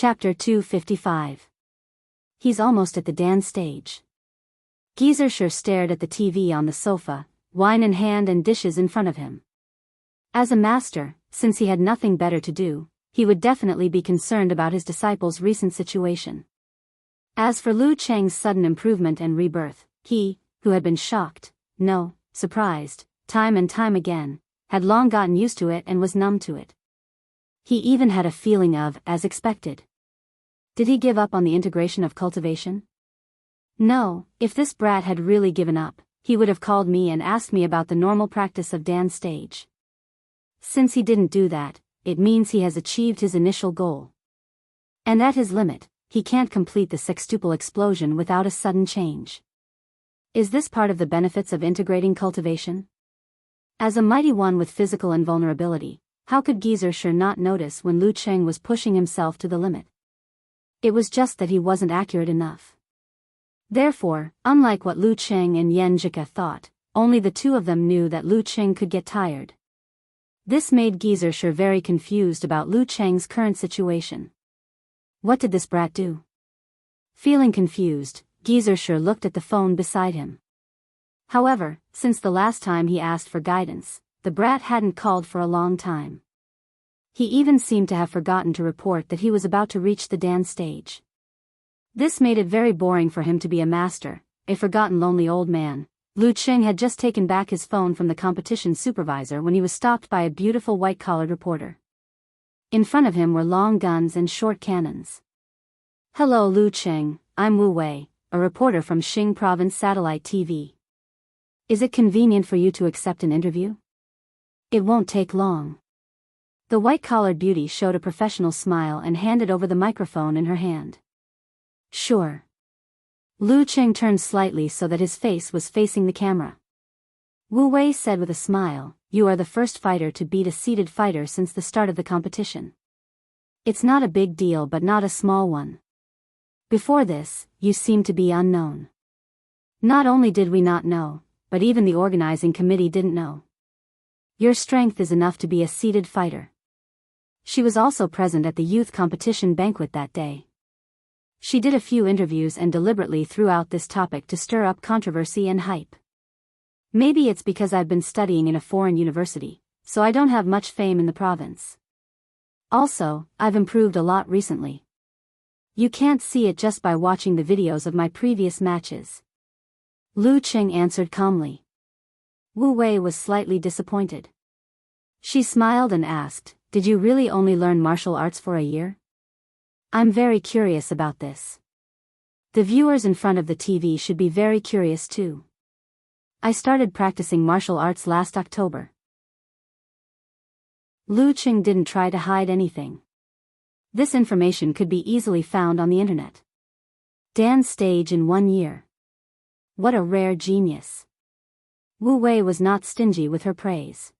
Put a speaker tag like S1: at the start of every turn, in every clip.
S1: Chapter 255. He's almost at the dance stage. Geezer stared at the TV on the sofa, wine in hand and dishes in front of him. As a master, since he had nothing better to do, he would definitely be concerned about his disciple's recent situation. As for Lu Cheng's sudden improvement and rebirth, he, who had been shocked, no, surprised, time and time again, had long gotten used to it and was numb to it. He even had a feeling of, as expected. Did he give up on the integration of cultivation? No, if this brat had really given up, he would have called me and asked me about the normal practice of dance stage. Since he didn't do that, it means he has achieved his initial goal. And at his limit, he can't complete the sextuple explosion without a sudden change. Is this part of the benefits of integrating cultivation? As a mighty one with physical invulnerability, how could Geezer not notice when Lu Cheng was pushing himself to the limit? It was just that he wasn't accurate enough. Therefore, unlike what Lu Cheng and Yan Zhika thought, only the two of them knew that Lu Cheng could get tired. This made Geezer very confused about Lu Cheng's current situation. What did this brat do? Feeling confused, Geezer looked at the phone beside him. However, since the last time he asked for guidance, the brat hadn't called for a long time. He even seemed to have forgotten to report that he was about to reach the dance stage. This made it very boring for him to be a master, a forgotten lonely old man. Lu Cheng had just taken back his phone from the competition supervisor when he was stopped by a beautiful white-collared reporter. In front of him were long guns and short cannons. "Hello Lu Cheng, I'm Wu Wei, a reporter from Xing Province Satellite TV. Is it convenient for you to accept an interview? It won't take long." The white-collared beauty showed a professional smile and handed over the microphone in her hand. "Sure." Lu Cheng turned slightly so that his face was facing the camera. Wu Wei said with a smile, "You are the first fighter to beat a seated fighter since the start of the competition. It's not a big deal but not a small one. Before this, you seemed to be unknown. Not only did we not know, but even the organizing committee didn't know. Your strength is enough to be a seated fighter." She was also present at the youth competition banquet that day. She did a few interviews and deliberately threw out this topic to stir up controversy and hype. "Maybe it's because I've been studying in a foreign university, so I don't have much fame in the province. Also, I've improved a lot recently. You can't see it just by watching the videos of my previous matches." Lu Cheng answered calmly. Wu Wei was slightly disappointed. She smiled and asked, "Did you really only learn martial arts for a year? I'm very curious about this. The viewers in front of the TV should be very curious too. I started practicing martial arts last October." Lu Cheng didn't try to hide anything. This information could be easily found on the internet. Dance stage in 1 year. What a rare genius. Wu Wei was not stingy with her praise.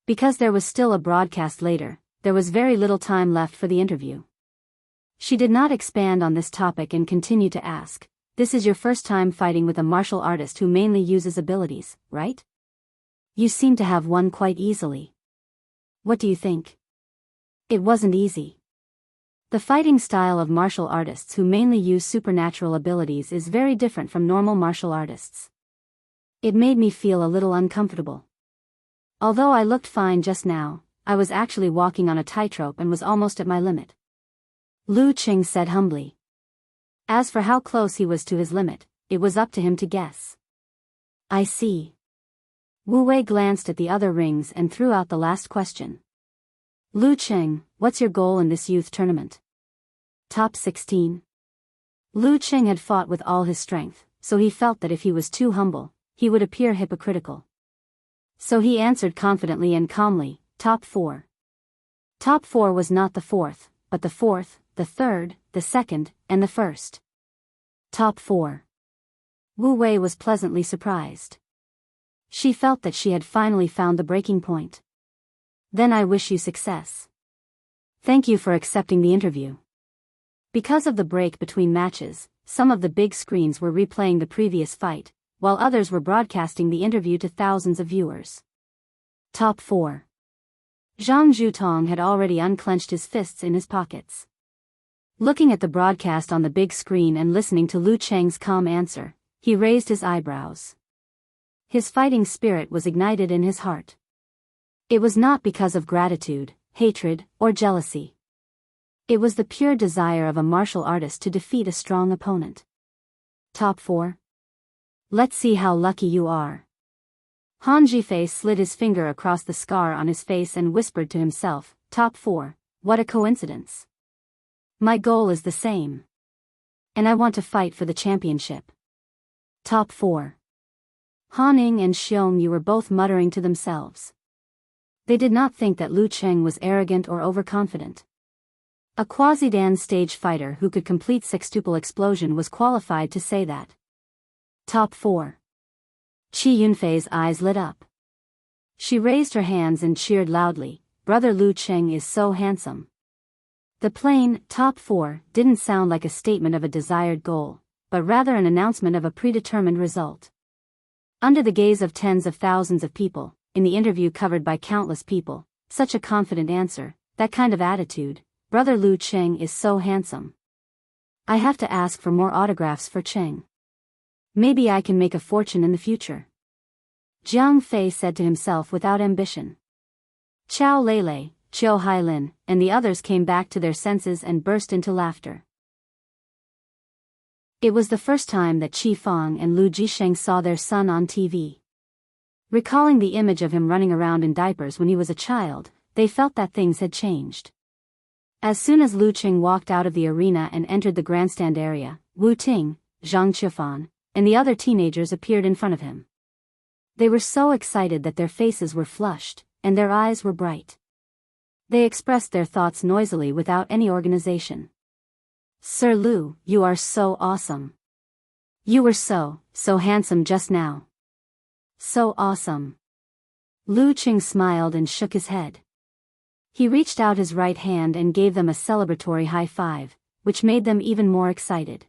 S1: Because there was still a broadcast later, there was very little time left for the interview. She did not expand on this topic and continued to ask, "This is your first time fighting with a martial artist who mainly uses abilities, right? You seem to have won quite easily. What do you think?" It wasn't easy. The fighting style of martial artists who mainly use supernatural abilities is very different from normal martial artists. It made me feel a little uncomfortable. Although I looked fine just now, I was actually walking on a tightrope and was almost at my limit. Lu Cheng said humbly. As for how close he was to his limit, it was up to him to guess. "I see." Wu Wei glanced at the other rings and threw out the last question. "Lu Cheng, what's your goal in this youth tournament?" "Top 16. Lu Cheng had fought with all his strength, so he felt that if he was too humble, he would appear hypocritical. So he answered confidently and calmly, "Top 4. Top 4 was not the fourth, but the fourth, the third, the second, and the first. Top 4. Wu Wei was pleasantly surprised. She felt that she had finally found the breaking point. "Then I wish you success. Thank you for accepting the interview." Because of the break between matches, some of the big screens were replaying the previous fight, while others were broadcasting the interview to thousands of viewers. Top 4. Zhang Zhutong had already unclenched his fists in his pockets. Looking at the broadcast on the big screen and listening to Lu Cheng's calm answer, he raised his eyebrows. His fighting spirit was ignited in his heart. It was not because of gratitude, hatred, or jealousy. It was the pure desire of a martial artist to defeat a strong opponent. Top 4. Let's see how lucky you are. Han Jifei slid his finger across the scar on his face and whispered to himself, Top 4, what a coincidence. My goal is the same. And I want to fight for the championship. Top 4. Han Ning and Xiong Yu were both muttering to themselves. They did not think that Lu Cheng was arrogant or overconfident. A quasi-Dan stage fighter who could complete sextuple explosion was qualified to say that. Top 4. Qi Yunfei's eyes lit up. She raised her hands and cheered loudly, Brother Lu Cheng is so handsome. The plain, top 4, didn't sound like a statement of a desired goal, but rather an announcement of a predetermined result. Under the gaze of tens of thousands of people, in the interview covered by countless people, such a confident answer, that kind of attitude, Brother Lu Cheng is so handsome. I have to ask for more autographs for Cheng. Maybe I can make a fortune in the future. Jiang Fei said to himself without ambition. Chao Lele, Chiu Hailin, and the others came back to their senses and burst into laughter. It was the first time that Qi Fang and Lu Jisheng saw their son on TV. Recalling the image of him running around in diapers when he was a child, they felt that things had changed. As soon as Lu Cheng walked out of the arena and entered the grandstand area, Wu Ting, Zhang Qifan, and the other teenagers appeared in front of him. They were so excited that their faces were flushed, and their eyes were bright. They expressed their thoughts noisily without any organization. Sir Lu, you are so awesome. You were so handsome just now. So awesome. Lu Cheng smiled and shook his head. He reached out his right hand and gave them a celebratory high five, which made them even more excited.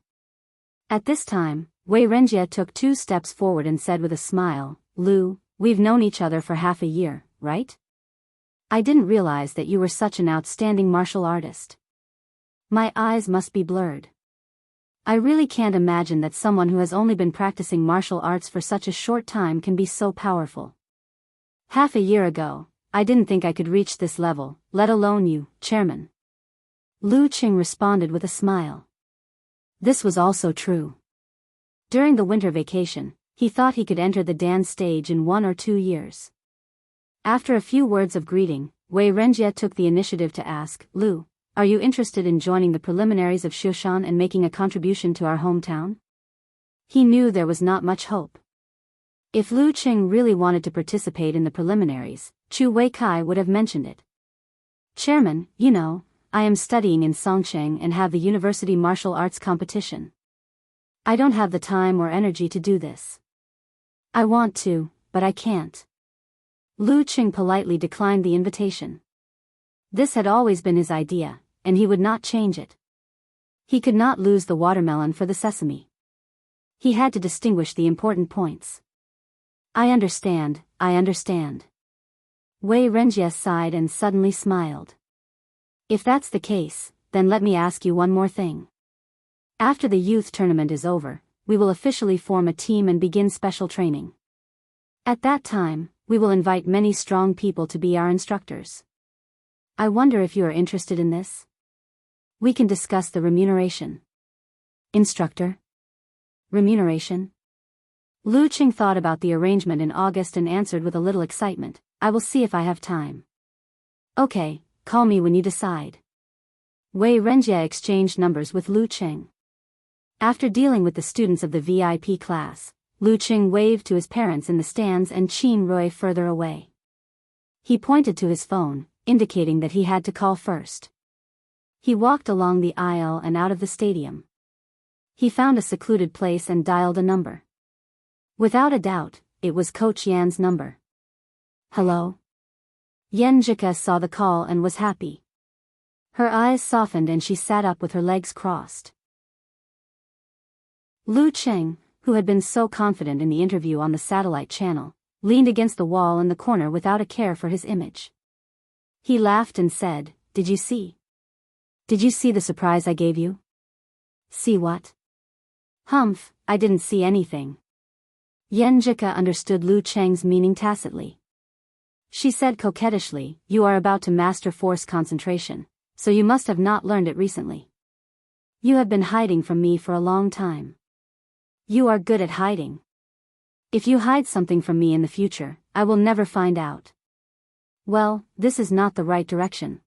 S1: At this time, Wei Renjie took 2 steps forward and said with a smile, Lu, we've known each other for half a year, right? I didn't realize that you were such an outstanding martial artist. My eyes must be blurred. I really can't imagine that someone who has only been practicing martial arts for such a short time can be so powerful. Half a year ago, I didn't think I could reach this level, let alone you, Chairman. Lu Cheng responded with a smile. This was also true. During the winter vacation, he thought he could enter the Dan stage in 1 or 2 years. After a few words of greeting, Wei Renjie took the initiative to ask, Lu, are you interested in joining the preliminaries of Shushan and making a contribution to our hometown? He knew there was not much hope. If Lu Cheng really wanted to participate in the preliminaries, Chu Weikai would have mentioned it. Chairman, you know, I am studying in Songcheng and have the university martial arts competition. I don't have the time or energy to do this. I want to, but I can't. Lu Cheng politely declined the invitation. This had always been his idea, and he would not change it. He could not lose the watermelon for the sesame. He had to distinguish the important points. I understand. Wei Renjie sighed and suddenly smiled. If that's the case, then let me ask you one more thing. After the youth tournament is over, we will officially form a team and begin special training. At that time, we will invite many strong people to be our instructors. I wonder if you are interested in this? We can discuss the remuneration. Instructor? Remuneration? Lu Cheng thought about the arrangement in August and answered with a little excitement, I will see if I have time. Okay, call me when you decide. Wei Renjie exchanged numbers with Lu Cheng. After dealing with the students of the VIP class, Lu Cheng waved to his parents in the stands and Qin Rui further away. He pointed to his phone, indicating that he had to call first. He walked along the aisle and out of the stadium. He found a secluded place and dialed a number. Without a doubt, it was Coach Yan's number. Hello? Yan Jika saw the call and was happy. Her eyes softened and she sat up with her legs crossed. Lu Cheng, who had been so confident in the interview on the satellite channel, leaned against the wall in the corner without a care for his image. He laughed and said, Did you see? Did you see the surprise I gave you? See what? Humph, I didn't see anything. Yan Jika understood Lu Cheng's meaning tacitly. She said coquettishly, you are about to master force concentration, so you must have not learned it recently. You have been hiding from me for a long time. You are good at hiding. If you hide something from me in the future, I will never find out. Well, this is not the right direction.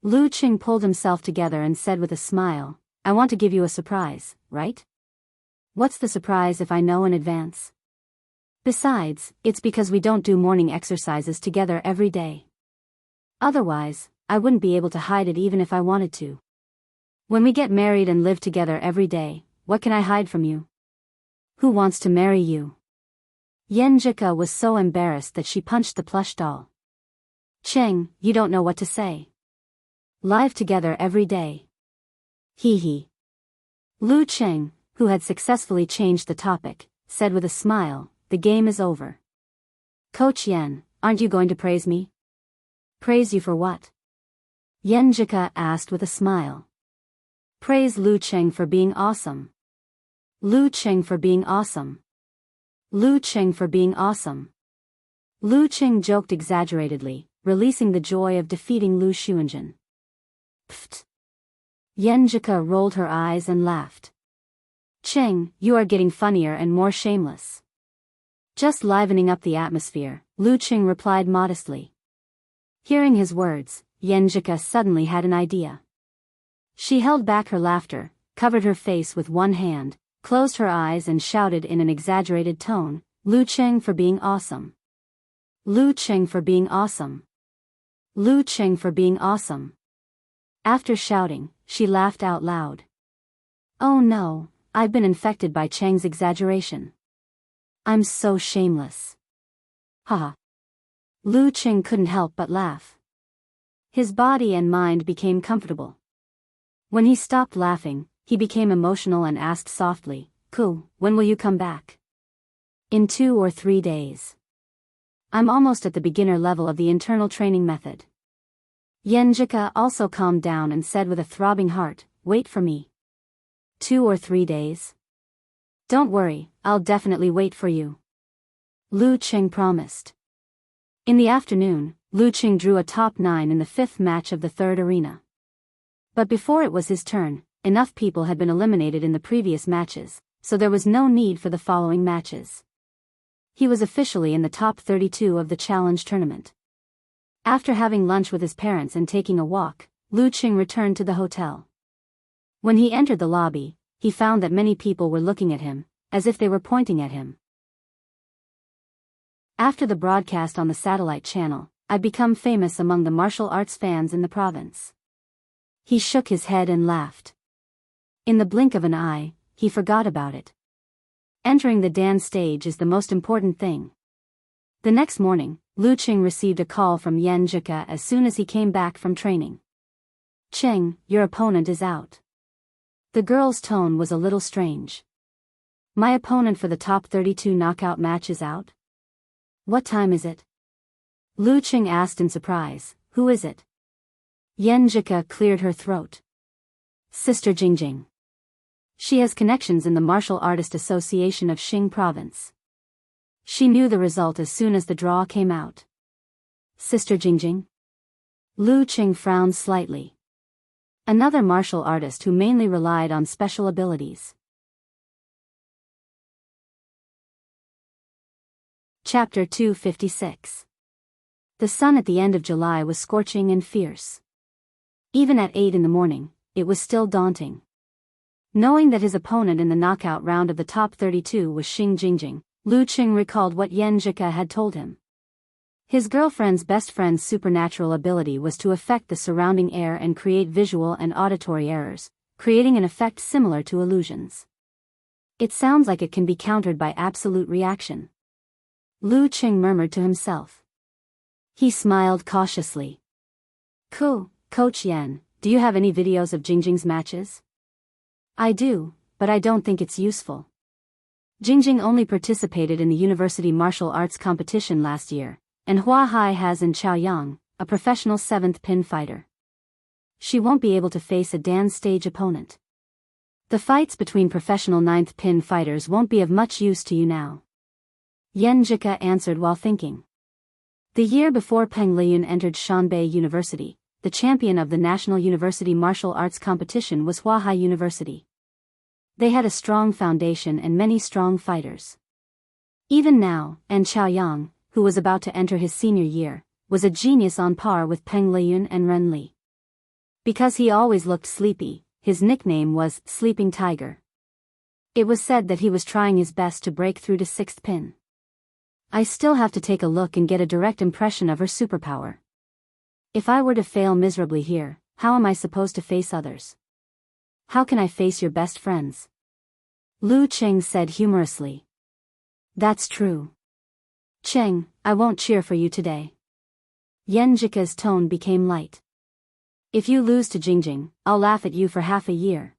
S1: Lu Qing pulled himself together and said with a smile, I want to give you a surprise, right? What's the surprise if I know in advance? Besides, it's because we don't do morning exercises together every day. Otherwise, I wouldn't be able to hide it even if I wanted to. When we get married and live together every day, what can I hide from you? Who wants to marry you? Yan Jika was so embarrassed that she punched the plush doll. Cheng, you don't know what to say. Live together every day. Hee hee. Lu Cheng, who had successfully changed the topic, said with a smile, the game is over. Coach Yan, aren't you going to praise me? Praise you for what? Yan Jika asked with a smile. Praise Lu Cheng for being awesome. Lu Cheng for being awesome. Lu Cheng for being awesome. Lu Cheng joked exaggeratedly, releasing the joy of defeating Lu Xuanjun. Pfft. Yan Jika rolled her eyes and laughed. Cheng, you are getting funnier and more shameless. Just livening up the atmosphere, Lu Cheng replied modestly. Hearing his words, Yan Jika suddenly had an idea. She held back her laughter, covered her face with one hand, closed her eyes and shouted in an exaggerated tone, Lu Cheng for being awesome. Lu Cheng for being awesome. Lu Cheng for being awesome. After shouting, she laughed out loud. Oh no, I've been infected by Cheng's exaggeration. I'm so shameless. Haha. Lu Cheng couldn't help but laugh. His body and mind became comfortable. When he stopped laughing, he became emotional and asked softly, Ku, when will you come back? In 2 or 3 days. I'm almost at the beginner level of the internal training method. Yan Jika also calmed down and said with a throbbing heart, wait for me. 2 or 3 days? Don't worry, I'll definitely wait for you. Lu Cheng promised. In the afternoon, Lu Cheng drew a top 9 in the 5th match of the 3rd arena. But before it was his turn, enough people had been eliminated in the previous matches, so there was no need for the following matches. He was officially in the top 32 of the challenge tournament. After having lunch with his parents and taking a walk, Lu Cheng returned to the hotel. When he entered the lobby, he found that many people were looking at him, as if they were pointing at him. After the broadcast on the satellite channel, I'd become famous among the martial arts fans in the province. He shook his head and laughed. In the blink of an eye, he forgot about it. Entering the dance stage is the most important thing. The next morning, Lu Cheng received a call from Yan Jika as soon as he came back from training. Cheng, your opponent is out. The girl's tone was a little strange. My opponent for the top 32 knockout match is out? What time is it? Lu Cheng asked in surprise, who is it? Yan Jika cleared her throat. Sister Jingjing. She has connections in the Martial Artist Association of Xing Province. She knew the result as soon as the draw came out. Sister Jingjing? Lu Cheng frowned slightly. Another martial artist who mainly relied on special abilities. Chapter 256. The sun at the end of July was scorching and fierce. Even at 8 in the morning, it was still daunting. Knowing that his opponent in the knockout round of the top 32 was Xing Jingjing, Lu Cheng recalled what Yan Jika had told him. His girlfriend's best friend's supernatural ability was to affect the surrounding air and create visual and auditory errors, creating an effect similar to illusions. It sounds like it can be countered by absolute reaction. Lu Cheng murmured to himself. He smiled cautiously. Coach Yan, do you have any videos of Jingjing's matches? I do, but I don't think it's useful. Jingjing only participated in the university martial arts competition last year, and Hua Hai has in Chaoyang, a professional 7th pin fighter. she won't be able to face a dance stage opponent. The fights between professional 9th pin fighters won't be of much use to you now. Yan Jika answered while thinking. The year before Peng Liyun entered Shanbei University, the champion of the National University Martial Arts Competition was Huahai University. They had a strong foundation and many strong fighters. Even now, An Chaoyang, who was about to enter his senior year, was a genius on par with Peng Liyun and Ren Li. Because he always looked sleepy, his nickname was Sleeping Tiger. It was said that he was trying his best to break through to 6th pin. I still have to take a look and get a direct impression of her superpower. If I were to fail miserably here, how am I supposed to face others? How can I face your best friends? Lu Cheng said humorously. That's true. Cheng, I won't cheer for you today. Yan Jika's tone became light. If you lose to Jingjing, I'll laugh at you for half a year.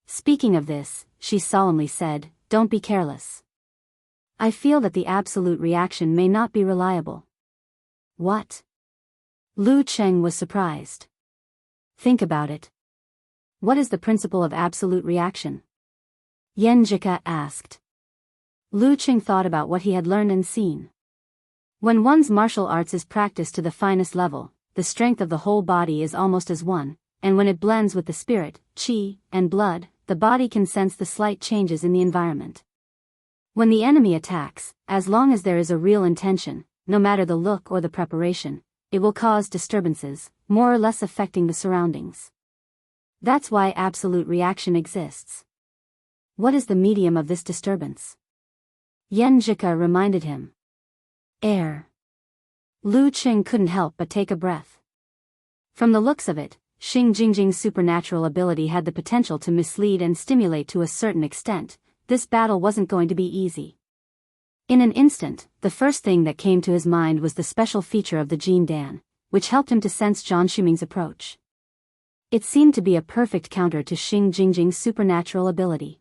S1: Speaking of this, she solemnly said, don't be careless. I feel that the absolute reaction may not be reliable. What? Lu Cheng was surprised. Think about it. What is the principle of absolute reaction? Yan Jika asked. Lu Cheng thought about what he had learned and seen. When one's martial arts is practiced to the finest level, the strength of the whole body is almost as one, and when it blends with the spirit, qi, and blood, the body can sense the slight changes in the environment. When the enemy attacks, as long as there is a real intention, no matter the look or the preparation, it will cause disturbances, more or less affecting the surroundings. That's why absolute reaction exists. What is the medium of this disturbance? Yan Jika reminded him. Air. Lu Cheng couldn't help but take a breath. From the looks of it, Xing Jingjing's supernatural ability had the potential to mislead and stimulate to a certain extent. This battle wasn't going to be easy. In an instant, the first thing that came to his mind was the special feature of the Jin Dan, which helped him to sense Zhang Shuming's approach. It seemed to be a perfect counter to Xing Jingjing's supernatural ability.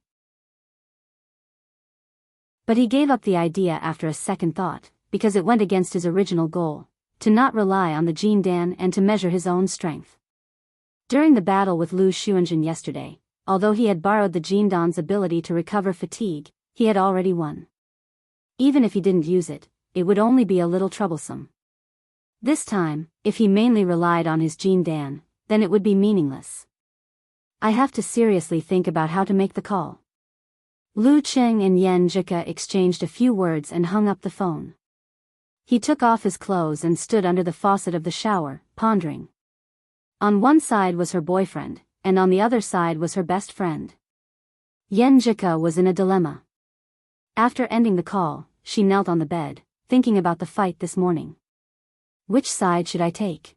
S1: But he gave up the idea after a second thought, because it went against his original goal, to not rely on the Jin Dan and to measure his own strength. During the battle with Lu Xuanjun yesterday, although he had borrowed the Jin Dan's ability to recover fatigue, he had already won. Even if he didn't use it, it would only be a little troublesome. This time, if he mainly relied on his Jin Dan, then it would be meaningless. I have to seriously think about how to make the call. Lu Cheng and Yan Jika exchanged a few words and hung up the phone. He took off his clothes and stood under the faucet of the shower, pondering. On one side was her boyfriend, and on the other side was her best friend. Yan Jika was in a dilemma. After ending the call, she knelt on the bed, thinking about the fight this morning. Which side should I take?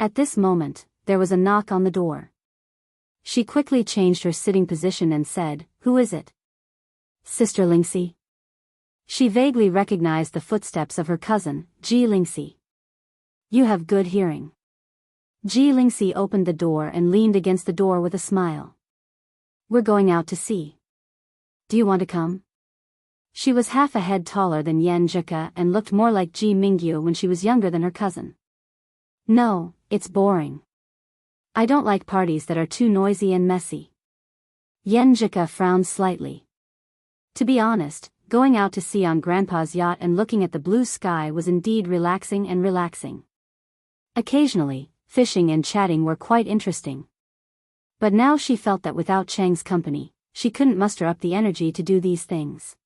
S1: At this moment, there was a knock on the door. She quickly changed her sitting position and said, "Who is it?" "Sister Lingxi." She vaguely recognized the footsteps of her cousin, Ji Lingxi. "You have good hearing." Ji Lingxi opened the door and leaned against the door with a smile. "We're going out to see. Do you want to come?" She was half a head taller than Yan Jika and looked more like Ji Mingyu when she was younger than her cousin. "No, it's boring. I don't like parties that are too noisy and messy." Yan Jika frowned slightly. To be honest, going out to sea on Grandpa's yacht and looking at the blue sky was indeed relaxing and relaxing. Occasionally, fishing and chatting were quite interesting. But now she felt that without Cheng's company, she couldn't muster up the energy to do these things.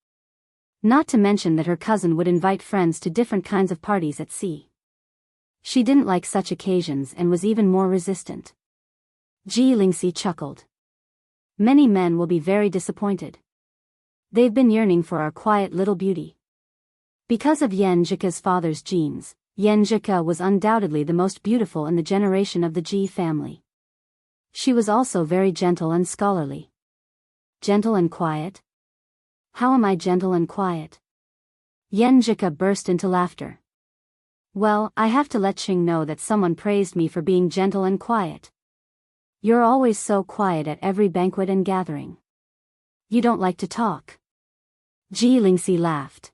S1: Not to mention that her cousin would invite friends to different kinds of parties at sea. She didn't like such occasions and was even more resistant. Ji Lingxi chuckled. "Many men will be very disappointed. They've been yearning for our quiet little beauty." Because of Yan Jika's father's genes, Yan Jika was undoubtedly the most beautiful in the generation of the Ji family. She was also very gentle and scholarly. Gentle and quiet? How am I gentle and quiet? Yan Jika burst into laughter. "Well, I have to let Qing know that someone praised me for being gentle and quiet. You're always so quiet at every banquet and gathering. You don't like to talk." Ji Lingxi laughed.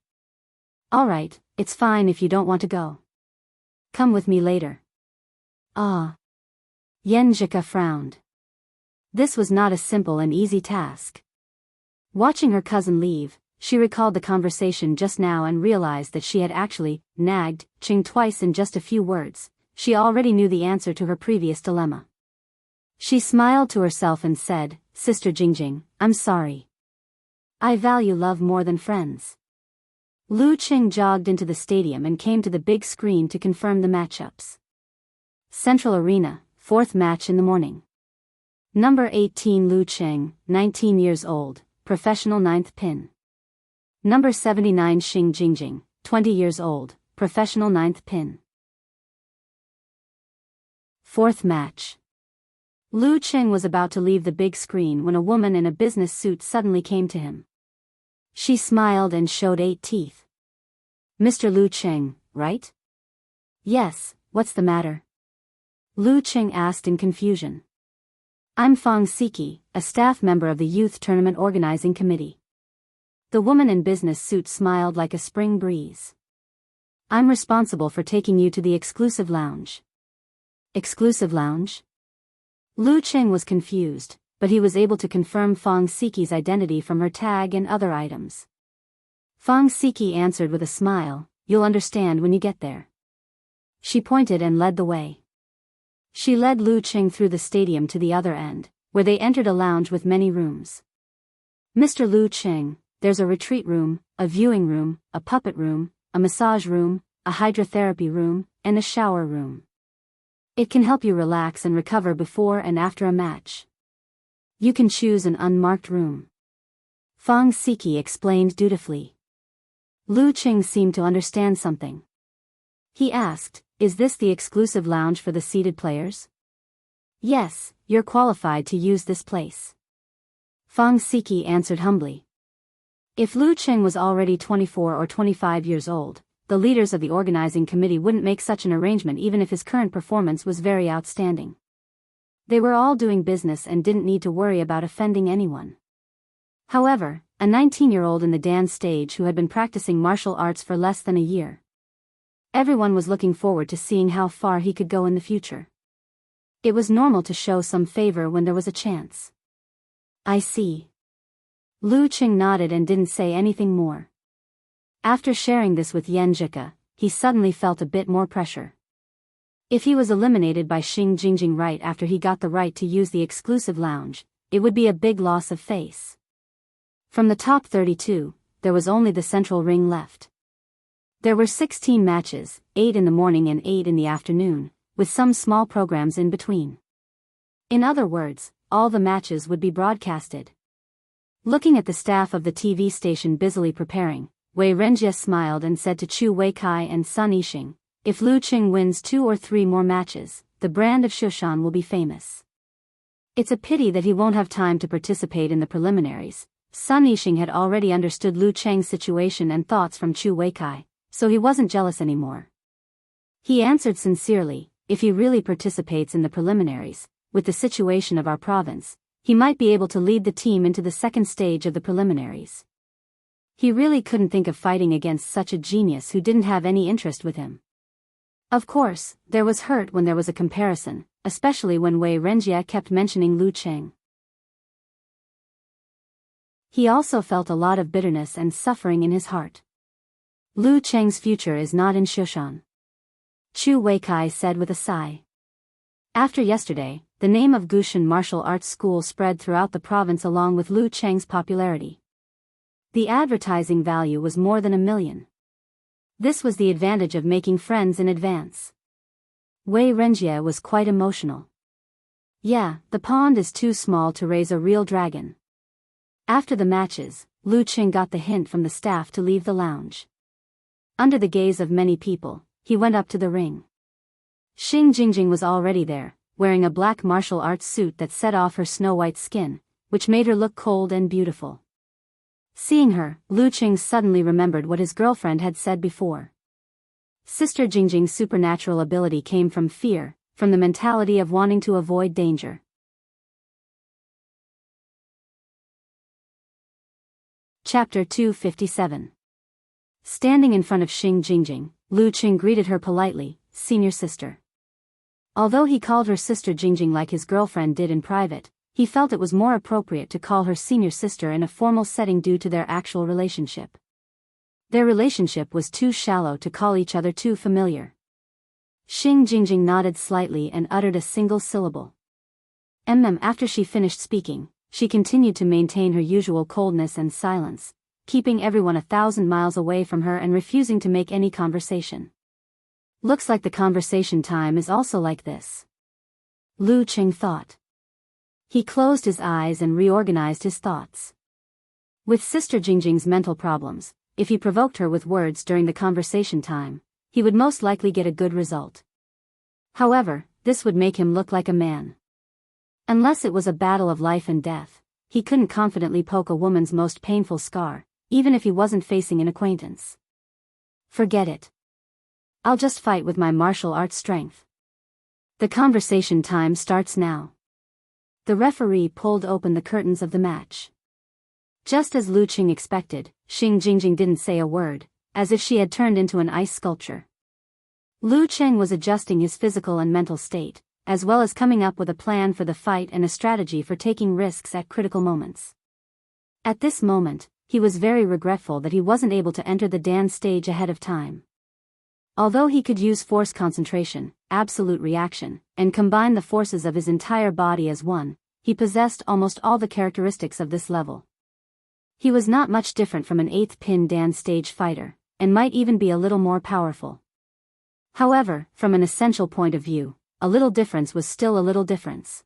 S1: "All right, it's fine if you don't want to go. Come with me later." "Ah." Yenjika frowned. This was not a simple and easy task. Watching her cousin leave, she recalled the conversation just now and realized that she had actually nagged Qing twice in just a few words. She already knew the answer to her previous dilemma. She smiled to herself and said, "Sister Jingjing, I'm sorry. I value love more than friends." Lu Qing jogged into the stadium and came to the big screen to confirm the matchups. Central Arena, 4th match in the morning. Number 18 Lu Qing, 19 years old, professional 9th pin. Number 79 Xing Jingjing, 20 years old, professional 9th pin. 4th match. Lu Qing was about to leave the big screen when a woman in a business suit suddenly came to him. She smiled and showed 8 teeth. "Mr. Lu Qing, right?" "Yes, what's the matter?" Lu Qing asked in confusion. "I'm Fang Siki, a staff member of the Youth Tournament Organizing Committee." The woman in business suit smiled like a spring breeze. "I'm responsible for taking you to the exclusive lounge." Exclusive lounge? Lu Qing was confused, but he was able to confirm Fang Siki's identity from her tag and other items. Fang Siki answered with a smile, "You'll understand when you get there." She pointed and led the way. She led Lu Qing through the stadium to the other end, where they entered a lounge with many rooms. "Mr. Lu Qing, there's a retreat room, a viewing room, a puppet room, a massage room, a hydrotherapy room, and a shower room. It can help you relax and recover before and after a match. You can choose an unmarked room." Fang Siki explained dutifully. Lu Qing seemed to understand something. He asked, "Is this the exclusive lounge for the seated players?" "Yes, you're qualified to use this place." Fang Siki answered humbly. If Lu Qing was already 24 or 25 years old, the leaders of the organizing committee wouldn't make such an arrangement even if his current performance was very outstanding. They were all doing business and didn't need to worry about offending anyone. However, a 19-year-old in the dance stage who had been practicing martial arts for less than a year. Everyone was looking forward to seeing how far he could go in the future. It was normal to show some favor when there was a chance. "I see." Lu Qing nodded and didn't say anything more. After sharing this with Yenjika, he suddenly felt a bit more pressure. If he was eliminated by Xing Jingjing right after he got the right to use the exclusive lounge, it would be a big loss of face. From the top 32, there was only the central ring left. There were 16 matches, 8 in the morning and 8 in the afternoon, with some small programs in between. In other words, all the matches would be broadcasted. Looking at the staff of the TV station busily preparing, Wei Renjie smiled and said to Chu Weikai and Sun Yixing, "If Lu Qing wins 2 or 3 more matches, the brand of Shushan will be famous. It's a pity that he won't have time to participate in the preliminaries." Sun Yixing had already understood Lu Qing's situation and thoughts from Chu Weikai, so he wasn't jealous anymore. He answered sincerely, "If he really participates in the preliminaries, with the situation of our province, he might be able to lead the team into the second stage of the preliminaries." He really couldn't think of fighting against such a genius who didn't have any interest with him. Of course, there was hurt when there was a comparison, especially when Wei Renjie kept mentioning Lu Qing. He also felt a lot of bitterness and suffering in his heart. Lu Qing's future is not in Shushan. Chu Weikai said with a sigh. After yesterday, the name of Gushan Martial Arts School spread throughout the province along with Lu Qing's popularity. The advertising value was more than 1 million. This was the advantage of making friends in advance. Wei Renjie was quite emotional. "Yeah, the pond is too small to raise a real dragon." After the matches, Lu Qing got the hint from the staff to leave the lounge. Under the gaze of many people, he went up to the ring. Xing Jingjing was already there, wearing a black martial arts suit that set off her snow-white skin, which made her look cold and beautiful. Seeing her, Lu Qing suddenly remembered what his girlfriend had said before. Sister Jingjing's supernatural ability came from fear, from the mentality of wanting to avoid danger. Chapter 257. Standing in front of Xing Jingjing, Lu Qing greeted her politely, "Senior sister." Although he called her sister Jingjing like his girlfriend did in private, he felt it was more appropriate to call her senior sister in a formal setting due to their actual relationship. Their relationship was too shallow to call each other too familiar. Xing Jingjing nodded slightly and uttered a single syllable. After she finished speaking, she continued to maintain her usual coldness and silence, keeping everyone 1,000 miles away from her and refusing to make any conversation. Looks like the conversation time is also like this, Lu Qing thought. He closed his eyes and reorganized his thoughts. With Sister Jingjing's mental problems, if he provoked her with words during the conversation time, he would most likely get a good result. However, this would make him look like a man. Unless it was a battle of life and death, he couldn't confidently poke a woman's most painful scar, even if he wasn't facing an acquaintance. Forget it. I'll just fight with my martial arts strength. The conversation time starts now. The referee pulled open the curtains of the match. Just as Lu Qing expected, Xing Jingjing didn't say a word, as if she had turned into an ice sculpture. Lu Qing was adjusting his physical and mental state, as well as coming up with a plan for the fight and a strategy for taking risks at critical moments. At this moment, he was very regretful that he wasn't able to enter the dance stage ahead of time. Although he could use force concentration, absolute reaction, and combine the forces of his entire body as one, he possessed almost all the characteristics of this level. He was not much different from an 8th pin dance stage fighter, and might even be a little more powerful. However, from an essential point of view, a little difference was still a little difference.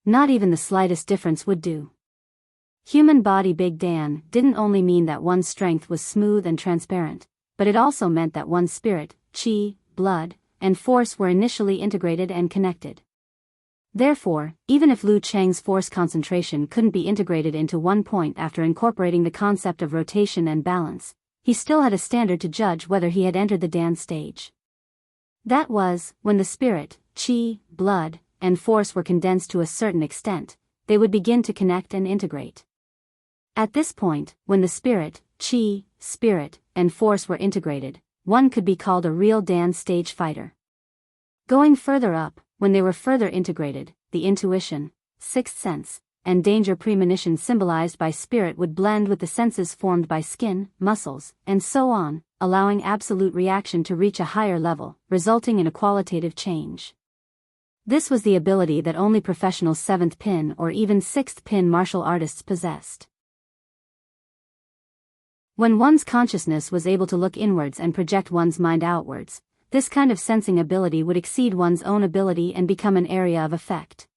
S1: Not even the slightest difference would do. Human body Big Dan didn't only mean that one's strength was smooth and transparent, but it also meant that one's spirit, qi, blood, and force were initially integrated and connected. Therefore, even if Lu Cheng's force concentration couldn't be integrated into one point after incorporating the concept of rotation and balance, he still had a standard to judge whether he had entered the dance stage. That was, when the spirit, qi, blood, and force were condensed to a certain extent, they would begin to connect and integrate. At this point, when the spirit, qi, spirit, and force were integrated, one could be called a real dance stage fighter. Going further up, when they were further integrated, the intuition, sixth sense, and danger premonition symbolized by spirit would blend with the senses formed by skin, muscles, and so on, allowing absolute reaction to reach a higher level, resulting in a qualitative change. This was the ability that only professional 7th pin or even 6th pin martial artists possessed. When one's consciousness was able to look inwards and project one's mind outwards, this kind of sensing ability would exceed one's own ability and become an area of effect.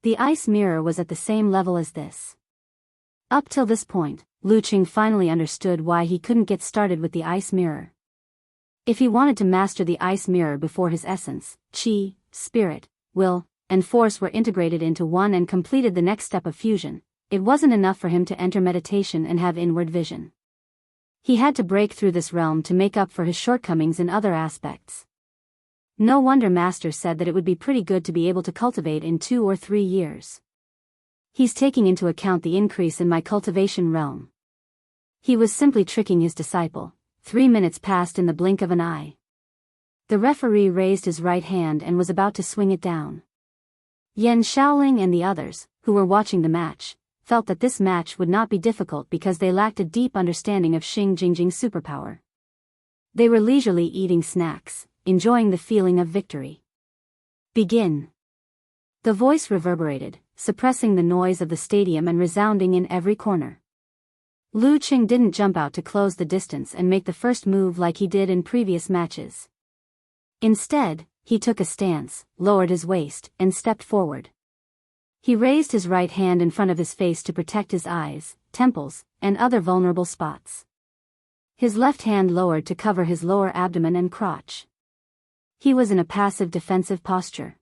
S1: The ice mirror was at the same level as this. Up till this point, Lu Qing finally understood why he couldn't get started with the ice mirror. If he wanted to master the ice mirror before his essence, qi, spirit, will, and force were integrated into one and completed the next step of fusion, it wasn't enough for him to enter meditation and have inward vision. He had to break through this realm to make up for his shortcomings in other aspects. No wonder Master said that it would be pretty good to be able to cultivate in 2 or 3 years. He's taking into account the increase in my cultivation realm. He was simply tricking his disciple. 3 minutes passed in the blink of an eye. The referee raised his right hand and was about to swing it down. Yan Shaoling and the others, who were watching the match, felt that this match would not be difficult because they lacked a deep understanding of Xing Jingjing's superpower. They were leisurely eating snacks, enjoying the feeling of victory. Begin. The voice reverberated, suppressing the noise of the stadium and resounding in every corner. Lu Qing didn't jump out to close the distance and make the first move like he did in previous matches. Instead, he took a stance, lowered his waist, and stepped forward. He raised his right hand in front of his face to protect his eyes, temples, and other vulnerable spots. His left hand lowered to cover his lower abdomen and crotch. He was in a passive defensive posture.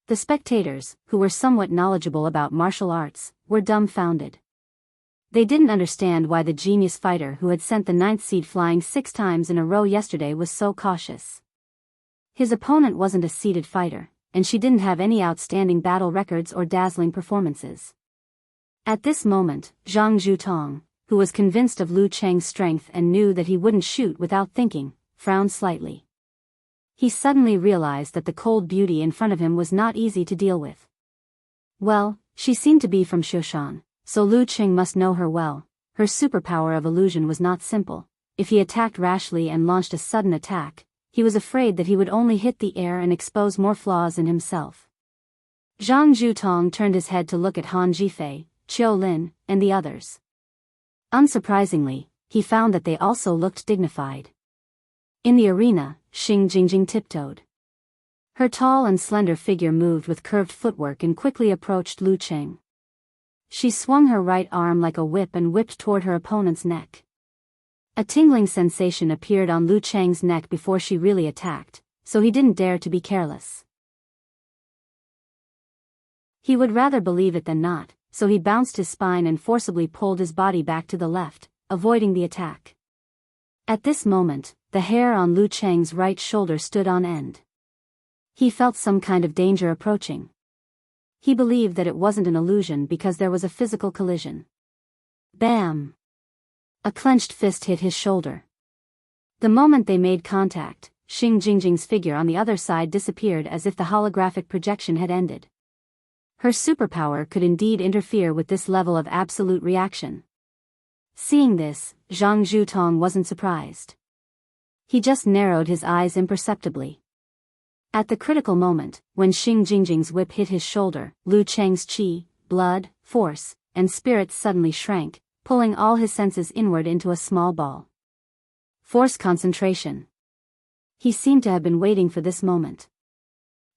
S1: The spectators, who were somewhat knowledgeable about martial arts, were dumbfounded. They didn't understand why the genius fighter who had sent the 9th seed flying 6 times in a row yesterday was so cautious. His opponent wasn't a seeded fighter, and she didn't have any outstanding battle records or dazzling performances. At this moment, Zhang Zhutong, who was convinced of Lu Cheng's strength and knew that he wouldn't shoot without thinking, frowned slightly. He suddenly realized that the cold beauty in front of him was not easy to deal with. Well, she seemed to be from Shoshan, so Lu Qing must know her well. Her superpower of illusion was not simple. If he attacked rashly and launched a sudden attack, he was afraid that he would only hit the air and expose more flaws in himself. Zhang Zhutong turned his head to look at Han Jifei, Qiu Lin, and the others. Unsurprisingly, he found that they also looked dignified. In the arena, Xing Jingjing tiptoed. Her tall and slender figure moved with curved footwork and quickly approached Lu Qing. She swung her right arm like a whip and whipped toward her opponent's neck. A tingling sensation appeared on Lu Qing's neck before she really attacked, so he didn't dare to be careless. He would rather believe it than not, so he bounced his spine and forcibly pulled his body back to the left, avoiding the attack. At this moment, the hair on Lu Qing's right shoulder stood on end. He felt some kind of danger approaching. He believed that it wasn't an illusion because there was a physical collision. Bam! A clenched fist hit his shoulder. The moment they made contact, Xing Jingjing's figure on the other side disappeared as if the holographic projection had ended. Her superpower could indeed interfere with this level of absolute reaction. Seeing this, Zhang Zhutong wasn't surprised. He just narrowed his eyes imperceptibly. At the critical moment, when Xing Jingjing's whip hit his shoulder, Lu Cheng's qi, blood, force, and spirit suddenly shrank, pulling all his senses inward into a small ball. Force concentration. He seemed to have been waiting for this moment.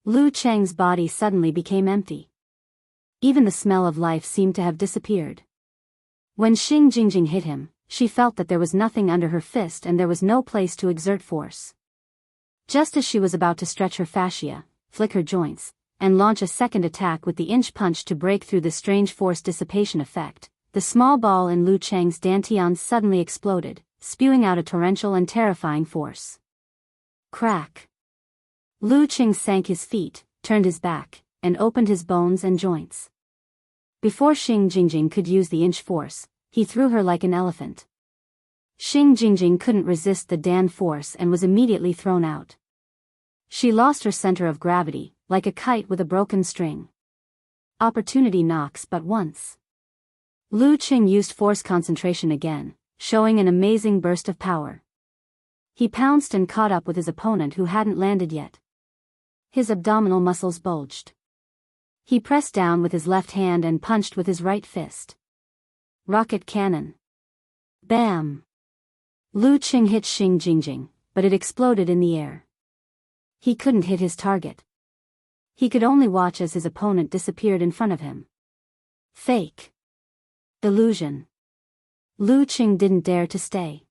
S1: Lu Cheng's body suddenly became empty. Even the smell of life seemed to have disappeared. When Xing Jingjing hit him, she felt that there was nothing under her fist and there was no place to exert force. Just as she was about to stretch her fascia, flick her joints, and launch a second attack with the inch punch to break through the strange force dissipation effect, the small ball in Lu Cheng's dantian suddenly exploded, spewing out a torrential and terrifying force. Crack! Lu Cheng sank his feet, turned his back, and opened his bones and joints. Before Xing Jingjing could use the inch force, he threw her like an elephant. Xing Jingjing couldn't resist the Dan force and was immediately thrown out. She lost her center of gravity, like a kite with a broken string. Opportunity knocks but once. Lu Qing used force concentration again, showing an amazing burst of power. He pounced and caught up with his opponent who hadn't landed yet. His abdominal muscles bulged. He pressed down with his left hand and punched with his right fist. Rocket cannon. Bam! Lu Qing hit Xing Jingjing, but it exploded in the air. He couldn't hit his target. He could only watch as his opponent disappeared in front of him. Fake. Illusion. Lu Qing didn't dare to stay.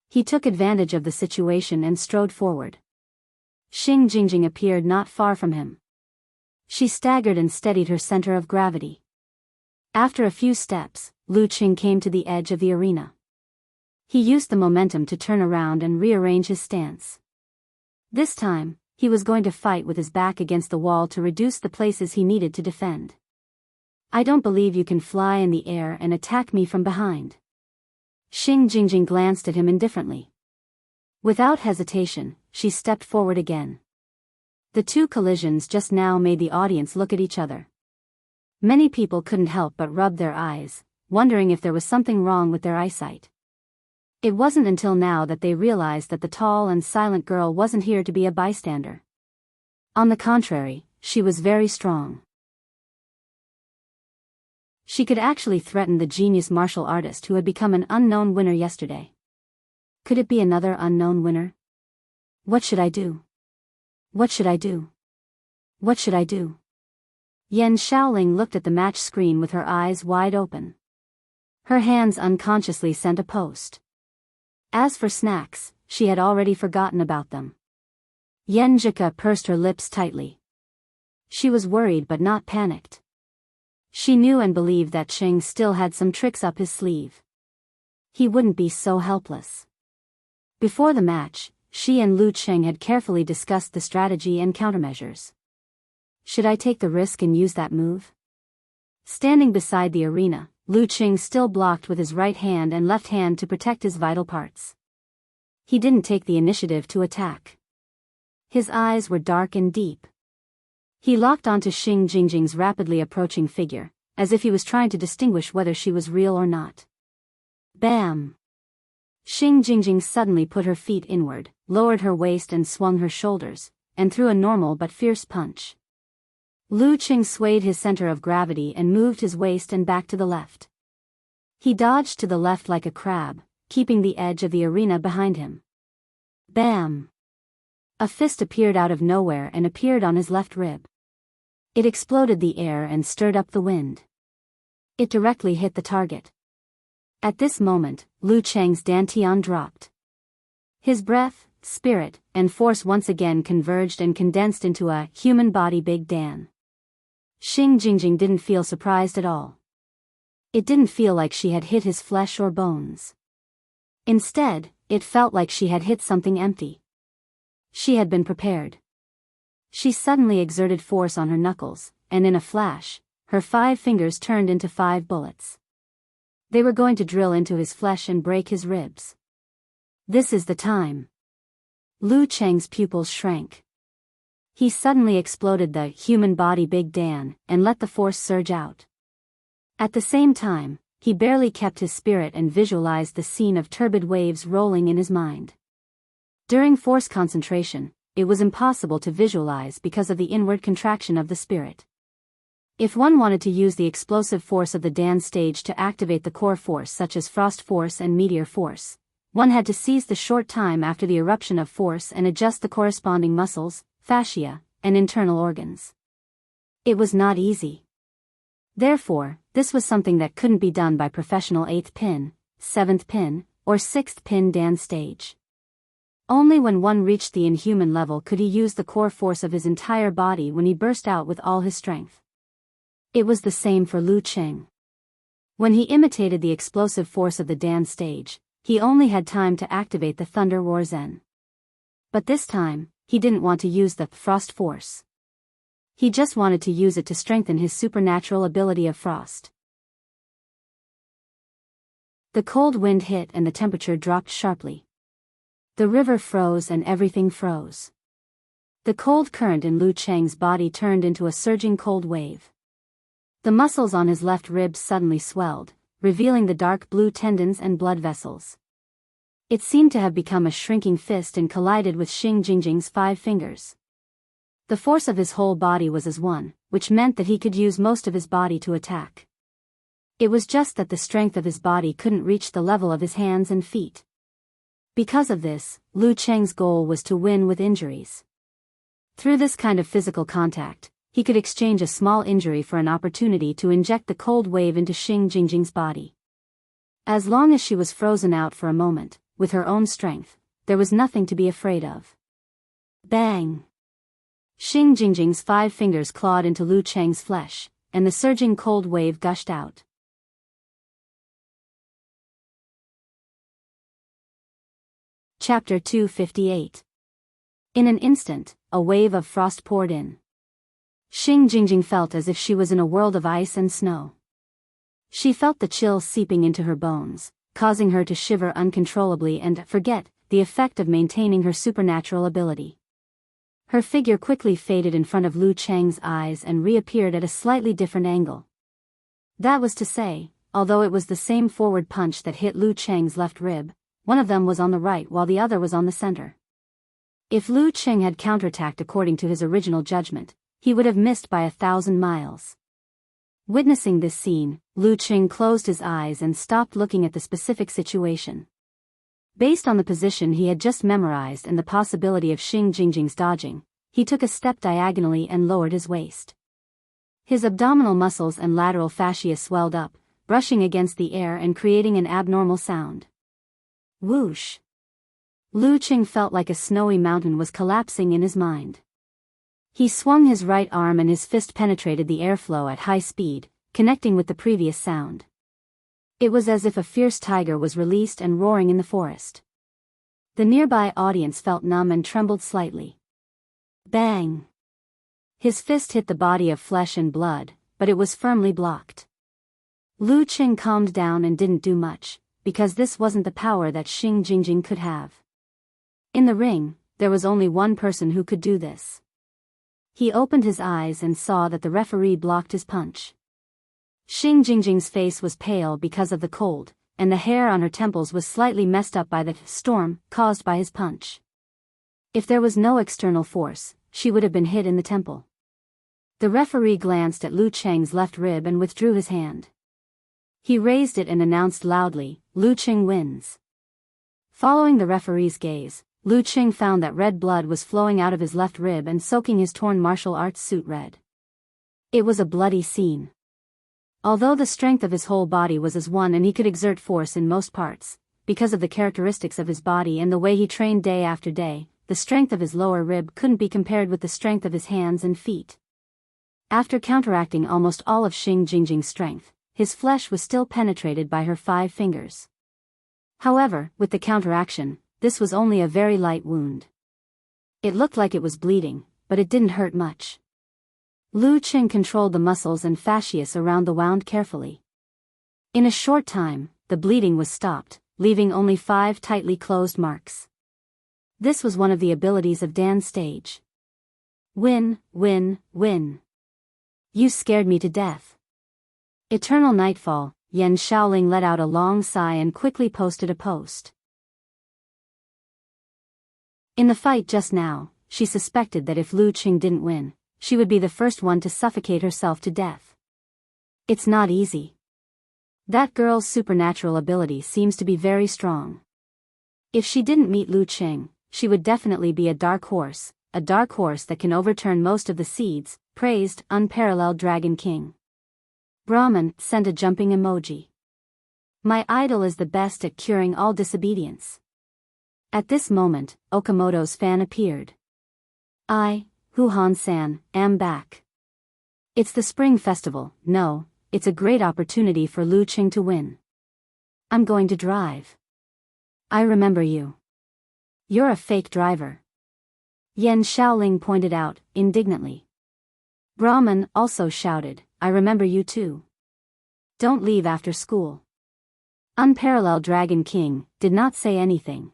S1: He took advantage of the situation and strode forward. Xing Jingjing appeared not far from him. She staggered and steadied her center of gravity. After a few steps, Lu Qing came to the edge of the arena. He used the momentum to turn around and rearrange his stance. This time, he was going to fight with his back against the wall to reduce the places he needed to defend. I don't believe you can fly in the air and attack me from behind. Xing Jingjing glanced at him indifferently. Without hesitation, she stepped forward again. The two collisions just now made the audience look at each other. Many people couldn't help but rub their eyes, wondering if there was something wrong with their eyesight. It wasn't until now that they realized that the tall and silent girl wasn't here to be a bystander. On the contrary, she was very strong. She could actually threaten the genius martial artist who had become an unknown winner yesterday. Could it be another unknown winner? What should I do? What should I do? What should I do? Yan Shaoling looked at the match screen with her eyes wide open. Her hands unconsciously sent a post. As for snacks, she had already forgotten about them. Yan Zhika pursed her lips tightly. She was worried but not panicked. She knew and believed that Qing still had some tricks up his sleeve. He wouldn't be so helpless. Before the match, she and Lu Qing had carefully discussed the strategy and countermeasures. Should I take the risk and use that move? Standing beside the arena, Lu Qing still blocked with his right hand and left hand to protect his vital parts. He didn't take the initiative to attack. His eyes were dark and deep. He locked onto Xing Jingjing's rapidly approaching figure, as if he was trying to distinguish whether she was real or not. Bam! Xing Jingjing suddenly put her feet inward, lowered her waist and swung her shoulders, and threw a normal but fierce punch. Lu Qing swayed his center of gravity and moved his waist and back to the left. He dodged to the left like a crab, keeping the edge of the arena behind him. Bam! A fist appeared out of nowhere and appeared on his left rib. It exploded the air and stirred up the wind. It directly hit the target. At this moment, Lu Cheng's dantian dropped. His breath, spirit, and force once again converged and condensed into a human body Big Dan. Xing Jingjing didn't feel surprised at all. It didn't feel like she had hit his flesh or bones. Instead, it felt like she had hit something empty. She had been prepared. She suddenly exerted force on her knuckles, and in a flash, her 5 fingers turned into 5 bullets. They were going to drill into his flesh and break his ribs. This is the time. Lu Cheng's pupils shrank. He suddenly exploded the human body Big Dan and let the force surge out. At the same time, he barely kept his spirit and visualized the scene of turbid waves rolling in his mind. During force concentration, it was impossible to visualize because of the inward contraction of the spirit. If one wanted to use the explosive force of the Dan stage to activate the core force such as frost force and meteor force, one had to seize the short time after the eruption of force and adjust the corresponding muscles, fascia, and internal organs. It was not easy. Therefore, this was something that couldn't be done by professional 8th pin, 7th pin, or 6th pin Dan stage. Only when one reached the inhuman level could he use the core force of his entire body when he burst out with all his strength. It was the same for Lu Cheng. When he imitated the explosive force of the Dan stage, he only had time to activate the Thunder Roar Zen. But this time, he didn't want to use the Frost Force. He just wanted to use it to strengthen his supernatural ability of frost. The cold wind hit and the temperature dropped sharply. The river froze and everything froze. The cold current in Lu Cheng's body turned into a surging cold wave. The muscles on his left ribs suddenly swelled, revealing the dark blue tendons and blood vessels. It seemed to have become a shrinking fist and collided with Xing Jingjing's 5 fingers. The force of his whole body was as one, which meant that he could use most of his body to attack. It was just that the strength of his body couldn't reach the level of his hands and feet. Because of this, Lu Cheng's goal was to win with injuries. Through this kind of physical contact, he could exchange a small injury for an opportunity to inject the cold wave into Xing Jingjing's body. As long as she was frozen out for a moment, with her own strength, there was nothing to be afraid of. Bang! Xing Jingjing's 5 fingers clawed into Lu Cheng's flesh, and the surging cold wave gushed out. Chapter 258. In an instant, a wave of frost poured in. Xing Jingjing felt as if she was in a world of ice and snow. She felt the chill seeping into her bones, causing her to shiver uncontrollably and forget the effect of maintaining her supernatural ability. Her figure quickly faded in front of Lu Cheng's eyes and reappeared at a slightly different angle. That was to say, although it was the same forward punch that hit Lu Cheng's left rib, one of them was on the right while the other was on the center. If Lu Cheng had counterattacked according to his original judgment, he would have missed by 1,000 miles. Witnessing this scene, Lu Cheng closed his eyes and stopped looking at the specific situation. Based on the position he had just memorized and the possibility of Xing Jingjing's dodging, he took a step diagonally and lowered his waist. His abdominal muscles and lateral fascia swelled up, brushing against the air and creating an abnormal sound. Whoosh! Lu Cheng felt like a snowy mountain was collapsing in his mind. He swung his right arm and his fist penetrated the airflow at high speed, connecting with the previous sound. It was as if a fierce tiger was released and roaring in the forest. The nearby audience felt numb and trembled slightly. Bang! His fist hit the body of flesh and blood, but it was firmly blocked. Lu Cheng calmed down and didn't do much, because this wasn't the power that Xing Jingjing could have. In the ring, there was only one person who could do this. He opened his eyes and saw that the referee blocked his punch. Xing Jingjing's face was pale because of the cold, and the hair on her temples was slightly messed up by the storm caused by his punch. If there was no external force, she would have been hit in the temple. The referee glanced at Lu Cheng's left rib and withdrew his hand. He raised it and announced loudly, "Lu Cheng wins." Following the referee's gaze, Lu Cheng found that red blood was flowing out of his left rib and soaking his torn martial arts suit red. It was a bloody scene. Although the strength of his whole body was as one and he could exert force in most parts, because of the characteristics of his body and the way he trained day after day, the strength of his lower rib couldn't be compared with the strength of his hands and feet. After counteracting almost all of Xing Jingjing's strength, his flesh was still penetrated by her 5 fingers. However, with the counteraction, this was only a very light wound. It looked like it was bleeding, but it didn't hurt much. Lu Cheng controlled the muscles and fascias around the wound carefully. In a short time, the bleeding was stopped, leaving only 5 tightly closed marks. This was one of the abilities of Dan's stage. Win, win, win. You scared me to death. Eternal Nightfall. Yan Shaoling let out a long sigh and quickly posted a post. In the fight just now, she suspected that if Lu Cheng didn't win, she would be the first one to suffocate herself to death. It's not easy. That girl's supernatural ability seems to be very strong. If she didn't meet Lu Cheng, she would definitely be a dark horse that can overturn most of the seeds, praised Unparalleled Dragon King. Brahman sent a jumping emoji. My idol is the best at curing all disobedience. At this moment, Okamoto's fan appeared. I, Huhan-san, am back. It's the spring festival. No, it's a great opportunity for Lu Cheng to win. I'm going to drive. I remember you. You're a fake driver. Yan Shaoling pointed out, indignantly. Brahman also shouted, I remember you too. Don't leave after school. Unparalleled Dragon King did not say anything.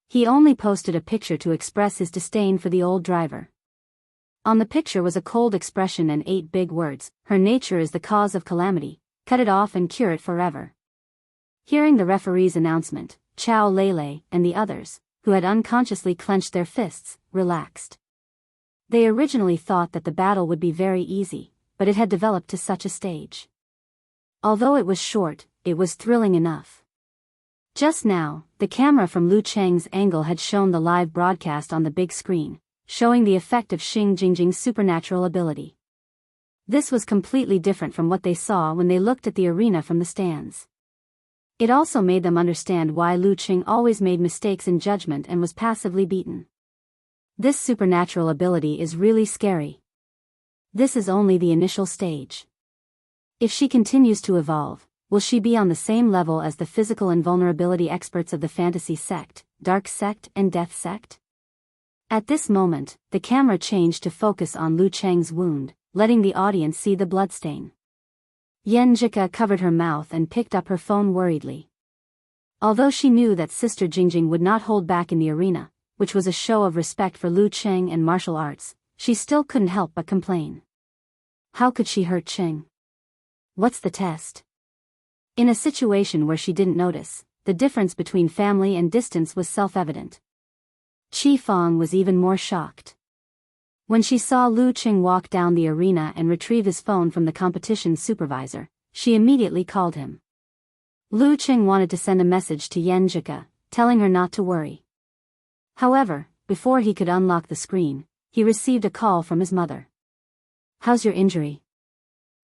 S1: He only posted a picture to express his disdain for the old driver. On the picture was a cold expression and 8 big words, her nature is the cause of calamity, cut it off and cure it forever. Hearing the referee's announcement, Chao Lele and the others, who had unconsciously clenched their fists, relaxed. They originally thought that the battle would be very easy, but it had developed to such a stage. Although it was short, it was thrilling enough. Just now, the camera from Lu Cheng's angle had shown the live broadcast on the big screen, showing the effect of Xing Jingjing's supernatural ability. This was completely different from what they saw when they looked at the arena from the stands. It also made them understand why Lu Cheng always made mistakes in judgment and was passively beaten. This supernatural ability is really scary. This is only the initial stage. If she continues to evolve, will she be on the same level as the physical invulnerability experts of the Fantasy Sect, Dark Sect and Death Sect? At this moment, the camera changed to focus on Lu Cheng's wound, letting the audience see the bloodstain. Yen Jika covered her mouth and picked up her phone worriedly. Although she knew that Sister Jingjing would not hold back in the arena, which was a show of respect for Lu Cheng and martial arts, she still couldn't help but complain. How could she hurt Cheng? What's the test? In a situation where she didn't notice, the difference between family and distance was self-evident. Chi Fong was even more shocked. When she saw Lu Cheng walk down the arena and retrieve his phone from the competition supervisor, she immediately called him. Lu Cheng wanted to send a message to Yen Jika, telling her not to worry. However, before he could unlock the screen, he received a call from his mother. How's your injury?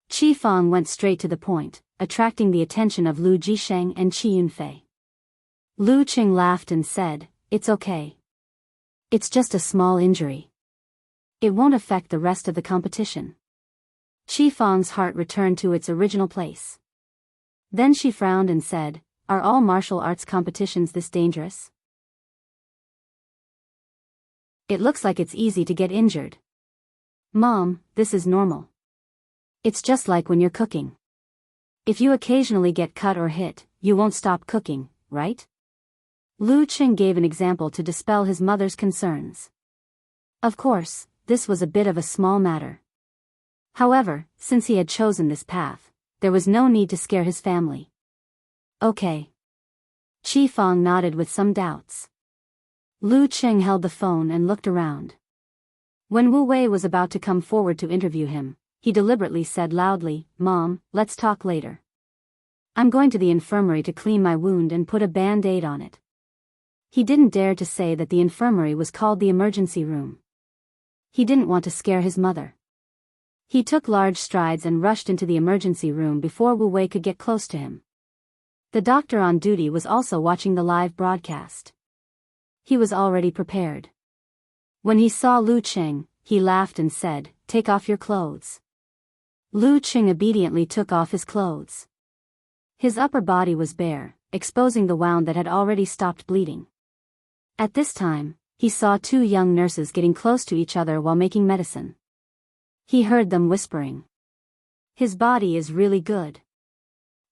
S1: Chi Fong went straight to the point, attracting the attention of Lu Jisheng and Chi Yunfei. Lu Cheng laughed and said, It's okay. It's just a small injury. It won't affect the rest of the competition. Chi Fong's heart returned to its original place. Then she frowned and said, Are all martial arts competitions this dangerous? It looks like it's easy to get injured. Mom, this is normal. It's just like when you're cooking. If you occasionally get cut or hit, you won't stop cooking, right? Lu Qing gave an example to dispel his mother's concerns. Of course, this was a bit of a small matter. However, since he had chosen this path, there was no need to scare his family. Okay. Qi Fang nodded with some doubts. Lu Qing held the phone and looked around. When Wu Wei was about to come forward to interview him, he deliberately said loudly, "Mom, let's talk later. I'm going to the infirmary to clean my wound and put a band-aid on it." He didn't dare to say that the infirmary was called the emergency room. He didn't want to scare his mother. He took large strides and rushed into the emergency room before Wu Wei could get close to him. The doctor on duty was also watching the live broadcast. He was already prepared. When he saw Lu Qing, he laughed and said, "Take off your clothes." Lu Qing obediently took off his clothes. His upper body was bare, exposing the wound that had already stopped bleeding. At this time, he saw two young nurses getting close to each other while making medicine. He heard them whispering. "His body is really good.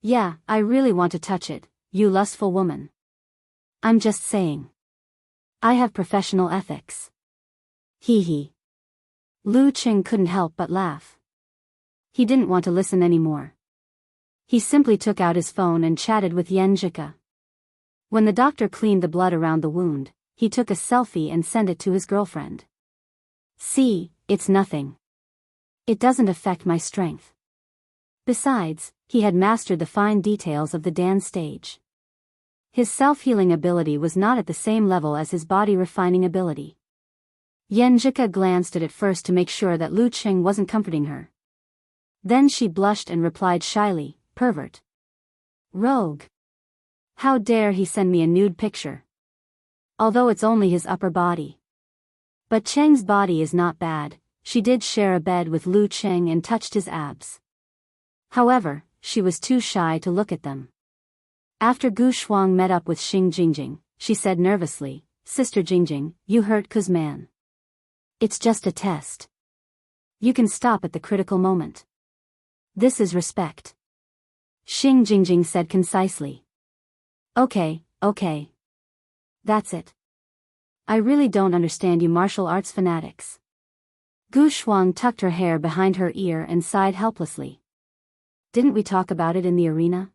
S1: Yeah, I really want to touch it, you lustful woman. I'm just saying. I have professional ethics." Hee hee. Lu Qing couldn't help but laugh. He didn't want to listen anymore. He simply took out his phone and chatted with Yan Zhika. When the doctor cleaned the blood around the wound, he took a selfie and sent it to his girlfriend. "See, it's nothing. It doesn't affect my strength." Besides, he had mastered the fine details of the dance stage. His self-healing ability was not at the same level as his body-refining ability. Yan Zhika glanced at it first to make sure that Lu Qing wasn't comforting her. Then she blushed and replied shyly, "Pervert. Rogue. How dare he send me a nude picture? Although it's only his upper body. But Cheng's body is not bad." She did share a bed with Lu Qing and touched his abs. However, she was too shy to look at them. After Gu Shuang met up with Xing Jingjing, she said nervously, "Sister Jingjing, you hurt Kuzman. It's just a test. You can stop at the critical moment. This is respect." Xing Jingjing said concisely. Okay. That's it. I really don't understand you martial arts fanatics." Gu Shuang tucked her hair behind her ear and sighed helplessly. "Didn't we talk about it in the arena?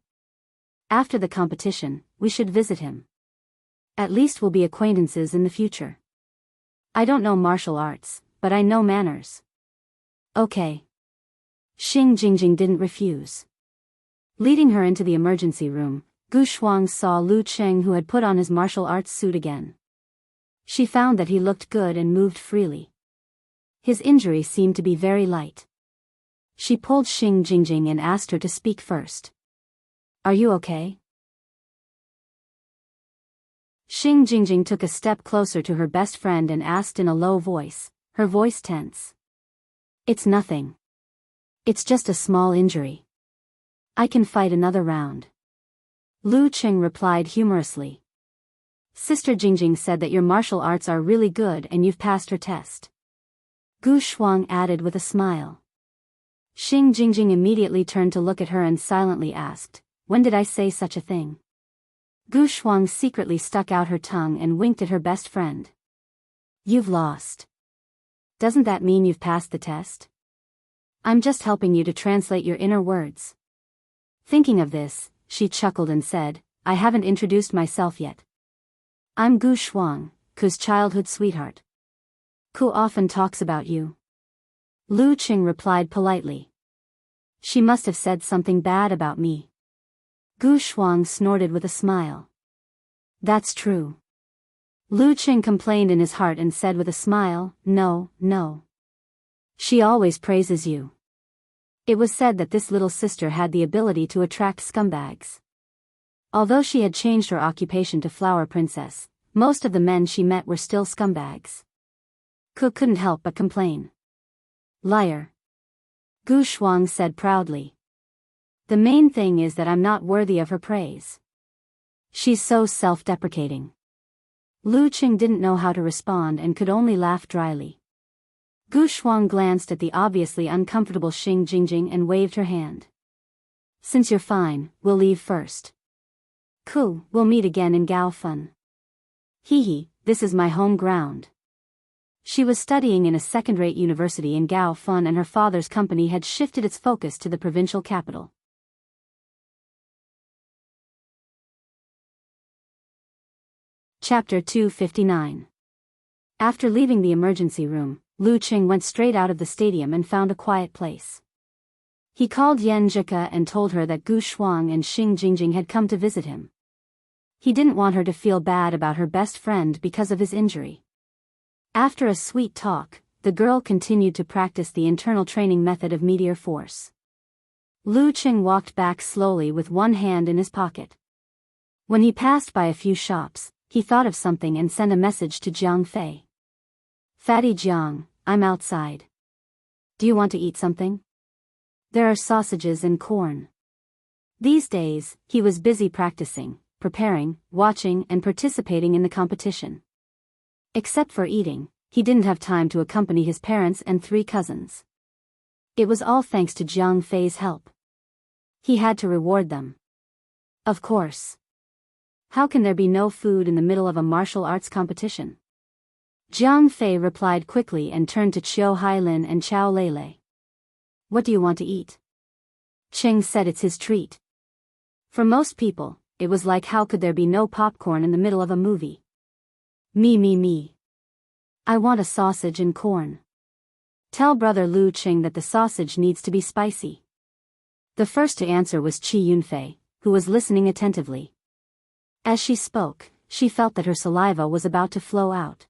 S1: After the competition, we should visit him. At least we'll be acquaintances in the future. I don't know martial arts, but I know manners." Okay. Xing Jingjing didn't refuse. Leading her into the emergency room, Gu Shuang saw Lu Qing, who had put on his martial arts suit again. She found that he looked good and moved freely. His injury seemed to be very light. She pulled Xing Jingjing and asked her to speak first. "Are you okay?" Xing Jingjing took a step closer to her best friend and asked in a low voice, her voice tense. "It's nothing. It's just a small injury. I can fight another round." Lu Qing replied humorously. "Sister Jingjing said that your martial arts are really good and you've passed her test." Gu Shuang added with a smile. Xing Jingjing immediately turned to look at her and silently asked, "When did I say such a thing?" Gu Shuang secretly stuck out her tongue and winked at her best friend. "You've lost. Doesn't that mean you've passed the test? I'm just helping you to translate your inner words." Thinking of this, she chuckled and said, "I haven't introduced myself yet. I'm Gu Shuang, Ku's childhood sweetheart. Ku often talks about you." Lu Qing replied politely. "She must have said something bad about me." Gu Shuang snorted with a smile. "That's true." Lu Qing complained in his heart and said with a smile, No. She always praises you." It was said that this little sister had the ability to attract scumbags. Although she had changed her occupation to Flower Princess, most of the men she met were still scumbags. Ku couldn't help but complain. "Liar." Gu Shuang said proudly. "The main thing is that I'm not worthy of her praise. She's so self-deprecating." Lu Qing didn't know how to respond and could only laugh dryly. Gu Shuang glanced at the obviously uncomfortable Xing Jingjing and waved her hand. "Since you're fine, we'll leave first. Ku, we'll meet again in Gao Fun." Hee, this is my home ground. She was studying in a second-rate university in Gaofun, and her father's company had shifted its focus to the provincial capital. Chapter 259. After leaving the emergency room, Lu Qing went straight out of the stadium and found a quiet place. He called Yan Zhika and told her that Gu Shuang and Xing Jingjing had come to visit him. He didn't want her to feel bad about her best friend because of his injury. After a sweet talk, the girl continued to practice the internal training method of meteor force. Lu Qing walked back slowly with one hand in his pocket. When he passed by a few shops, he thought of something and sent a message to Jiang Fei. Fatty Jiang, I'm outside. Do you want to eat something? There are sausages and corn. These days, he was busy practicing, preparing, watching, and participating in the competition. Except for eating, he didn't have time to accompany his parents and 3 cousins. It was all thanks to Jiang Fei's help. He had to reward them. Of course. How can there be no food in the middle of a martial arts competition? Jiang Fei replied quickly and turned to Qiu Hailin and Chao Lele. What do you want to eat? Qing said it's his treat. For most people, it was like how could there be no popcorn in the middle of a movie? Me. I want a sausage and corn. Tell brother Lu Qing that the sausage needs to be spicy. The first to answer was Qi Yunfei, who was listening attentively. As she spoke, she felt that her saliva was about to flow out.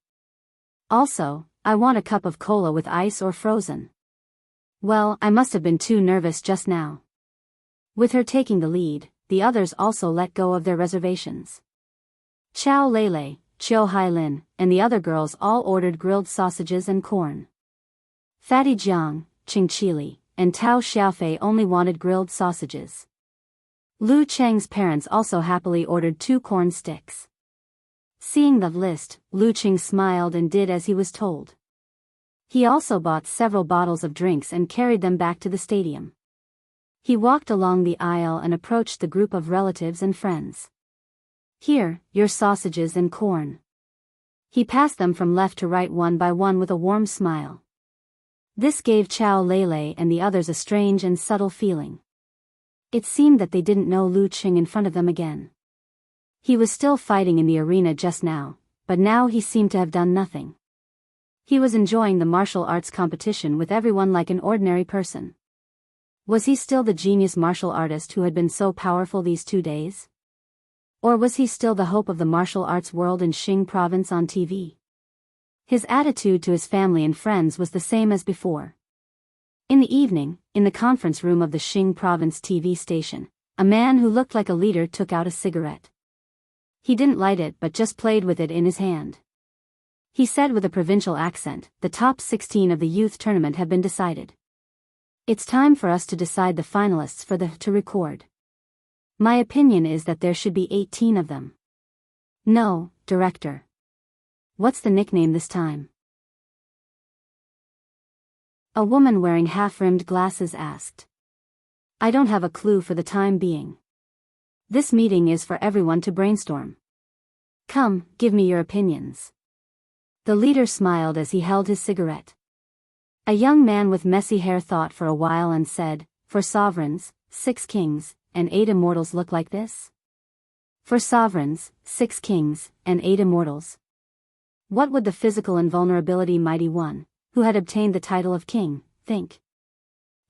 S1: Also, I want a cup of cola with ice or frozen. Well, I must have been too nervous just now. With her taking the lead, the others also let go of their reservations. Chao Lele, Qiu Hailin, and the other girls all ordered grilled sausages and corn. Fatty Jiang, Qing Qili, and Tao Xiaofei only wanted grilled sausages. Lu Cheng's parents also happily ordered 2 corn sticks. Seeing the list, Lu Qing smiled and did as he was told. He also bought several bottles of drinks and carried them back to the stadium. He walked along the aisle and approached the group of relatives and friends. Here, your sausages and corn. He passed them from left to right one by one with a warm smile. This gave Chao Lele and the others a strange and subtle feeling. It seemed that they didn't know Lu Qing in front of them again. He was still fighting in the arena just now, but now he seemed to have done nothing. He was enjoying the martial arts competition with everyone like an ordinary person. Was he still the genius martial artist who had been so powerful these 2 days? Or was he still the hope of the martial arts world in Xing province on TV? His attitude to his family and friends was the same as before. In the evening, in the conference room of the Xing province TV station, a man who looked like a leader took out a cigarette. He didn't light it but just played with it in his hand. He said with a provincial accent, the top 16 of the youth tournament have been decided. It's time for us to decide the finalists for the to record. My opinion is that there should be 18 of them. No, director. What's the nickname this time? A woman wearing half-rimmed glasses asked. I don't have a clue for the time being. This meeting is for everyone to brainstorm. Come, give me your opinions. The leader smiled as he held his cigarette. A young man with messy hair thought for a while and said, for sovereigns, 6 kings, and 8 immortals look like this? For sovereigns, 6 kings, and 8 immortals. What would the physical invulnerability mighty one, who had obtained the title of king, think?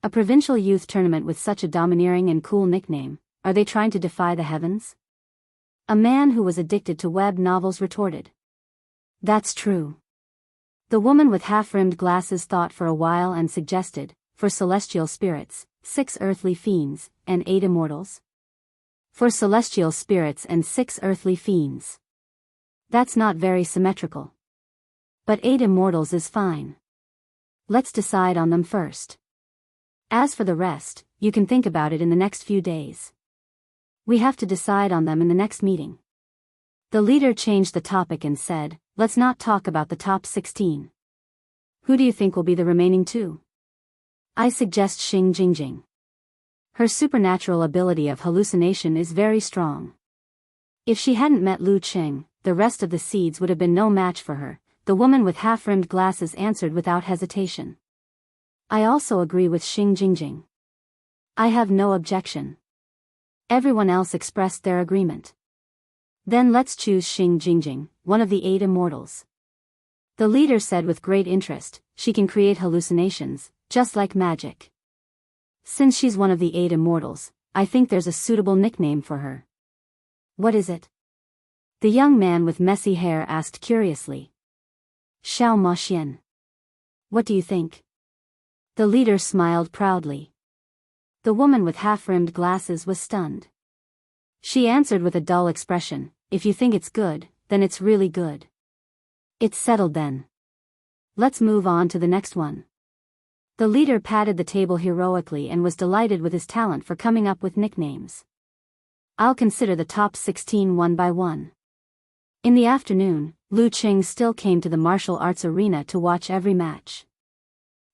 S1: A provincial youth tournament with such a domineering and cool nickname, are they trying to defy the heavens? A man who was addicted to web novels retorted. That's true. The woman with half-rimmed glasses thought for a while and suggested, for celestial spirits, 6 earthly fiends, and 8 immortals. For celestial spirits and 6 earthly fiends. That's not very symmetrical. But 8 immortals is fine. Let's decide on them first. As for the rest, you can think about it in the next few days. We have to decide on them in the next meeting. The leader changed the topic and said, let's not talk about the top 16. Who do you think will be the remaining 2? I suggest Xing Jingjing. Her supernatural ability of hallucination is very strong. If she hadn't met Lu Qing, the rest of the seeds would have been no match for her, the woman with half-rimmed glasses answered without hesitation. I also agree with Xing Jingjing. I have no objection. Everyone else expressed their agreement. Then let's choose Xing Jingjing, one of the 8 immortals. The leader said with great interest, she can create hallucinations, just like magic. Since she's one of the 8 immortals, I think there's a suitable nickname for her. What is it? The young man with messy hair asked curiously. Xiao Ma Xian. What do you think? The leader smiled proudly. The woman with half-rimmed glasses was stunned. She answered with a dull expression, if you think it's good, then it's really good. It's settled then. Let's move on to the next one. The leader patted the table heroically and was delighted with his talent for coming up with nicknames. I'll consider the top 16 one by one. In the afternoon, Lu Qing still came to the martial arts arena to watch every match.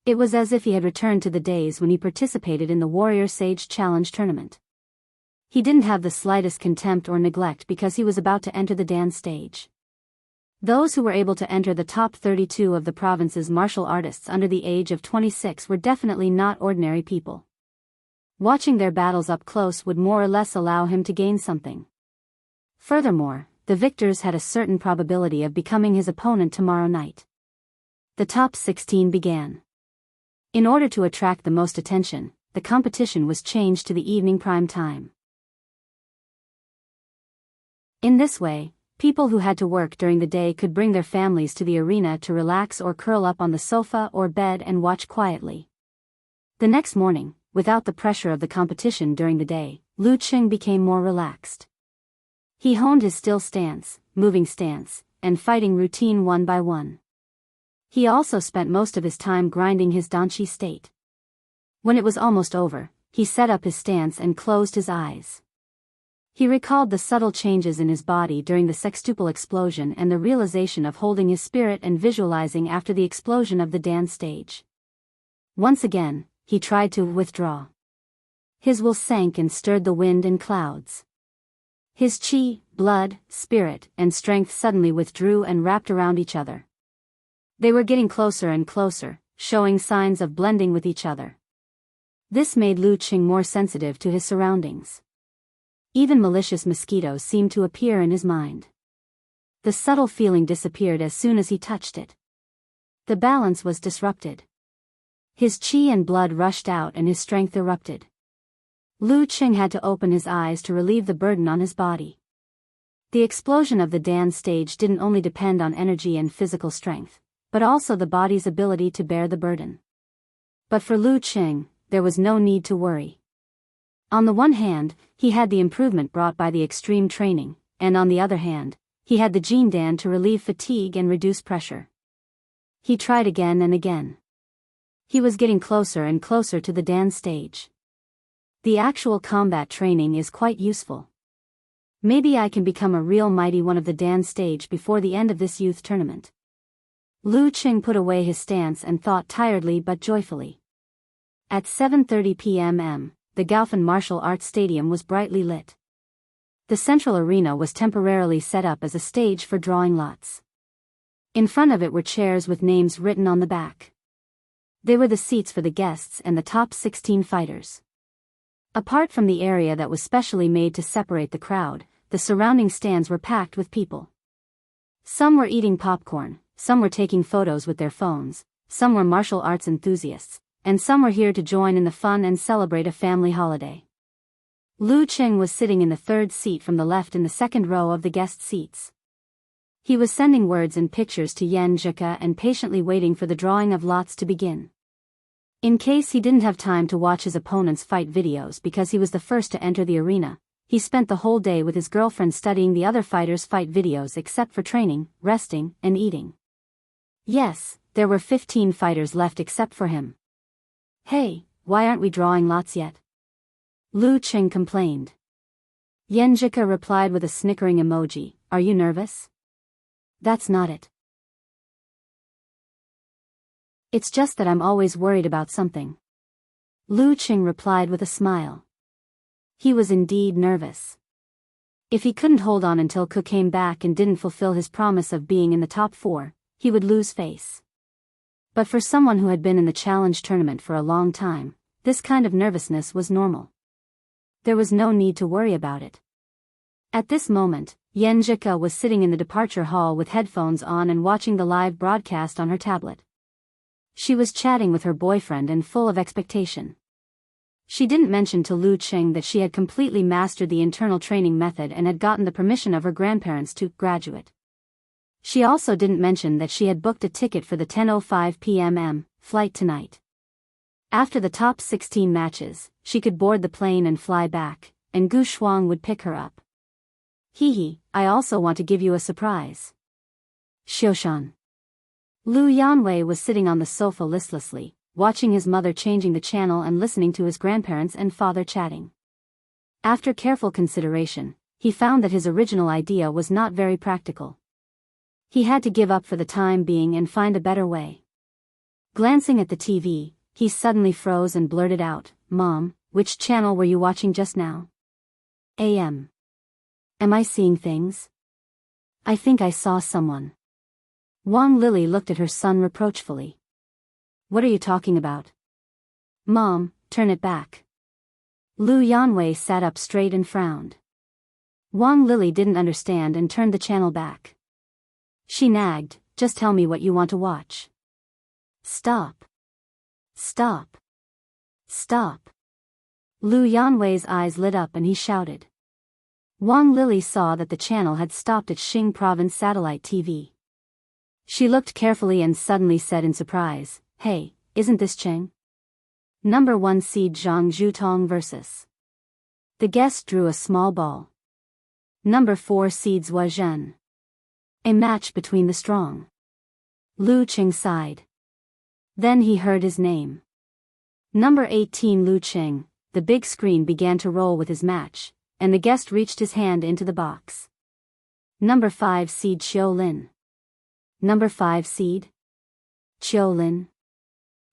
S1: It was as if he had returned to the days when he participated in the Warrior Sage Challenge tournament. He didn't have the slightest contempt or neglect because he was about to enter the dance stage. Those who were able to enter the top 32 of the province's martial artists under the age of 26 were definitely not ordinary people. Watching their battles up close would more or less allow him to gain something. Furthermore, the victors had a certain probability of becoming his opponent tomorrow night. The top 16 began. In order to attract the most attention, the competition was changed to the evening prime time. In this way, people who had to work during the day could bring their families to the arena to relax or curl up on the sofa or bed and watch quietly. The next morning, without the pressure of the competition during the day, Lu Qing became more relaxed. He honed his still stance, moving stance, and fighting routine one by one. He also spent most of his time grinding his danqi state. When it was almost over, he set up his stance and closed his eyes. He recalled the subtle changes in his body during the sextuple explosion and the realization of holding his spirit and visualizing after the explosion of the dance stage. Once again, he tried to withdraw. His will sank and stirred the wind and clouds. His qi, blood, spirit, and strength suddenly withdrew and wrapped around each other. They were getting closer and closer, showing signs of blending with each other. This made Lu Qing more sensitive to his surroundings. Even malicious mosquitoes seemed to appear in his mind. The subtle feeling disappeared as soon as he touched it. The balance was disrupted. His qi and blood rushed out and his strength erupted. Lu Qing had to open his eyes to relieve the burden on his body. The explosion of the dance stage didn't only depend on energy and physical strength, but also the body's ability to bear the burden. But for Lu Qing, there was no need to worry. On the one hand, he had the improvement brought by the extreme training, and on the other hand, he had the Jin Dan to relieve fatigue and reduce pressure. He tried again and again. He was getting closer and closer to the dance stage. The actual combat training is quite useful. Maybe I can become a real mighty one of the dance stage before the end of this youth tournament. Lu Qing put away his stance and thought tiredly but joyfully. At 7:30 p.m. the Gaofen Martial Arts Stadium was brightly lit. The central arena was temporarily set up as a stage for drawing lots. In front of it were chairs with names written on the back. They were the seats for the guests and the top 16 fighters. Apart from the area that was specially made to separate the crowd, the surrounding stands were packed with people. Some were eating popcorn, some were taking photos with their phones, some were martial arts enthusiasts, and some were here to join in the fun and celebrate a family holiday. Lu Qing was sitting in the third seat from the left in the second row of the guest seats. He was sending words and pictures to Yan Zhika and patiently waiting for the drawing of lots to begin. In case he didn't have time to watch his opponent's fight videos because he was the first to enter the arena, he spent the whole day with his girlfriend studying the other fighters' fight videos except for training, resting, and eating. Yes, there were 15 fighters left except for him. Hey, why aren't we drawing lots yet? Lu Qing complained. Yenjika replied with a snickering emoji, are you nervous? That's not it. It's just that I'm always worried about something. Lu Qing replied with a smile. He was indeed nervous. If he couldn't hold on until Cook came back and didn't fulfill his promise of being in the top 4, he would lose face. But for someone who had been in the challenge tournament for a long time, this kind of nervousness was normal. There was no need to worry about it. At this moment, Yen Zhika was sitting in the departure hall with headphones on and watching the live broadcast on her tablet. She was chatting with her boyfriend and full of expectation. She didn't mention to Lu Qing that she had completely mastered the internal training method and had gotten the permission of her grandparents to graduate. She also didn't mention that she had booked a ticket for the 10:05 p.m. flight tonight. After the top 16 matches, she could board the plane and fly back, and Gu Shuang would pick her up. Hee, I also want to give you a surprise. Xiushan. Lu Yanwei was sitting on the sofa listlessly, watching his mother changing the channel and listening to his grandparents and father chatting. After careful consideration, he found that his original idea was not very practical. He had to give up for the time being and find a better way. Glancing at the TV, he suddenly froze and blurted out, "Mom, which channel were you watching just now?" AM. Am I seeing things? I think I saw someone. Wang Lily looked at her son reproachfully. What are you talking about? Mom, turn it back. Lu Yanwei sat up straight and frowned. Wang Lily didn't understand and turned the channel back. She nagged, just tell me what you want to watch. Stop. Stop. Stop. Lu Yanwei's eyes lit up and he shouted. Wang Lily saw that the channel had stopped at Xing Province Satellite TV. She looked carefully and suddenly said in surprise, Hey, isn't this Cheng? Number 1 seed Zhang Zhutong vs. The guest drew a small ball. Number 4 seeds Hua Zhen. A match between the strong. Lu Qing sighed. Then he heard his name. Number 18 Lu Qing. The big screen began to roll with his match, and the guest reached his hand into the box. Number 5 seed Qiu Lin. Number 5 seed? Qiu Lin.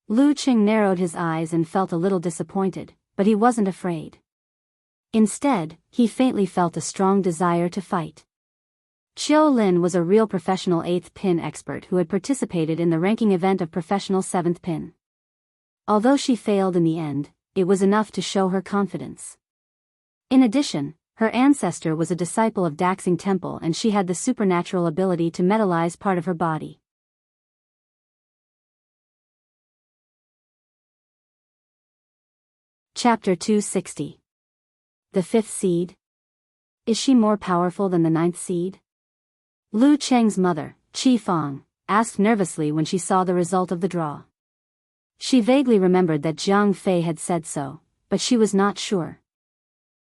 S1: Lu Qing narrowed his eyes and felt a little disappointed, but he wasn't afraid. Instead, he faintly felt a strong desire to fight. Qiu Lin was a real professional 8th pin expert who had participated in the ranking event of professional 7th pin. Although she failed in the end, it was enough to show her confidence. In addition, her ancestor was a disciple of Daxing Temple and she had the supernatural ability to metallize part of her body. Chapter 260. The 5th seed? Is she more powerful than the 9th seed? Lu Cheng's mother, Qi Fang, asked nervously when she saw the result of the draw. She vaguely remembered that Jiang Fei had said so, but she was not sure.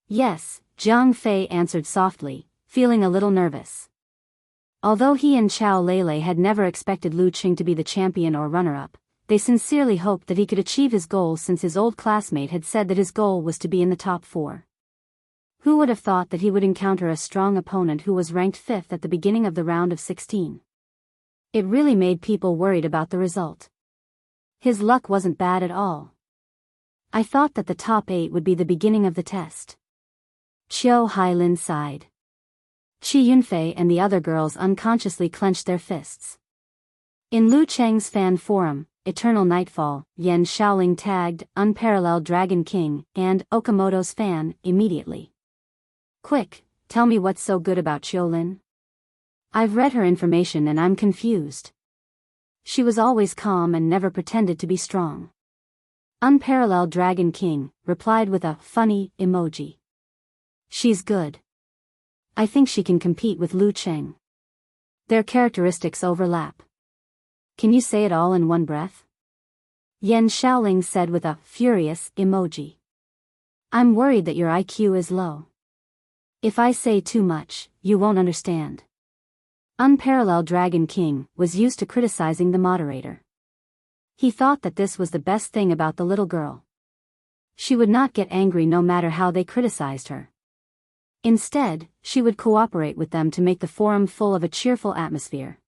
S1: Yes, Jiang Fei answered softly, feeling a little nervous. Although he and Chao Lele had never expected Lu Qing to be the champion or runner-up, they sincerely hoped that he could achieve his goal since his old classmate had said that his goal was to be in the top 4. Who would have thought that he would encounter a strong opponent who was ranked 5th at the beginning of the round of 16? It really made people worried about the result. His luck wasn't bad at all. I thought that the top 8 would be the beginning of the test. Qiu Hailin sighed. Qi Yunfei and the other girls unconsciously clenched their fists. In Lu Cheng's fan forum, Eternal Nightfall, Yan Shaoling tagged Unparalleled Dragon King and Okamoto's fan immediately. Quick, tell me what's so good about Qiulin. I've read her information and I'm confused. She was always calm and never pretended to be strong. Unparalleled Dragon King replied with a funny emoji. She's good. I think she can compete with Lu Cheng. Their characteristics overlap. Can you say it all in one breath? Yan Shaoling said with a furious emoji. I'm worried that your IQ is low. If I say too much, you won't understand. Unparalleled Dragon King was used to criticizing the moderator. He thought that this was the best thing about the little girl. She would not get angry no matter how they criticized her. Instead, she would cooperate with them to make the forum full of a cheerful atmosphere.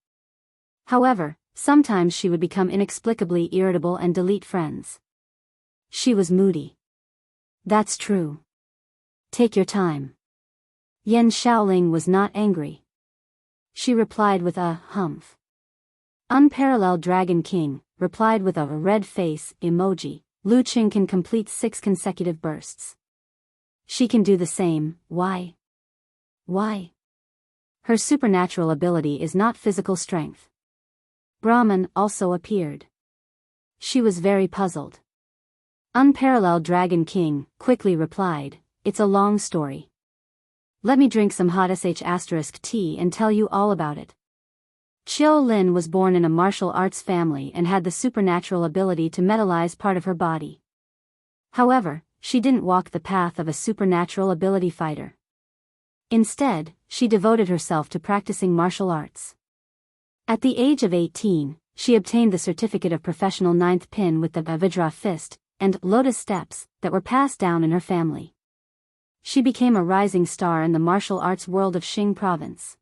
S1: However, sometimes she would become inexplicably irritable and delete friends. She was moody. That's true. Take your time. Yan Xiaoling was not angry. She replied with a humph. Unparalleled Dragon King replied with a red face emoji. Lu Qing can complete 6 consecutive bursts. She can do the same. Why? Why? Her supernatural ability is not physical strength. Brahman also appeared. She was very puzzled. Unparalleled Dragon King quickly replied, "It's a long story. Let me drink some hot tea and tell you all about it." Qiu Lin was born in a martial arts family and had the supernatural ability to metallize part of her body. However, she didn't walk the path of a supernatural ability fighter. Instead, she devoted herself to practicing martial arts. At the age of 18, she obtained the certificate of professional 9th pin with the Vajra fist and lotus steps that were passed down in her family. She became a rising star in the martial arts world of Xing province.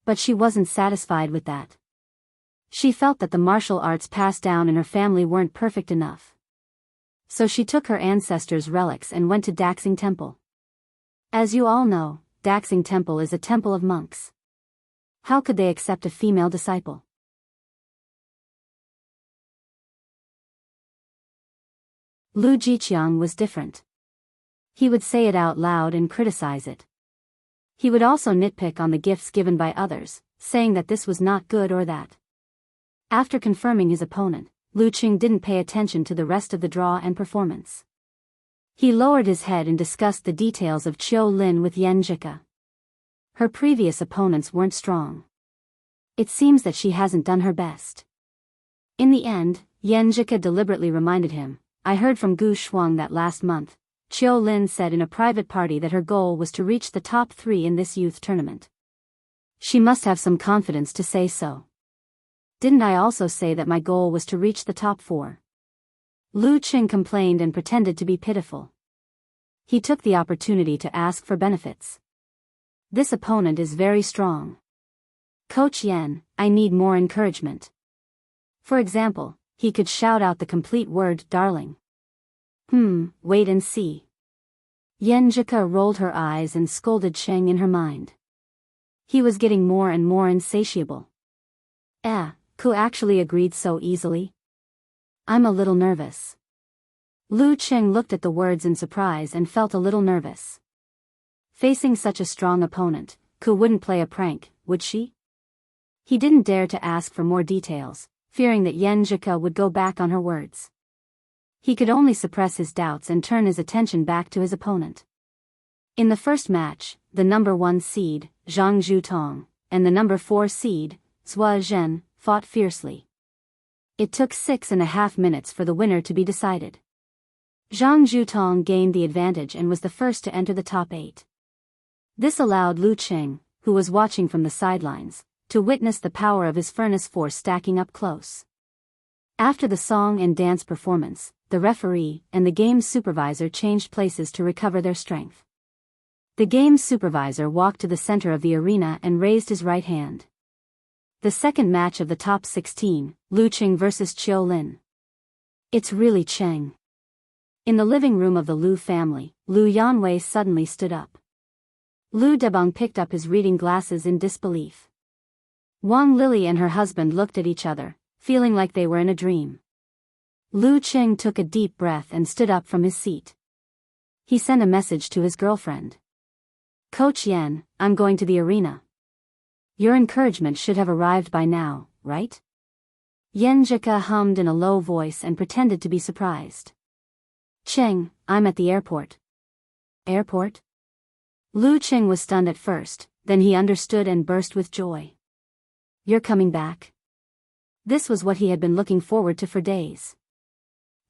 S1: But she wasn't satisfied with that. She felt that the martial arts passed down in her family weren't perfect enough. So she took her ancestors' relics and went to Daxing Temple. As you all know, Daxing Temple is a temple of monks. How could they accept a female disciple? Lu Jiqiang was different. He would say it out loud and criticize it. He would also nitpick on the gifts given by others, saying that this was not good or that. After confirming his opponent, Lu Qing didn't pay attention to the rest of the draw and performance. He lowered his head and discussed the details of Qiu Lin with Yan Jika. Her previous opponents weren't strong. It seems that she hasn't done her best. In the end, Yan Jika deliberately reminded him, "I heard from Gu Shuang that last month, Qiu Lin said in a private party that her goal was to reach the top 3 in this youth tournament. She must have some confidence to say so. Didn't I also say that my goal was to reach the top 4? Lu Qing complained and pretended to be pitiful. He took the opportunity to ask for benefits. This opponent is very strong. Coach Yan, I need more encouragement. For example, he could shout out the complete word darling. Wait and see. Yan Jika rolled her eyes and scolded Cheng in her mind. He was getting more and more insatiable. Ku actually agreed so easily? I'm a little nervous. Lu Qing looked at the words in surprise and felt a little nervous. Facing such a strong opponent, Ku wouldn't play a prank, would she? He didn't dare to ask for more details, fearing that Yan Jika would go back on her words. He could only suppress his doubts and turn his attention back to his opponent. In the first match, the number 1 seed, Zhang Zhutong, and the number 4 seed, Zhua Zhen, fought fiercely. It took 6.5 minutes for the winner to be decided. Zhang Zhutong gained the advantage and was the first to enter the top 8. This allowed Lu Qing, who was watching from the sidelines, to witness the power of his furnace force stacking up close. After the song and dance performance, the referee and the game's supervisor changed places to recover their strength. The game's supervisor walked to the center of the arena and raised his right hand. The second match of the top 16, Lu Qing vs Qiu Lin. It's really Cheng. In the living room of the Lu family, Lu Yanwei suddenly stood up. Lu Debang picked up his reading glasses in disbelief. Wang Lily and her husband looked at each other, feeling like they were in a dream. Lu Qing took a deep breath and stood up from his seat. He sent a message to his girlfriend. Coach Yan, I'm going to the arena. Your encouragement should have arrived by now, right? Yan Jika hummed in a low voice and pretended to be surprised. Cheng, I'm at the airport. Airport? Lu Qing was stunned at first, then he understood and burst with joy. You're coming back? This was what he had been looking forward to for days.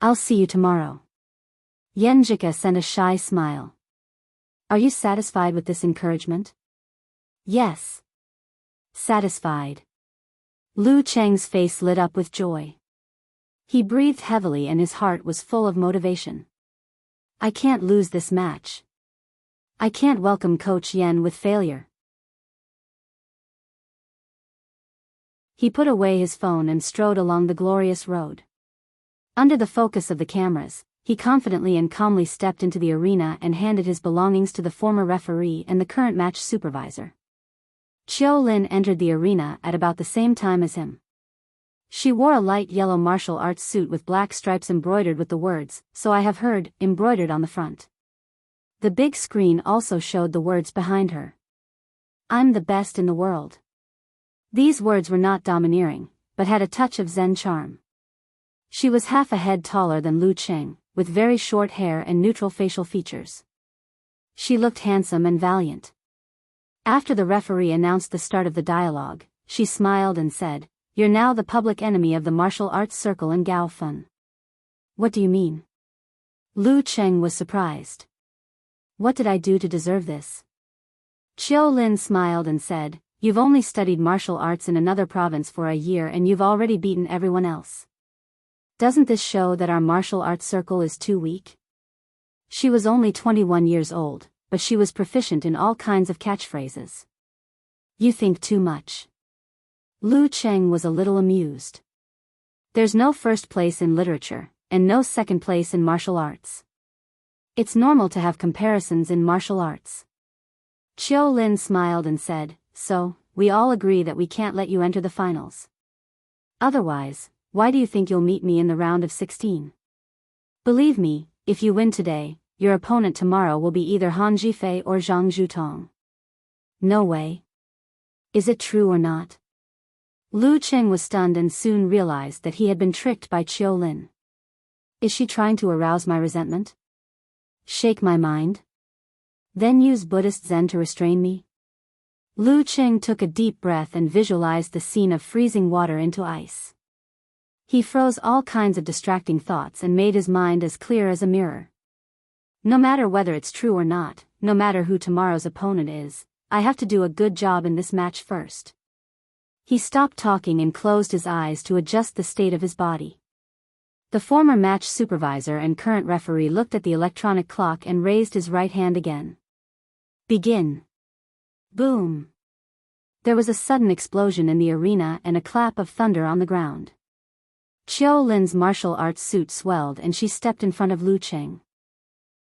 S1: I'll see you tomorrow. Yan Jika sent a shy smile. Are you satisfied with this encouragement? Yes. Satisfied. Lu Cheng's face lit up with joy. He breathed heavily and his heart was full of motivation. I can't lose this match. I can't welcome Coach Yan with failure. He put away his phone and strode along the glorious road. Under the focus of the cameras, he confidently and calmly stepped into the arena and handed his belongings to the former referee and the current match supervisor. Qiu Lin entered the arena at about the same time as him. She wore a light yellow martial arts suit with black stripes embroidered with the words, "So I have heard," embroidered on the front. The big screen also showed the words behind her. "I'm the best in the world." These words were not domineering, but had a touch of Zen charm. She was half a head taller than Lu Cheng, with very short hair and neutral facial features. She looked handsome and valiant. After the referee announced the start of the dialogue, she smiled and said, "You're now the public enemy of the martial arts circle in Gaofeng." "What do you mean?" Lu Cheng was surprised. "What did I do to deserve this?" Qiu Lin smiled and said, "You've only studied martial arts in another province for a year and you've already beaten everyone else. Doesn't this show that our martial arts circle is too weak?" She was only 21 years old, but she was proficient in all kinds of catchphrases. "You think too much." Lu Cheng was a little amused. "There's no first place in literature, and no second place in martial arts. It's normal to have comparisons in martial arts." Qiu Lin smiled and said, "So, we all agree that we can't let you enter the finals. Otherwise, why do you think you'll meet me in the round of 16? Believe me, if you win today, your opponent tomorrow will be either Han Jifei or Zhang Zhutong." "No way. Is it true or not?" Lu Cheng was stunned and soon realized that he had been tricked by Qiu Lin. "Is she trying to arouse my resentment? Shake my mind? Then use Buddhist Zen to restrain me?" Lu Cheng took a deep breath and visualized the scene of freezing water into ice. He froze all kinds of distracting thoughts and made his mind as clear as a mirror. "No matter whether it's true or not, no matter who tomorrow's opponent is, I have to do a good job in this match first." He stopped talking and closed his eyes to adjust the state of his body. The former match supervisor and current referee looked at the electronic clock and raised his right hand again. "Begin." Boom. There was a sudden explosion in the arena and a clap of thunder on the ground. Qiu Lin's martial arts suit swelled and she stepped in front of Lu Cheng.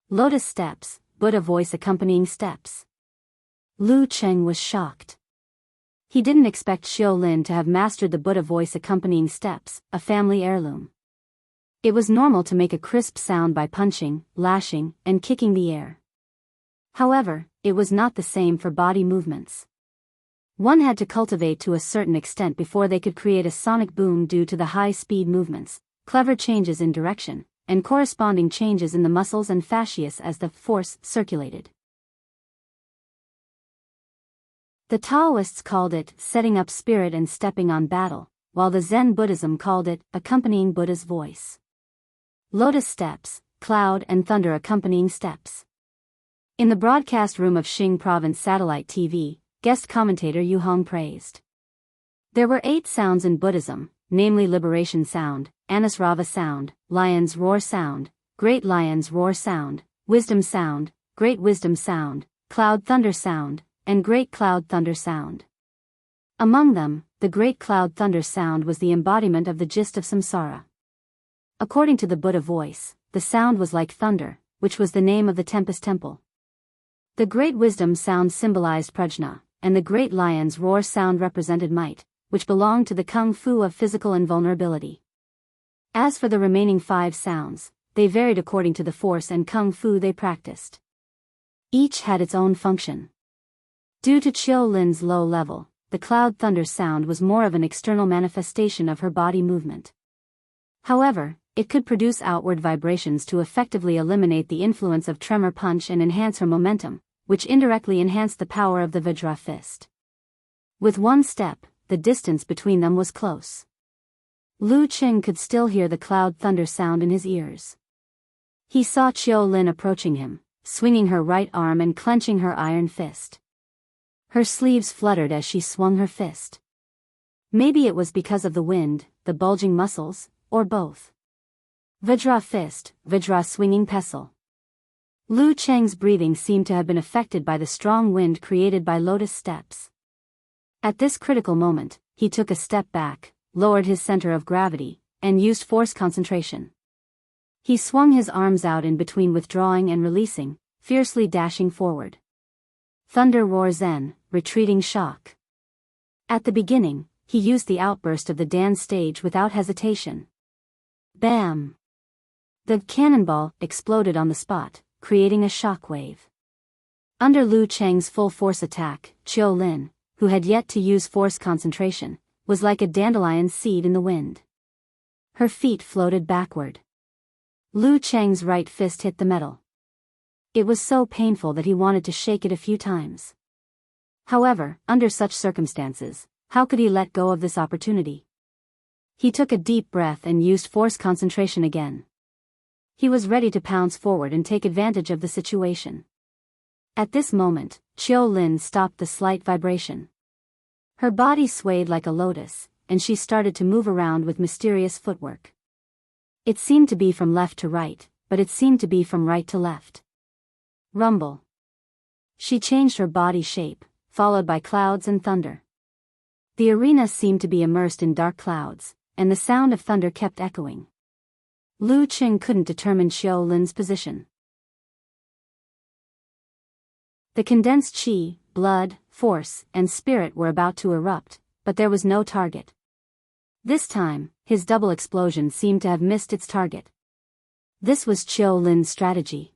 S1: Lotus steps, Buddha voice accompanying steps. Lu Cheng was shocked. He didn't expect Qiu Lin to have mastered the Buddha voice accompanying steps, a family heirloom. It was normal to make a crisp sound by punching, lashing, and kicking the air. However, it was not the same for body movements. One had to cultivate to a certain extent before they could create a sonic boom due to the high-speed movements, clever changes in direction, and corresponding changes in the muscles and fascias as the force circulated. The Taoists called it setting up spirit and stepping on battle, while the Zen Buddhism called it accompanying Buddha's voice. Lotus steps, cloud and thunder accompanying steps. In the broadcast room of Xing Province Satellite TV, guest commentator Yu Hong praised. There were 8 sounds in Buddhism, namely Liberation Sound, Anusrava Sound, Lion's Roar Sound, Great Lion's Roar Sound, Wisdom Sound, Great Wisdom Sound, Cloud Thunder Sound, and Great Cloud Thunder Sound. Among them, the Great Cloud Thunder Sound was the embodiment of the gist of samsara. According to the Buddha voice, the sound was like thunder, which was the name of the Tempest Temple. The Great Wisdom Sound symbolized prajna, and the Great Lion's Roar Sound represented might, which belonged to the kung fu of physical invulnerability. As for the remaining 5 sounds, they varied according to the force and kung fu they practiced. Each had its own function. Due to Qiu Lin's low level, the Cloud Thunder sound was more of an external manifestation of her body movement. However, it could produce outward vibrations to effectively eliminate the influence of tremor punch and enhance her momentum, which indirectly enhanced the power of the Vajra fist. With one step, the distance between them was close. Lu Cheng could still hear the Cloud Thunder sound in his ears. He saw Qiu Lin approaching him, swinging her right arm and clenching her iron fist. Her sleeves fluttered as she swung her fist. Maybe it was because of the wind, the bulging muscles, or both. Vajra fist, Vajra swinging pestle. Lu Cheng's breathing seemed to have been affected by the strong wind created by lotus steps. At this critical moment, he took a step back, lowered his center of gravity, and used force concentration. He swung his arms out in between withdrawing and releasing, fiercely dashing forward. Thunder roar Zen, retreating shock. At the beginning, he used the outburst of the dance stage without hesitation. Bam! The cannonball exploded on the spot, creating a shockwave. Under Lu Cheng's full force attack, Qiu Lin, who had yet to use force concentration, was like a dandelion seed in the wind. Her feet floated backward. Lu Cheng's right fist hit the metal. It was so painful that he wanted to shake it a few times. However, under such circumstances, how could he let go of this opportunity? He took a deep breath and used force concentration again. He was ready to pounce forward and take advantage of the situation. At this moment, Qiu Lin stopped the slight vibration. Her body swayed like a lotus, and she started to move around with mysterious footwork. It seemed to be from left to right, but it seemed to be from right to left. Rumble. She changed her body shape, followed by clouds and thunder. The arena seemed to be immersed in dark clouds, and the sound of thunder kept echoing. Lu Cheng couldn't determine Qiu Lin's position. The condensed qi, blood, force, and spirit were about to erupt, but there was no target. This time, his double explosion seemed to have missed its target. This was Qiu Lin's strategy.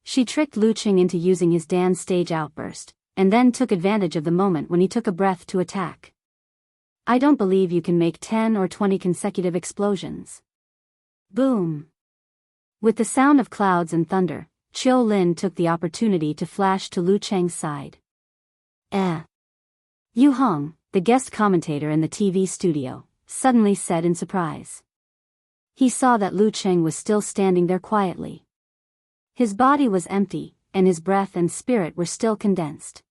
S1: She tricked Lu Cheng into using his dance stage outburst, and then took advantage of the moment when he took a breath to attack. I don't believe you can make 10 or 20 consecutive explosions. Boom! With the sound of clouds and thunder, Qiu Lin took the opportunity to flash to Lu Cheng's side. Yu Hong, the guest commentator in the TV studio, suddenly said in surprise. He saw that Lu Cheng was still standing there quietly. His body was empty, and his breath and spirit were still condensed.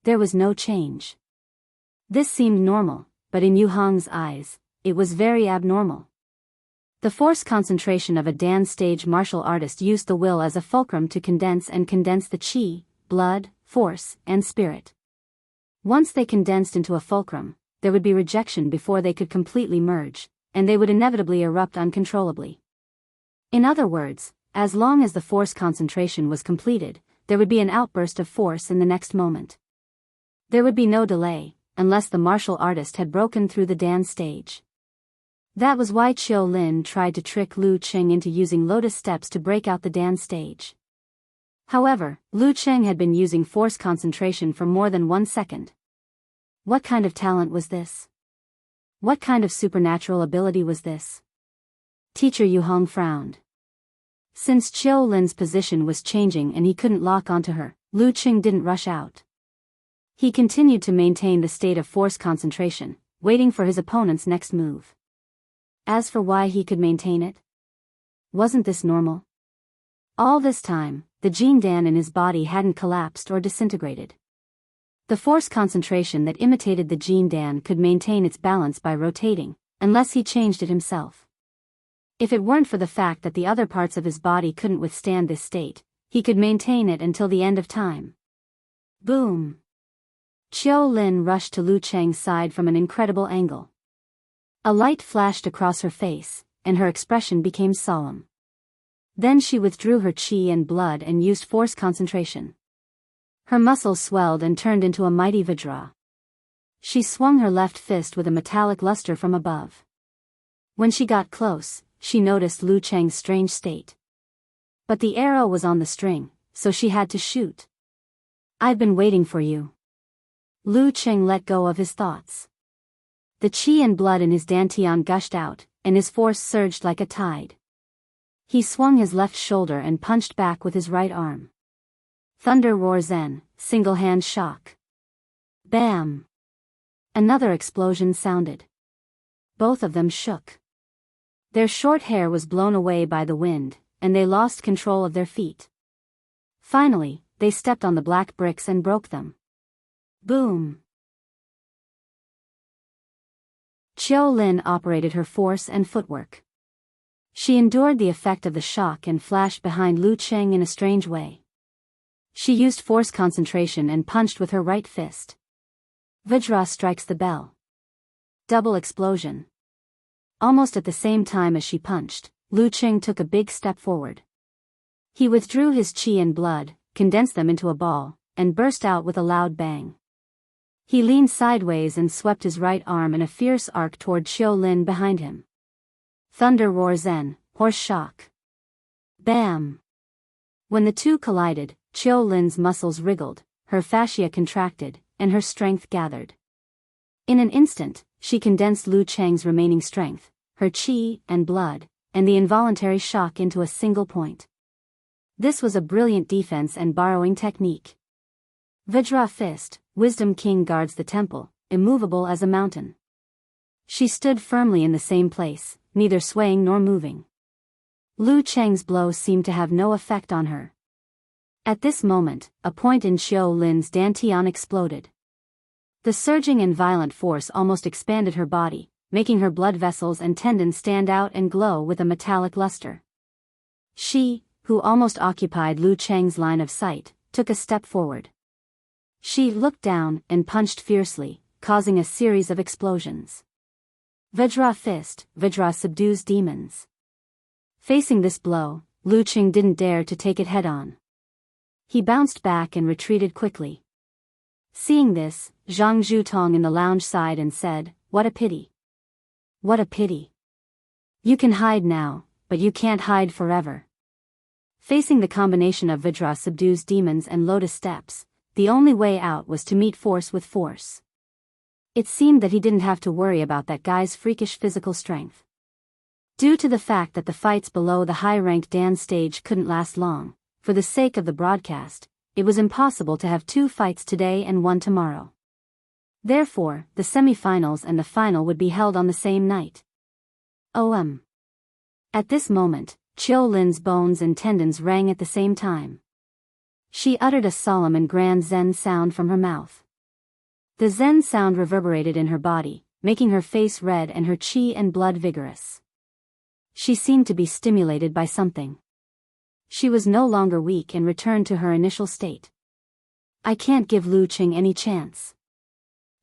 S1: There was no change. This seemed normal, but in Yu Hong's eyes, it was very abnormal. The force concentration of a dance stage martial artist used the will as a fulcrum to condense the qi, blood, force, and spirit. Once they condensed into a fulcrum, there would be rejection before they could completely merge, and they would inevitably erupt uncontrollably. In other words, as long as the force concentration was completed, there would be an outburst of force in the next moment. There would be no delay, unless the martial artist had broken through the dance stage. That was why Qiu Lin tried to trick Lu Cheng into using lotus steps to break out the dance stage. However, Lu Cheng had been using force concentration for more than 1 second. What kind of talent was this? What kind of supernatural ability was this? Teacher Yu Hong frowned. Since Qiu Lin's position was changing and he couldn't lock onto her, Lu Cheng didn't rush out. He continued to maintain the state of force concentration, waiting for his opponent's next move. As for why he could maintain it? Wasn't this normal? All this time, the Jin Dan in his body hadn't collapsed or disintegrated. The force concentration that imitated the Jin Dan could maintain its balance by rotating, unless he changed it himself. If it weren't for the fact that the other parts of his body couldn't withstand this state, he could maintain it until the end of time. Boom! Qiu Lin rushed to Lu Cheng's side from an incredible angle. A light flashed across her face, and her expression became solemn. Then she withdrew her qi and blood and used force concentration. Her muscles swelled and turned into a mighty vajra. She swung her left fist with a metallic luster from above. When she got close, she noticed Lu Cheng's strange state. But the arrow was on the string, so she had to shoot. I've been waiting for you. Lu Cheng let go of his thoughts. The qi and blood in his dantian gushed out, and his force surged like a tide. He swung his left shoulder and punched back with his right arm. Thunder roar Zen, single hand shock. Bam! Another explosion sounded. Both of them shook. Their short hair was blown away by the wind, and they lost control of their feet. Finally, they stepped on the black bricks and broke them. Boom! Qiu Lin operated her force and footwork. She endured the effect of the shock and flashed behind Lu Cheng in a strange way. She used force concentration and punched with her right fist. Vajra strikes the bell. Double explosion. Almost at the same time as she punched, Lu Qing took a big step forward. He withdrew his qi and blood, condensed them into a ball, and burst out with a loud bang. He leaned sideways and swept his right arm in a fierce arc toward Qiu Lin behind him. Thunder roar zen, horse shock. Bam! When the two collided, Qiu Lin's muscles wriggled, her fascia contracted, and her strength gathered. In an instant, she condensed Lu Cheng's remaining strength, her qi and blood, and the involuntary shock into a single point. This was a brilliant defense and borrowing technique. Vajra Fist, Wisdom King guards the temple, immovable as a mountain. She stood firmly in the same place, neither swaying nor moving. Lu Cheng's blow seemed to have no effect on her. At this moment, a point in Qiu Lin's dantian exploded. The surging and violent force almost expanded her body, making her blood vessels and tendons stand out and glow with a metallic luster. She, who almost occupied Lu Cheng's line of sight, took a step forward. She looked down and punched fiercely, causing a series of explosions. Vajra Fist, Vajra subdues demons. Facing this blow, Lu Qing didn't dare to take it head-on. He bounced back and retreated quickly. Seeing this, Zhang Zhutong in the lounge sighed and said, "What a pity. What a pity. You can hide now, but you can't hide forever." Facing the combination of Vajra subdues demons and lotus steps, the only way out was to meet force with force. It seemed that he didn't have to worry about that guy's freakish physical strength. Due to the fact that the fights below the high-ranked Dan stage couldn't last long, for the sake of the broadcast, it was impossible to have 2 fights today and 1 tomorrow. Therefore, the semi-finals and the final would be held on the same night. At this moment, Qiu Lin's bones and tendons rang at the same time. She uttered a solemn and grand Zen sound from her mouth. The Zen sound reverberated in her body, making her face red and her qi and blood vigorous. She seemed to be stimulated by something. She was no longer weak and returned to her initial state. I can't give Lu Qing any chance.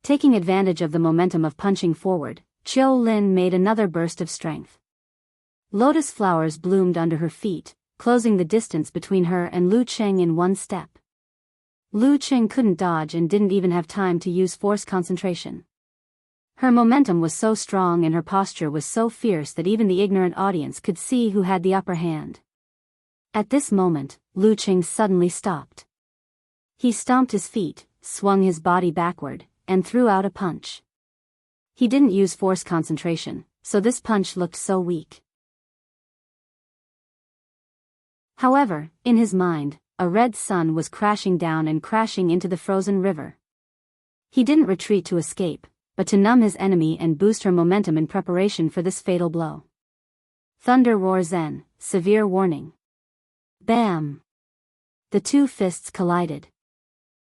S1: Taking advantage of the momentum of punching forward, Qiu Lin made another burst of strength. Lotus flowers bloomed under her feet, closing the distance between her and Lu Qing in one step. Lu Qing couldn't dodge and didn't even have time to use force concentration. Her momentum was so strong and her posture was so fierce that even the ignorant audience could see who had the upper hand. At this moment, Lu Qing suddenly stopped. He stomped his feet, swung his body backward, and threw out a punch. He didn't use force concentration, so this punch looked so weak. However, in his mind, a red sun was crashing down and crashing into the frozen river. He didn't retreat to escape, but to numb his enemy and boost her momentum in preparation for this fatal blow. Thunder roar zen, severe warning. Bam! The 2 fists collided.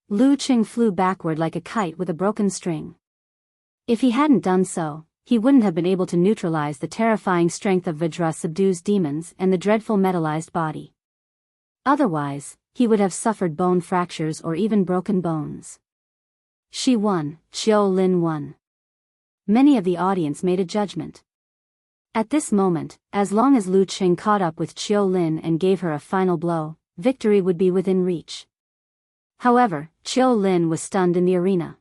S1: Lu Qing flew backward like a kite with a broken string. If he hadn't done so, he wouldn't have been able to neutralize the terrifying strength of Vajra subdues demons and the dreadful metallized body. Otherwise, he would have suffered bone fractures or even broken bones. She won, Qiu Lin won. Many of the audience made a judgment. At this moment, as long as Lu Qing caught up with Qiu Lin and gave her a final blow, victory would be within reach. However, Qiu Lin was stunned in the arena.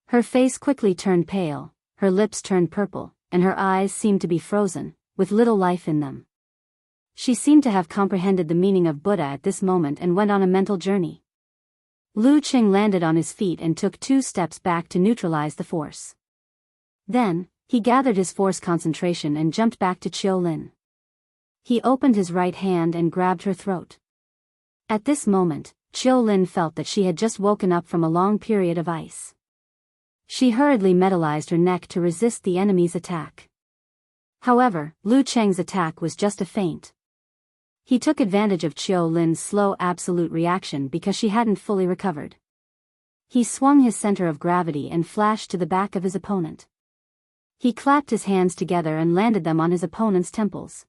S1: Her face quickly turned pale, her lips turned purple, and her eyes seemed to be frozen, with little life in them. She seemed to have comprehended the meaning of Buddha at this moment and went on a mental journey. Lu Qing landed on his feet and took 2 steps back to neutralize the force. Then, he gathered his force concentration and jumped back to Qiu Lin. He opened his right hand and grabbed her throat. At this moment, Qiu Lin felt that she had just woken up from a long period of ice. She hurriedly metallized her neck to resist the enemy's attack. However, Lu Cheng's attack was just a feint. He took advantage of Qiu Lin's slow absolute reaction because she hadn't fully recovered. He swung his center of gravity and flashed to the back of his opponent. He clapped his hands together and landed them on his opponent's temples.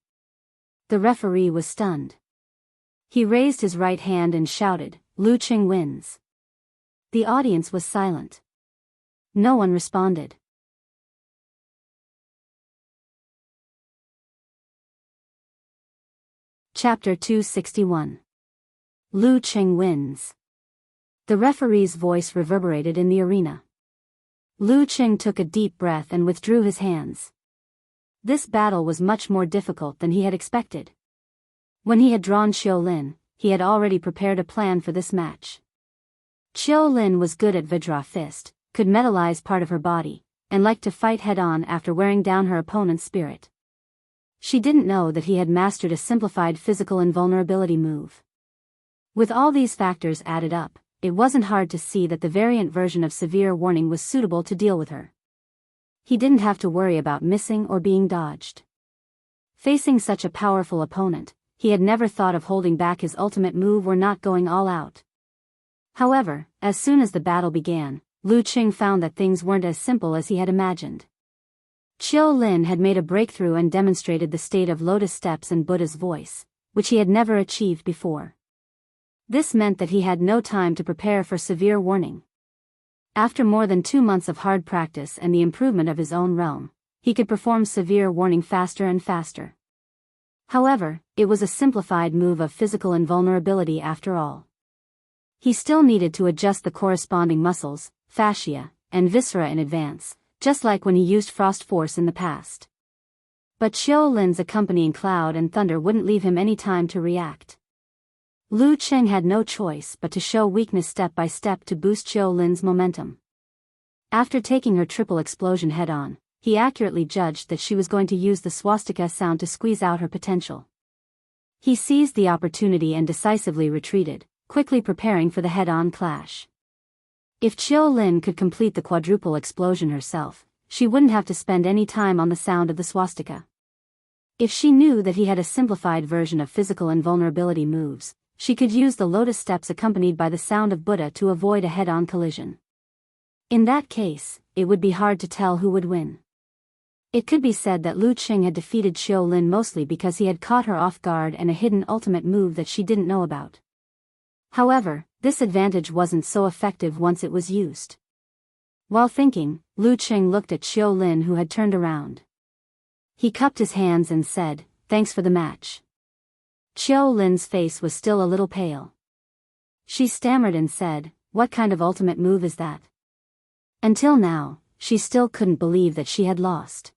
S1: The referee was stunned. He raised his right hand and shouted, "Lu Qing wins." The audience was silent. No one responded. Chapter 261. Lu Qing wins. The referee's voice reverberated in the arena. Lu Qing took a deep breath and withdrew his hands. This battle was much more difficult than he had expected. When he had drawn Xiaolin, he had already prepared a plan for this match. Xiaolin was good at Vajra Fist, could metalize part of her body, and liked to fight head-on after wearing down her opponent's spirit. She didn't know that he had mastered a simplified physical invulnerability move. With all these factors added up, it wasn't hard to see that the variant version of severe warning was suitable to deal with her. He didn't have to worry about missing or being dodged. Facing such a powerful opponent, he had never thought of holding back his ultimate move or not going all out. However, as soon as the battle began, Lu Qing found that things weren't as simple as he had imagined. Xiaolin had made a breakthrough and demonstrated the state of lotus steps and Buddha's voice, which he had never achieved before. This meant that he had no time to prepare for severe warning. After more than 2 months of hard practice and the improvement of his own realm, he could perform severe warning faster and faster. However, it was a simplified move of physical invulnerability after all. He still needed to adjust the corresponding muscles, fascia, and viscera in advance, just like when he used Frost Force in the past. But Xiaolin's accompanying cloud and thunder wouldn't leave him any time to react. Lu Qing had no choice but to show weakness step by step to boost Xiaolin's momentum. After taking her triple explosion head-on, he accurately judged that she was going to use the swastika sound to squeeze out her potential. He seized the opportunity and decisively retreated, quickly preparing for the head-on clash. If Xiaolin could complete the quadruple explosion herself, she wouldn't have to spend any time on the sound of the swastika. If she knew that he had a simplified version of physical invulnerability moves, she could use the lotus steps accompanied by the sound of Buddha to avoid a head-on collision. In that case, it would be hard to tell who would win. It could be said that Lu Qing had defeated Xiaolin mostly because he had caught her off guard and a hidden ultimate move that she didn't know about. However, this advantage wasn't so effective once it was used. While thinking, Lu Qing looked at Xiaolin, who had turned around. He cupped his hands and said, "Thanks for the match." Xiaolin's face was still a little pale. She stammered and said, "What kind of ultimate move is that?" Until now, she still couldn't believe that she had lost.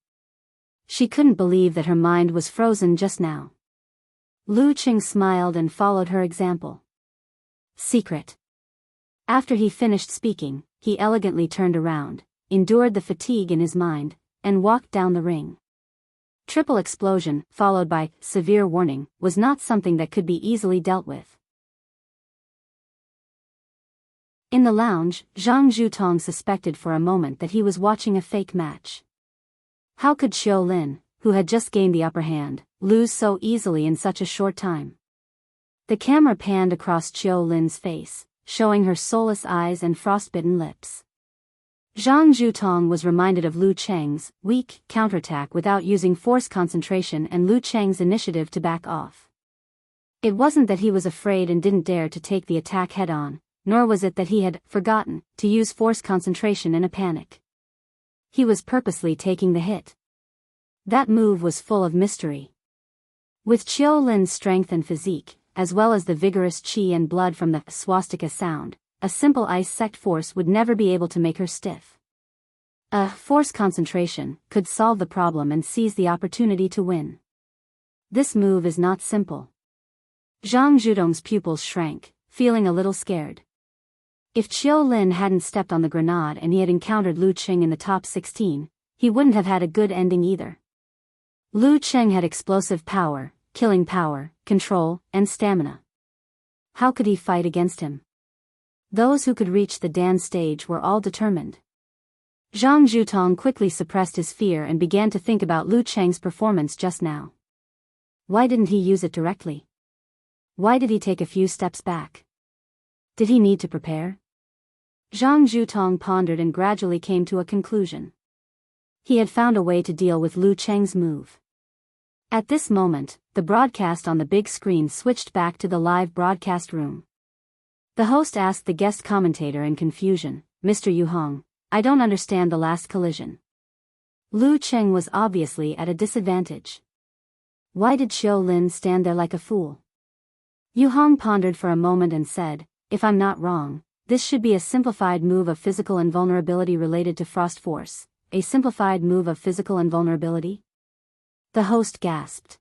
S1: She couldn't believe that her mind was frozen just now. Lu Qing smiled and followed her example. Secret. After he finished speaking, he elegantly turned around, endured the fatigue in his mind, and walked down the ring. Triple explosion, followed by severe warning, was not something that could be easily dealt with. In the lounge, Zhang Zhutong suspected for a moment that he was watching a fake match. How could Xiaolin, who had just gained the upper hand, lose so easily in such a short time? The camera panned across Xiaolin's face, showing her soulless eyes and frostbitten lips. Zhang Zhutong was reminded of Lu Qing's weak counterattack without using force concentration and Lu Qing's initiative to back off. It wasn't that he was afraid and didn't dare to take the attack head-on, nor was it that he had forgotten to use force concentration in a panic. He was purposely taking the hit. That move was full of mystery. With Xiaolin's strength and physique, as well as the vigorous qi and blood from the swastika sound, a simple ice sect force would never be able to make her stiff. A force concentration could solve the problem and seize the opportunity to win. This move is not simple. Zhang Zhutong's pupils shrank, feeling a little scared. If Xiaolin hadn't stepped on the grenade and he had encountered Lu Qing in the top 16, he wouldn't have had a good ending either. Lu Qing had explosive power, killing power, control, and stamina. How could he fight against him? Those who could reach the Dan stage were all determined. Zhang Zhutong quickly suppressed his fear and began to think about Lu Qing's performance just now. Why didn't he use it directly? Why did he take a few steps back? Did he need to prepare? Zhang Zhutong pondered and gradually came to a conclusion. He had found a way to deal with Lu Qing's move. At this moment, the broadcast on the big screen switched back to the live broadcast room. The host asked the guest commentator in confusion, "Mr. Yu Hong, I don't understand the last collision." Lu Qing was obviously at a disadvantage. Why did Xiao Lin stand there like a fool? Yu Hong pondered for a moment and said, if I'm not wrong, this should be a simplified move of physical invulnerability related to Frost Force. A simplified move of physical invulnerability? The host gasped.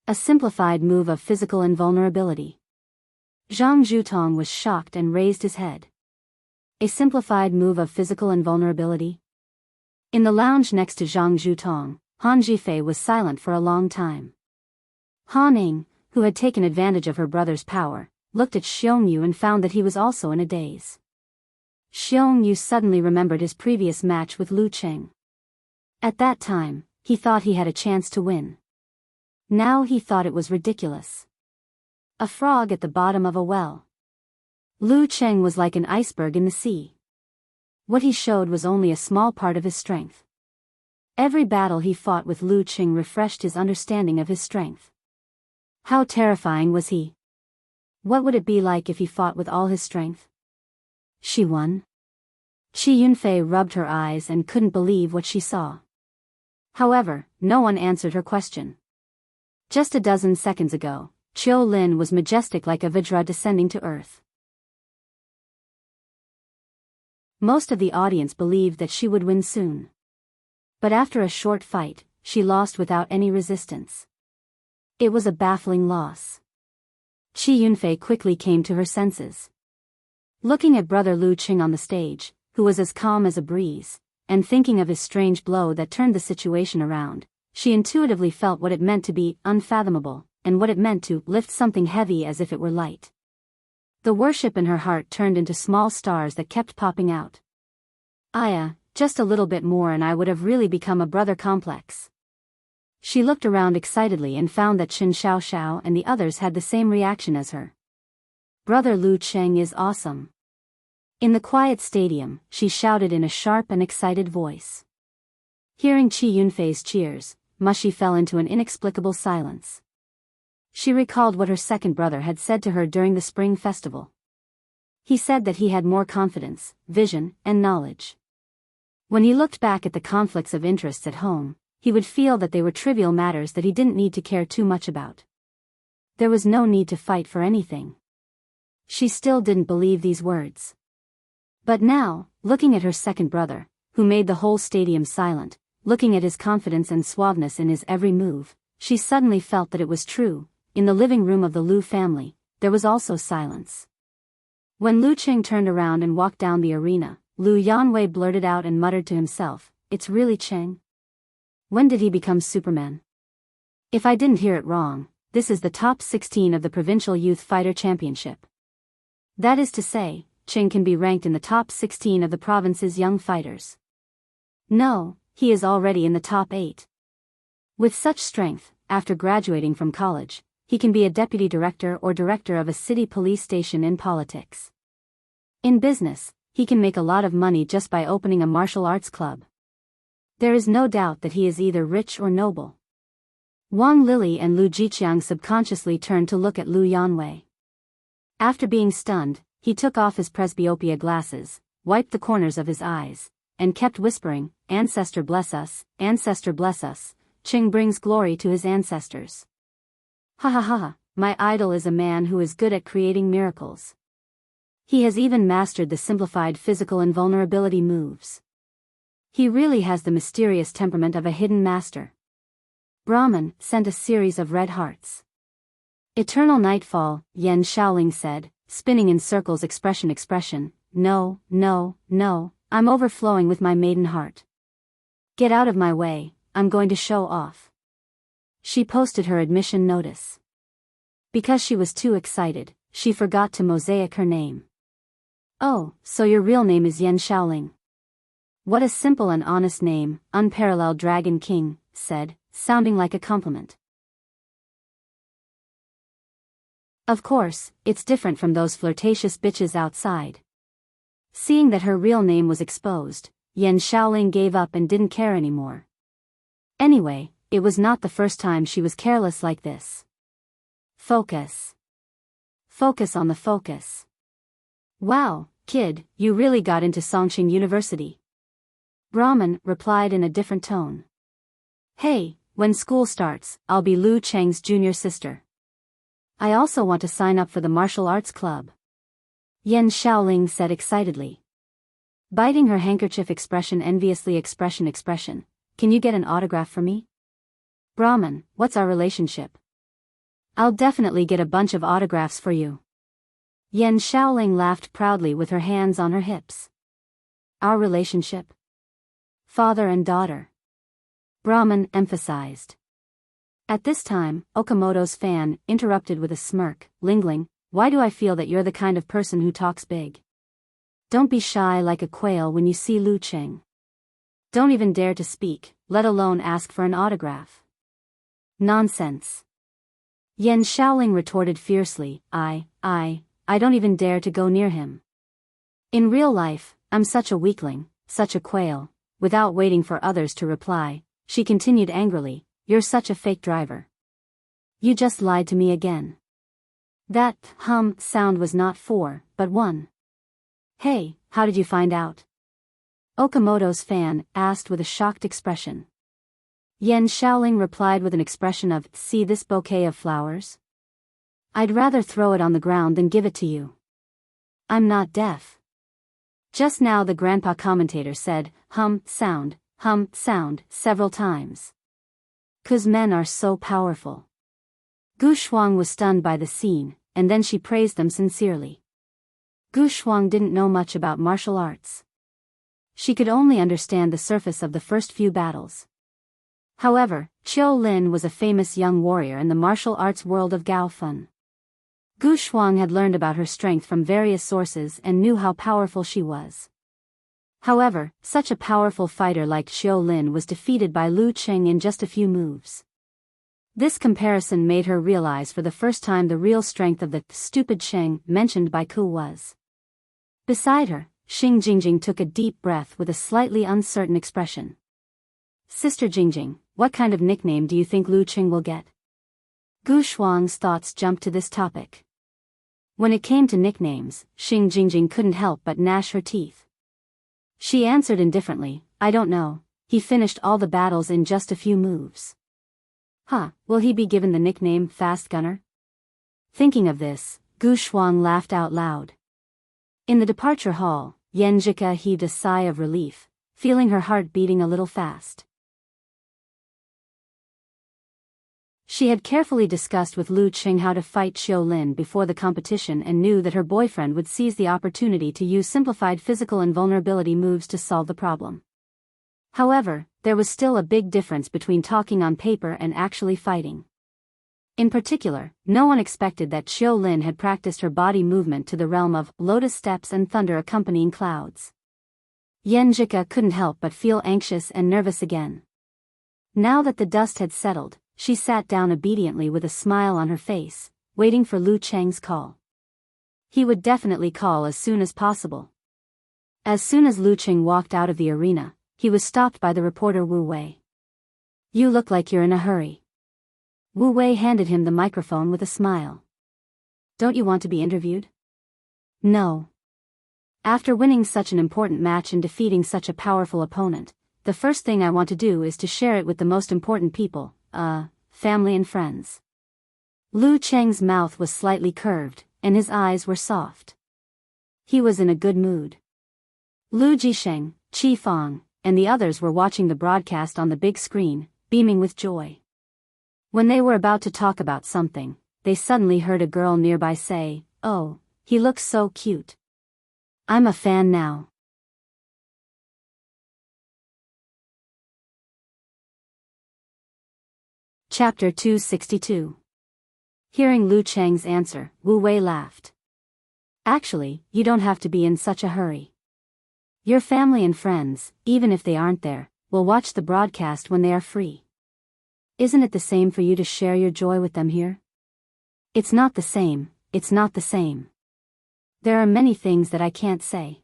S1: A simplified move of physical invulnerability. Zhang Zhutong was shocked and raised his head. A simplified move of physical invulnerability? In the lounge next to Zhang Zhutong, Han Zhifei was silent for a long time. Han Ning, who had taken advantage of her brother's power, looked at Xiong Yu and found that he was also in a daze. Xiong Yu suddenly remembered his previous match with Lu Cheng. At that time, he thought he had a chance to win. Now he thought it was ridiculous. A frog at the bottom of a well. Lu Cheng was like an iceberg in the sea. What he showed was only a small part of his strength. Every battle he fought with Lu Cheng refreshed his understanding of his strength. How terrifying was he? What would it be like if he fought with all his strength? She won? Qi Yunfei rubbed her eyes and couldn't believe what she saw. However, no one answered her question. Just a dozen seconds ago, Xiao Lin was majestic like a Vajra descending to earth. Most of the audience believed that she would win soon. But after a short fight, she lost without any resistance. It was a baffling loss. Qi Yunfei quickly came to her senses. Looking at brother Lu Qing on the stage, who was as calm as a breeze, and thinking of his strange blow that turned the situation around, she intuitively felt what it meant to be unfathomable, and what it meant to lift something heavy as if it were light. The worship in her heart turned into small stars that kept popping out. Aya, just a little bit more and I would have really become a brother complex. She looked around excitedly and found that Qin Xiaoxiao and the others had the same reaction as her. Brother Lu Cheng is awesome. In the quiet stadium, she shouted in a sharp and excited voice. Hearing Qi Yunfei's cheers, Mushi fell into an inexplicable silence. She recalled what her second brother had said to her during the spring festival. He said that he had more confidence, vision, and knowledge. When he looked back at the conflicts of interests at home, he would feel that they were trivial matters that he didn't need to care too much about. There was no need to fight for anything. She still didn't believe these words. But now, looking at her second brother, who made the whole stadium silent, looking at his confidence and suaveness in his every move, she suddenly felt that it was true. In the living room of the Lu family, there was also silence. When Lu Qing turned around and walked down the arena, Lu Yanwei blurted out and muttered to himself, "It's really Cheng? When did he become Superman?" If I didn't hear it wrong, this is the top 16 of the Provincial Youth Fighter Championship. That is to say, Cheng can be ranked in the top 16 of the province's young fighters. No, he is already in the top 8. With such strength, after graduating from college, he can be a deputy director or director of a city police station in politics. In business, he can make a lot of money just by opening a martial arts club. There is no doubt that he is either rich or noble. Wang Lili and Lu Jiqiang subconsciously turned to look at Lu Yanwei. After being stunned, he took off his presbyopia glasses, wiped the corners of his eyes, and kept whispering, "Ancestor bless us, Ancestor bless us, Qing brings glory to his ancestors." Ha ha ha, my idol is a man who is good at creating miracles. He has even mastered the simplified physical invulnerability moves. He really has the mysterious temperament of a hidden master. Brahman sent a series of red hearts. Eternal nightfall, Yan Shaoling said, spinning in circles expression, no, no, no, I'm overflowing with my maiden heart. Get out of my way, I'm going to show off. She posted her admission notice. Because she was too excited, she forgot to mosaic her name. Oh, so your real name is Yan Shaoling. What a simple and honest name, Unparalleled Dragon King said, sounding like a compliment. Of course, it's different from those flirtatious bitches outside. Seeing that her real name was exposed, Yan Shaoling gave up and didn't care anymore. Anyway, it was not the first time she was careless like this. Focus. Focus on the focus. Wow, kid, you really got into Songqing University. Brahman replied in a different tone. Hey, when school starts, I'll be Lu Cheng's junior sister. I also want to sign up for the martial arts club. Yan Xiaoling said excitedly. Biting her handkerchief enviously expression. Can you get an autograph for me? Brahman, what's our relationship? I'll definitely get a bunch of autographs for you. Yan Xiaoling laughed proudly with her hands on her hips. Our relationship? Father and daughter. Brahman emphasized. At this time, Okamoto's fan interrupted with a smirk. Lingling, why do I feel that you're the kind of person who talks big? Don't be shy like a quail when you see Lu Cheng. Don't even dare to speak, let alone ask for an autograph. Nonsense. Yan Xiaoling retorted fiercely, I don't even dare to go near him. In real life, I'm such a weakling, such a quail. Without waiting for others to reply, she continued angrily, you're such a fake driver. You just lied to me again. That sound was not 4, but 1. Hey, how did you find out? Okamoto's fan asked with a shocked expression. Yan Xiaoling replied with an expression of, see this bouquet of flowers? I'd rather throw it on the ground than give it to you. I'm not deaf. Just now the grandpa commentator said, sound, several times. 'Cause men are so powerful. Gu Shuang was stunned by the scene, and then she praised them sincerely. Gu Shuang didn't know much about martial arts. She could only understand the surface of the first few battles. However, Qiu Lin was a famous young warrior in the martial arts world of Gaofan. Gu Shuang had learned about her strength from various sources and knew how powerful she was. However, such a powerful fighter like Qiu Lin was defeated by Lu Cheng in just a few moves. This comparison made her realize for the first time the real strength of the stupid Cheng mentioned by Ku was. Beside her, Xing Jingjing took a deep breath with a slightly uncertain expression. Sister Jingjing, what kind of nickname do you think Lu Cheng will get? Gu Shuang's thoughts jumped to this topic. When it came to nicknames, Xing Jingjing couldn't help but gnash her teeth. She answered indifferently, I don't know, he finished all the battles in just a few moves. Will he be given the nickname Fast Gunner? Thinking of this, Gu Shuang laughed out loud. In the departure hall, Yan Zhika heaved a sigh of relief, feeling her heart beating a little fast. She had carefully discussed with Lu Cheng how to fight Qiu Lin before the competition and knew that her boyfriend would seize the opportunity to use simplified physical invulnerability moves to solve the problem. However, there was still a big difference between talking on paper and actually fighting. In particular, no one expected that Qiu Lin had practiced her body movement to the realm of lotus steps and thunder accompanying clouds. Yan Zhika couldn't help but feel anxious and nervous again. Now that the dust had settled, she sat down obediently with a smile on her face, waiting for Lu Cheng's call. He would definitely call as soon as possible. As soon as Lu Cheng walked out of the arena, he was stopped by the reporter Wu Wei. You look like you're in a hurry. Wu Wei handed him the microphone with a smile. Don't you want to be interviewed? No. After winning such an important match and defeating such a powerful opponent, the first thing I want to do is to share it with the most important people, family and friends. Lu Cheng's mouth was slightly curved, and his eyes were soft. He was in a good mood. Lu Jisheng, Qi Fang, and the others were watching the broadcast on the big screen, beaming with joy. When they were about to talk about something, they suddenly heard a girl nearby say, "Oh, he looks so cute. I'm a fan now." Chapter 262. Hearing Lu Cheng's answer, Wu Wei laughed. Actually, you don't have to be in such a hurry. Your family and friends, even if they aren't there, will watch the broadcast when they are free. Isn't it the same for you to share your joy with them here? It's not the same, it's not the same. There are many things that I can't say.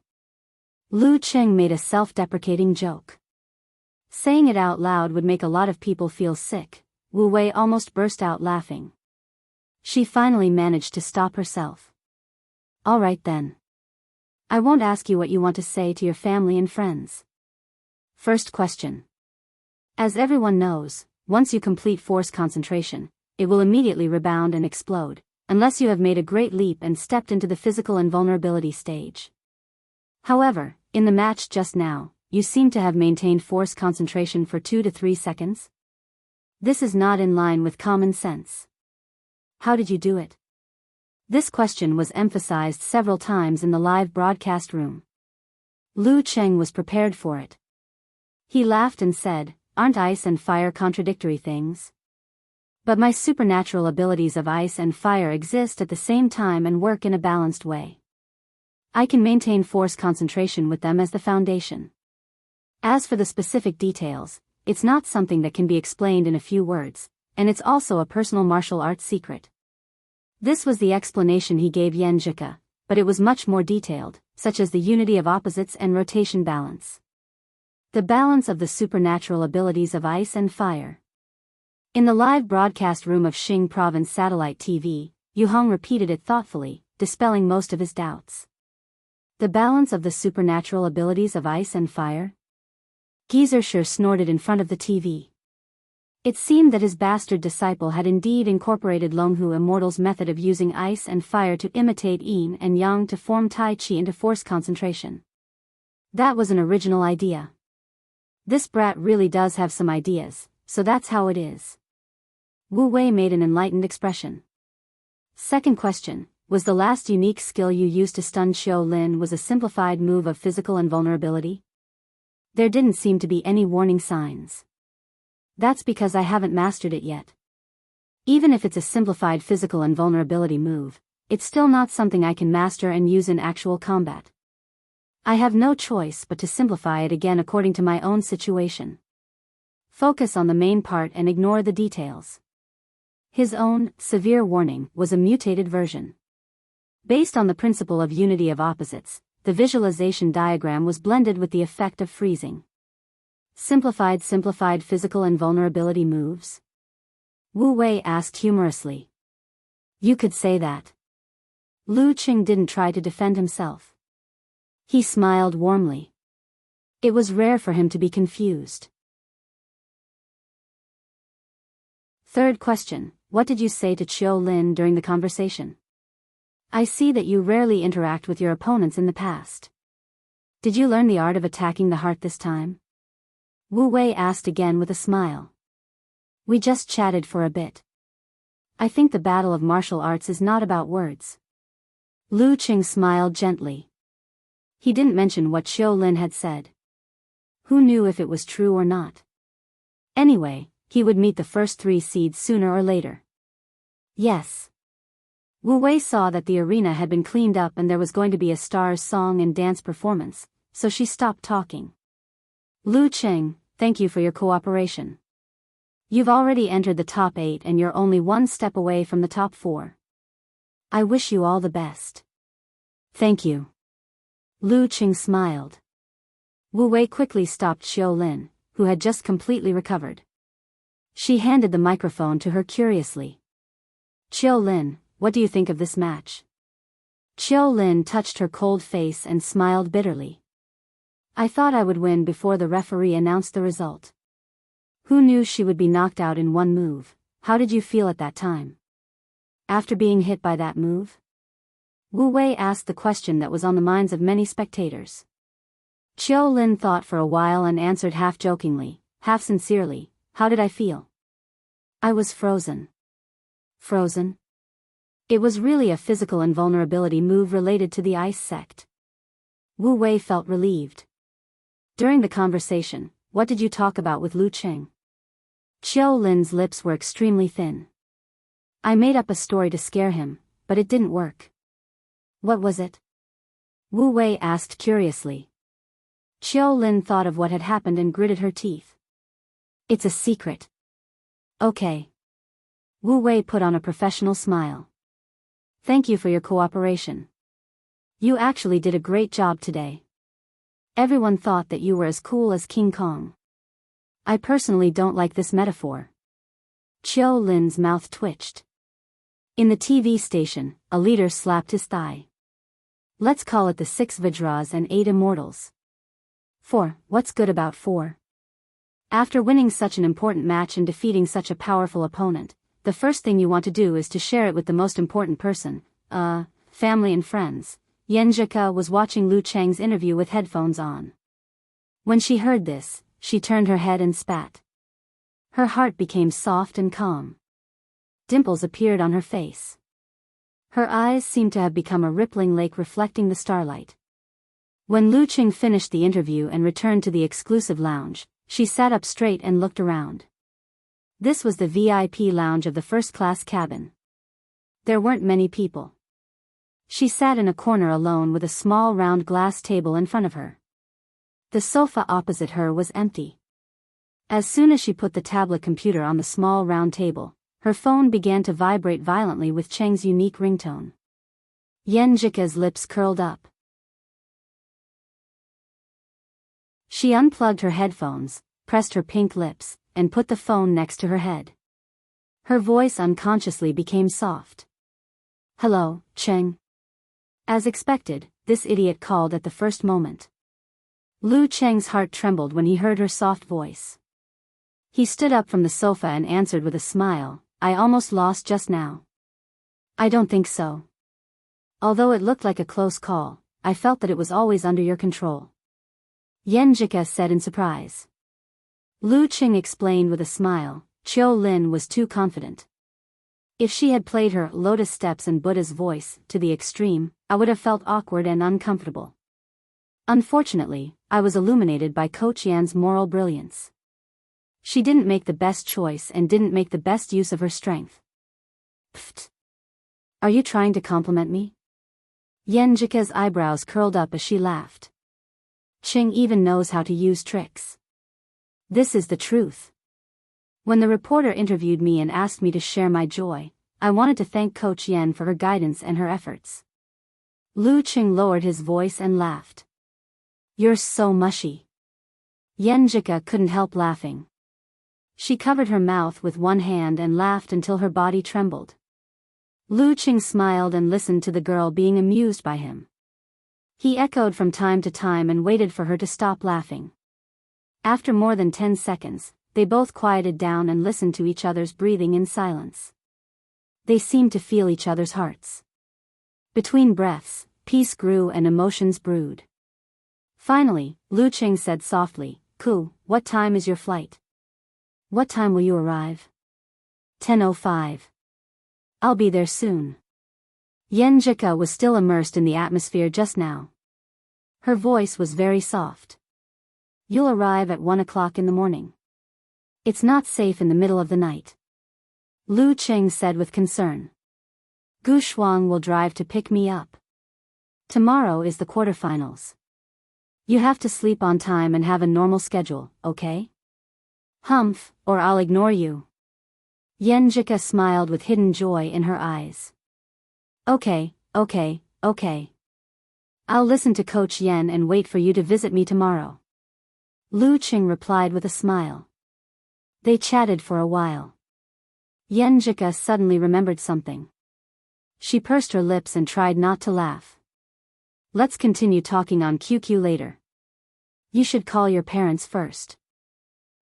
S1: Lu Cheng made a self-deprecating joke. Saying it out loud would make a lot of people feel sick. Wu Wei almost burst out laughing. She finally managed to stop herself. All right then. I won't ask you what you want to say to your family and friends. First question. As everyone knows, once you complete force concentration, it will immediately rebound and explode, unless you have made a great leap and stepped into the physical invulnerability stage. However, in the match just now, you seem to have maintained force concentration for 2 to 3 seconds. This is not in line with common sense. How did you do it? This question was emphasized several times in the live broadcast room. Lu Cheng was prepared for it. He laughed and said, "Aren't ice and fire contradictory things? But my supernatural abilities of ice and fire exist at the same time and work in a balanced way. I can maintain force concentration with them as the foundation. As for the specific details, it's not something that can be explained in a few words, and it's also a personal martial arts secret." This was the explanation he gave Yan Zhika, but it was much more detailed, such as the unity of opposites and rotation balance. The balance of the supernatural abilities of ice and fire. In the live broadcast room of Xing Province Satellite TV, Yu Hong repeated it thoughtfully, dispelling most of his doubts. The balance of the supernatural abilities of ice and fire? Geyser snorted in front of the TV. It seemed that his bastard disciple had indeed incorporated Longhu Immortal's method of using ice and fire to imitate yin and yang to form Tai Chi into force concentration. That was an original idea. This brat really does have some ideas, so that's how it is. Wu Wei made an enlightened expression. Second question, was the last unique skill you used to stun Xiao Lin was a simplified move of physical invulnerability? There didn't seem to be any warning signs. That's because I haven't mastered it yet. Even if it's a simplified physical invulnerability move, it's still not something I can master and use in actual combat. I have no choice but to simplify it again according to my own situation. Focus on the main part and ignore the details. His own severe warning was a mutated version. Based on the principle of unity of opposites, the visualization diagram was blended with the effect of freezing. Simplified physical invulnerability moves? Wu Wei asked humorously. You could say that. Lu Qing didn't try to defend himself. He smiled warmly. It was rare for him to be confused. Third question, what did you say to Qiu Lin during the conversation? I see that you rarely interact with your opponents in the past. Did you learn the art of attacking the heart this time? Wu Wei asked again with a smile. We just chatted for a bit. I think the battle of martial arts is not about words. Lu Qing smiled gently. He didn't mention what Qiu Lin had said. Who knew if it was true or not? Anyway, he would meet the first 3 seeds sooner or later. Yes. Wu Wei saw that the arena had been cleaned up and there was going to be a star's song and dance performance, so she stopped talking. Lu Qing, thank you for your cooperation. You've already entered the top 8 and you're only 1 step away from the top 4. I wish you all the best. Thank you. Lu Qing smiled. Wu Wei quickly stopped Qiu Lin, who had just completely recovered. She handed the microphone to her curiously. Qiu Lin, what do you think of this match? Qiu Lin touched her cold face and smiled bitterly. I thought I would win before the referee announced the result. Who knew she would be knocked out in 1 move? How did you feel at that time? After being hit by that move? Wu Wei asked the question that was on the minds of many spectators. Qiu Lin thought for a while and answered half jokingly, half sincerely, how did I feel? I was frozen. Frozen? It was really a physical invulnerability move related to the ice sect. Wu Wei felt relieved. During the conversation, what did you talk about with Lu Qing? Qiu Lin's lips were extremely thin. I made up a story to scare him, but it didn't work. What was it? Wu Wei asked curiously. Qiu Lin thought of what had happened and gritted her teeth. It's a secret. Okay. Wu Wei put on a professional smile. Thank you for your cooperation. You actually did a great job today. Everyone thought that you were as cool as King Kong. I personally don't like this metaphor. Qiu Lin's mouth twitched. In the TV station, a leader slapped his thigh. Let's call it the 6 Vajras and 8 Immortals. 4, what's good about 4? After winning such an important match and defeating such a powerful opponent, the first thing you want to do is to share it with the most important person, family and friends. Yenjika was watching Lu Cheng's interview with headphones on. When she heard this, she turned her head and spat. Her heart became soft and calm. Dimples appeared on her face. Her eyes seemed to have become a rippling lake reflecting the starlight. When Lu Cheng finished the interview and returned to the exclusive lounge, she sat up straight and looked around. This was the VIP lounge of the first-class cabin. There weren't many people. She sat in a corner alone with a small round glass table in front of her. The sofa opposite her was empty. As soon as she put the tablet computer on the small round table, her phone began to vibrate violently with Cheng's unique ringtone. Yenjika's lips curled up. She unplugged her headphones, pressed her pink lips, and put the phone next to her head. Her voice unconsciously became soft. "Hello, Cheng." As expected, this idiot called at the first moment. Lu Cheng's heart trembled when he heard her soft voice. He stood up from the sofa and answered with a smile, "I almost lost just now." "I don't think so. Although it looked like a close call, I felt that it was always under your control." Yenjika said in surprise. Lu Cheng explained with a smile, "Qiu Lin was too confident. If she had played her Lotus Steps and Buddha's voice to the extreme, I would have felt awkward and uncomfortable. Unfortunately, I was illuminated by Coach Yan's moral brilliance. She didn't make the best choice and didn't make the best use of her strength." "Pfft. Are you trying to compliment me?" Yenjika's eyebrows curled up as she laughed. "Cheng even knows how to use tricks. This is the truth. When the reporter interviewed me and asked me to share my joy, I wanted to thank Coach Yan for her guidance and her efforts." Lu Cheng lowered his voice and laughed. "You're so mushy." Yenjika couldn't help laughing. She covered her mouth with one hand and laughed until her body trembled. Lu Cheng smiled and listened to the girl being amused by him. He echoed from time to time and waited for her to stop laughing. After more than 10 seconds, they both quieted down and listened to each other's breathing in silence. They seemed to feel each other's hearts. Between breaths, peace grew and emotions brewed. Finally, Lu Cheng said softly, "Ku, what time is your flight? What time will you arrive?" 10:05. "I'll be there soon." Yenjika was still immersed in the atmosphere just now. Her voice was very soft. "You'll arrive at 1 o'clock in the morning. It's not safe in the middle of the night." Lu Cheng said with concern. "Gu Shuang will drive to pick me up. Tomorrow is the quarterfinals. You have to sleep on time and have a normal schedule, okay? Humph, or I'll ignore you." Yenjika smiled with hidden joy in her eyes. Okay. I'll listen to Coach Yan and wait for you to visit me tomorrow." Lu Cheng replied with a smile. They chatted for a while. Yenjika suddenly remembered something. She pursed her lips and tried not to laugh. "Let's continue talking on QQ later. You should call your parents first.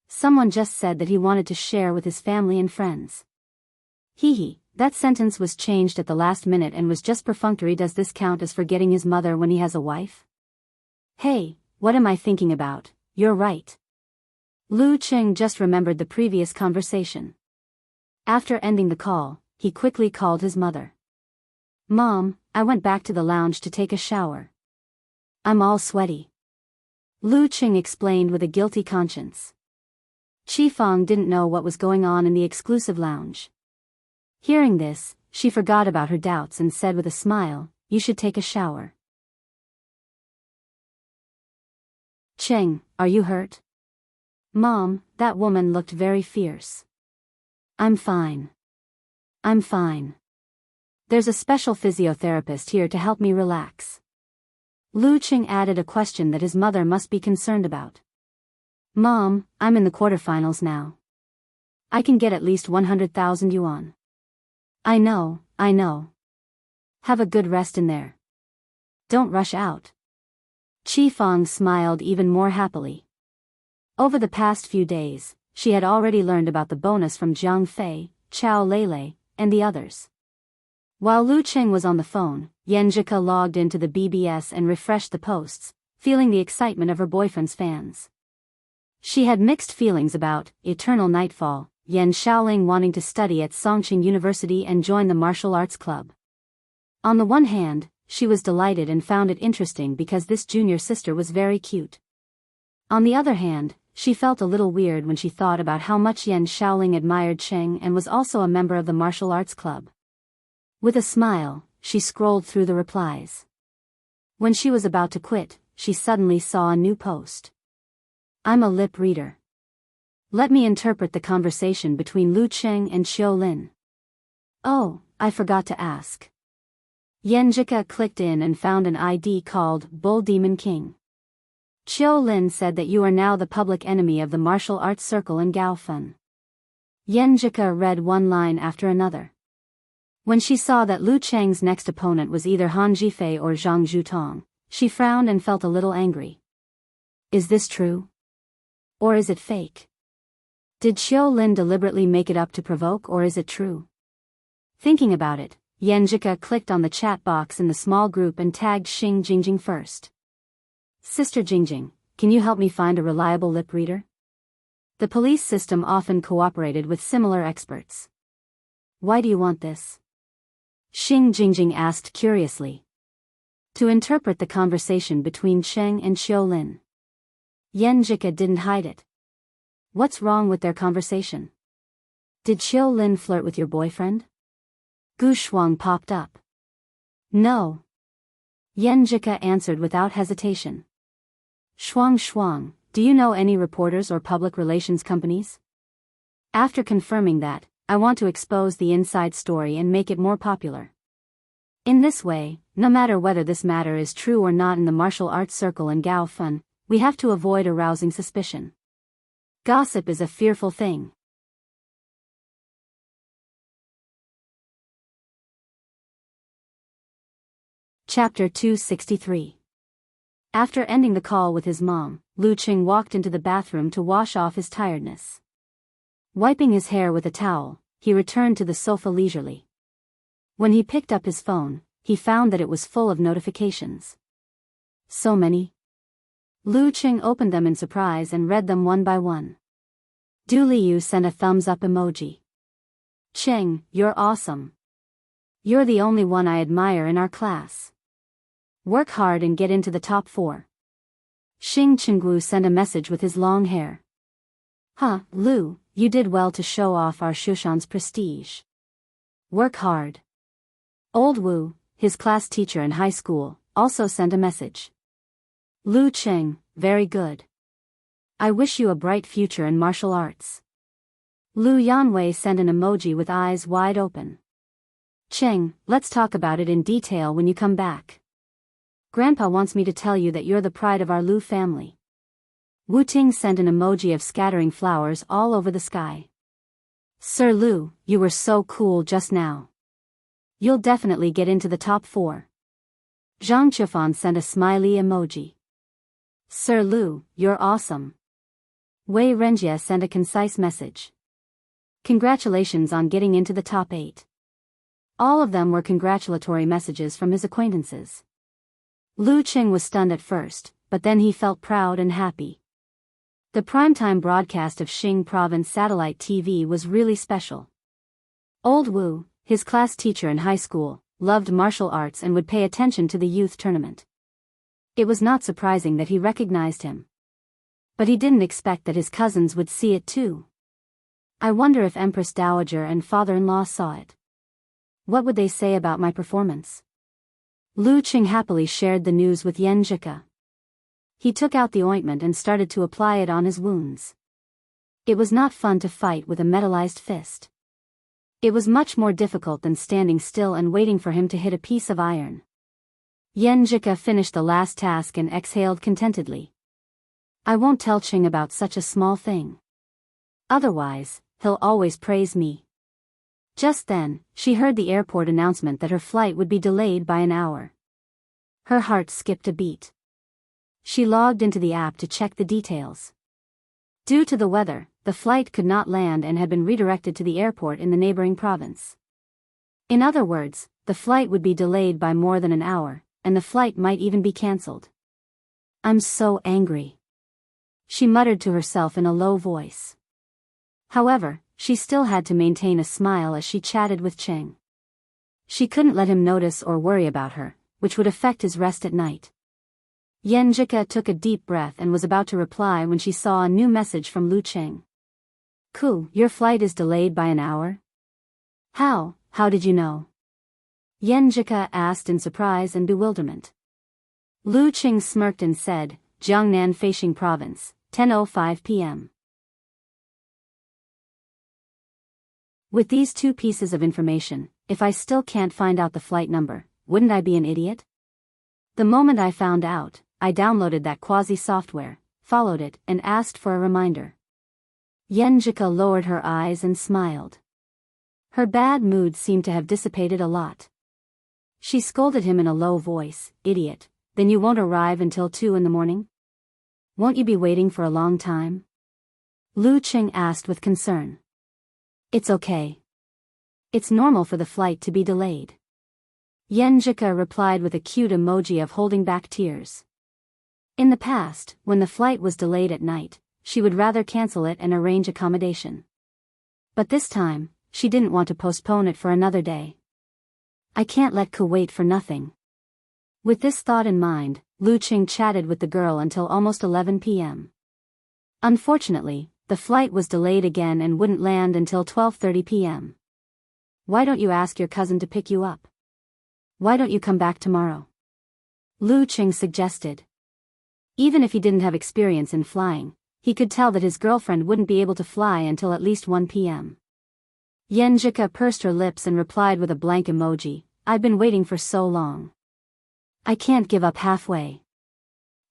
S1: Someone just said that he wanted to share with his family and friends." Hee, that sentence was changed at the last minute and was just perfunctory. Does this count as forgetting his mother when he has a wife? Hey, what am I thinking about? You're right. Lu Cheng just remembered the previous conversation. After ending the call, he quickly called his mother. "Mom, I went back to the lounge to take a shower. I'm all sweaty." Lu Cheng explained with a guilty conscience. Qifeng didn't know what was going on in the exclusive lounge. Hearing this, she forgot about her doubts and said with a smile, "You should take a shower." "Cheng, are you hurt?" "Mom, that woman looked very fierce." I'm fine. There's a special physiotherapist here to help me relax." Lu Cheng added a question that his mother must be concerned about. "Mom, I'm in the quarterfinals now. I can get at least 100,000 yuan. I know. Have a good rest in there. Don't rush out." Qifeng smiled even more happily. Over the past few days, she had already learned about the bonus from Jiang Fei, Chao Lele, and the others. While Lu Qing was on the phone, Yenjika logged into the BBS and refreshed the posts, feeling the excitement of her boyfriend's fans. She had mixed feelings about Eternal Nightfall, Yan Shaoling wanting to study at Songqing University and join the martial arts club. On the one hand, she was delighted and found it interesting because this junior sister was very cute. On the other hand, she felt a little weird when she thought about how much Yan Shaoling admired Cheng and was also a member of the martial arts club. With a smile, she scrolled through the replies. When she was about to quit, she suddenly saw a new post. I'm a lip reader. Let me interpret the conversation between Lu Qing and Xiao Lin. Oh, I forgot to ask. Yenjika clicked in and found an ID called Bull Demon King. Xiao Lin said that you are now the public enemy of the martial arts circle in Gaofan. Yenjika read one line after another. When she saw that Lu Cheng's next opponent was either Han Jifei or Zhang Zhutong, she frowned and felt a little angry. Is this true? Or is it fake? Did Xiao Lin deliberately make it up to provoke, or is it true? Thinking about it, Yenjika clicked on the chat box in the small group and tagged Xing Jingjing first. Sister Jingjing, can you help me find a reliable lip reader? The police system often cooperated with similar experts. Why do you want this? Xing Jingjing asked curiously. To interpret the conversation between Cheng and Xiao Lin. Yenjika didn't hide it. What's wrong with their conversation? Did Xiao Lin flirt with your boyfriend? Gu Shuang popped up. No. Yenjika answered without hesitation. Shuang, do you know any reporters or public relations companies? After confirming that, I want to expose the inside story and make it more popular. In this way, no matter whether this matter is true or not in the martial arts circle in Gaofan, we have to avoid arousing suspicion. Gossip is a fearful thing. Chapter 263. After ending the call with his mom, Lu Qing walked into the bathroom to wash off his tiredness. Wiping his hair with a towel, he returned to the sofa leisurely. When he picked up his phone, he found that it was full of notifications. So many. Lu Qing opened them in surprise and read them one by one. Du Liu sent a thumbs-up emoji. Qing, you're awesome. You're the only one I admire in our class. Work hard and get into the top 4. Xing Chenggu sent a message with his long hair. Lu, you did well to show off our Shushan's prestige. Work hard. Old Wu, his class teacher in high school, also sent a message. Lu Qing, very good. I wish you a bright future in martial arts. Lu Yanwei sent an emoji with eyes wide open. Qing, let's talk about it in detail when you come back. Grandpa wants me to tell you that you're the pride of our Lu family. Wu Ting sent an emoji of scattering flowers all over the sky. Sir Lu, you were so cool just now. You'll definitely get into the top 4. Zhang Chifan sent a smiley emoji. Sir Lu, you're awesome. Wei Renjie sent a concise message. Congratulations on getting into the top 8. All of them were congratulatory messages from his acquaintances. Lu Qing was stunned at first, but then he felt proud and happy. The primetime broadcast of Xing Province Satellite TV was really special. Old Wu, his class teacher in high school, loved martial arts and would pay attention to the youth tournament. It was not surprising that he recognized him. But he didn't expect that his cousins would see it too. I wonder if Empress Dowager and father-in-law saw it. What would they say about my performance? Lu Qing happily shared the news with Yenjika. He took out the ointment and started to apply it on his wounds. It was not fun to fight with a metallized fist. It was much more difficult than standing still and waiting for him to hit a piece of iron. Yenjika finished the last task and exhaled contentedly. I won't tell Qing about such a small thing. Otherwise, he'll always praise me. Just then, she heard the airport announcement that her flight would be delayed by an hour. Her heart skipped a beat. She logged into the app to check the details. Due to the weather, the flight could not land and had been redirected to the airport in the neighboring province. In other words, the flight would be delayed by more than an hour, and the flight might even be cancelled. I'm so angry, she muttered to herself in a low voice. However, she still had to maintain a smile as she chatted with Cheng. She couldn't let him notice or worry about her, which would affect his rest at night. Yenjika took a deep breath and was about to reply when she saw a new message from Lu Cheng. "Ku, your flight is delayed by an hour?" How did you know?" Yenjika asked in surprise and bewilderment. Lu Cheng smirked and said, "Jiangnan Feishing Province, 10:05 p.m. With these two pieces of information, if I still can't find out the flight number, wouldn't I be an idiot? The moment I found out, I downloaded that quasi-software, followed it, and asked for a reminder." Yenjika lowered her eyes and smiled. Her bad mood seemed to have dissipated a lot. She scolded him in a low voice, "Idiot, then you won't arrive until 2 in the morning? Won't you be waiting for a long time?" Lu Cheng asked with concern. "It's okay. It's normal for the flight to be delayed." Yenjika replied with a cute emoji of holding back tears. In the past, when the flight was delayed at night, she would rather cancel it and arrange accommodation. But this time, she didn't want to postpone it for another day. "I can't let Ku wait for nothing." With this thought in mind, Lu Cheng chatted with the girl until almost 11 p.m. Unfortunately, the flight was delayed again and wouldn't land until 12:30 p.m. "Why don't you ask your cousin to pick you up? Why don't you come back tomorrow?" Lu Cheng suggested. Even if he didn't have experience in flying, he could tell that his girlfriend wouldn't be able to fly until at least 1 p.m. Yenjika pursed her lips and replied with a blank emoji, "I've been waiting for so long. I can't give up halfway.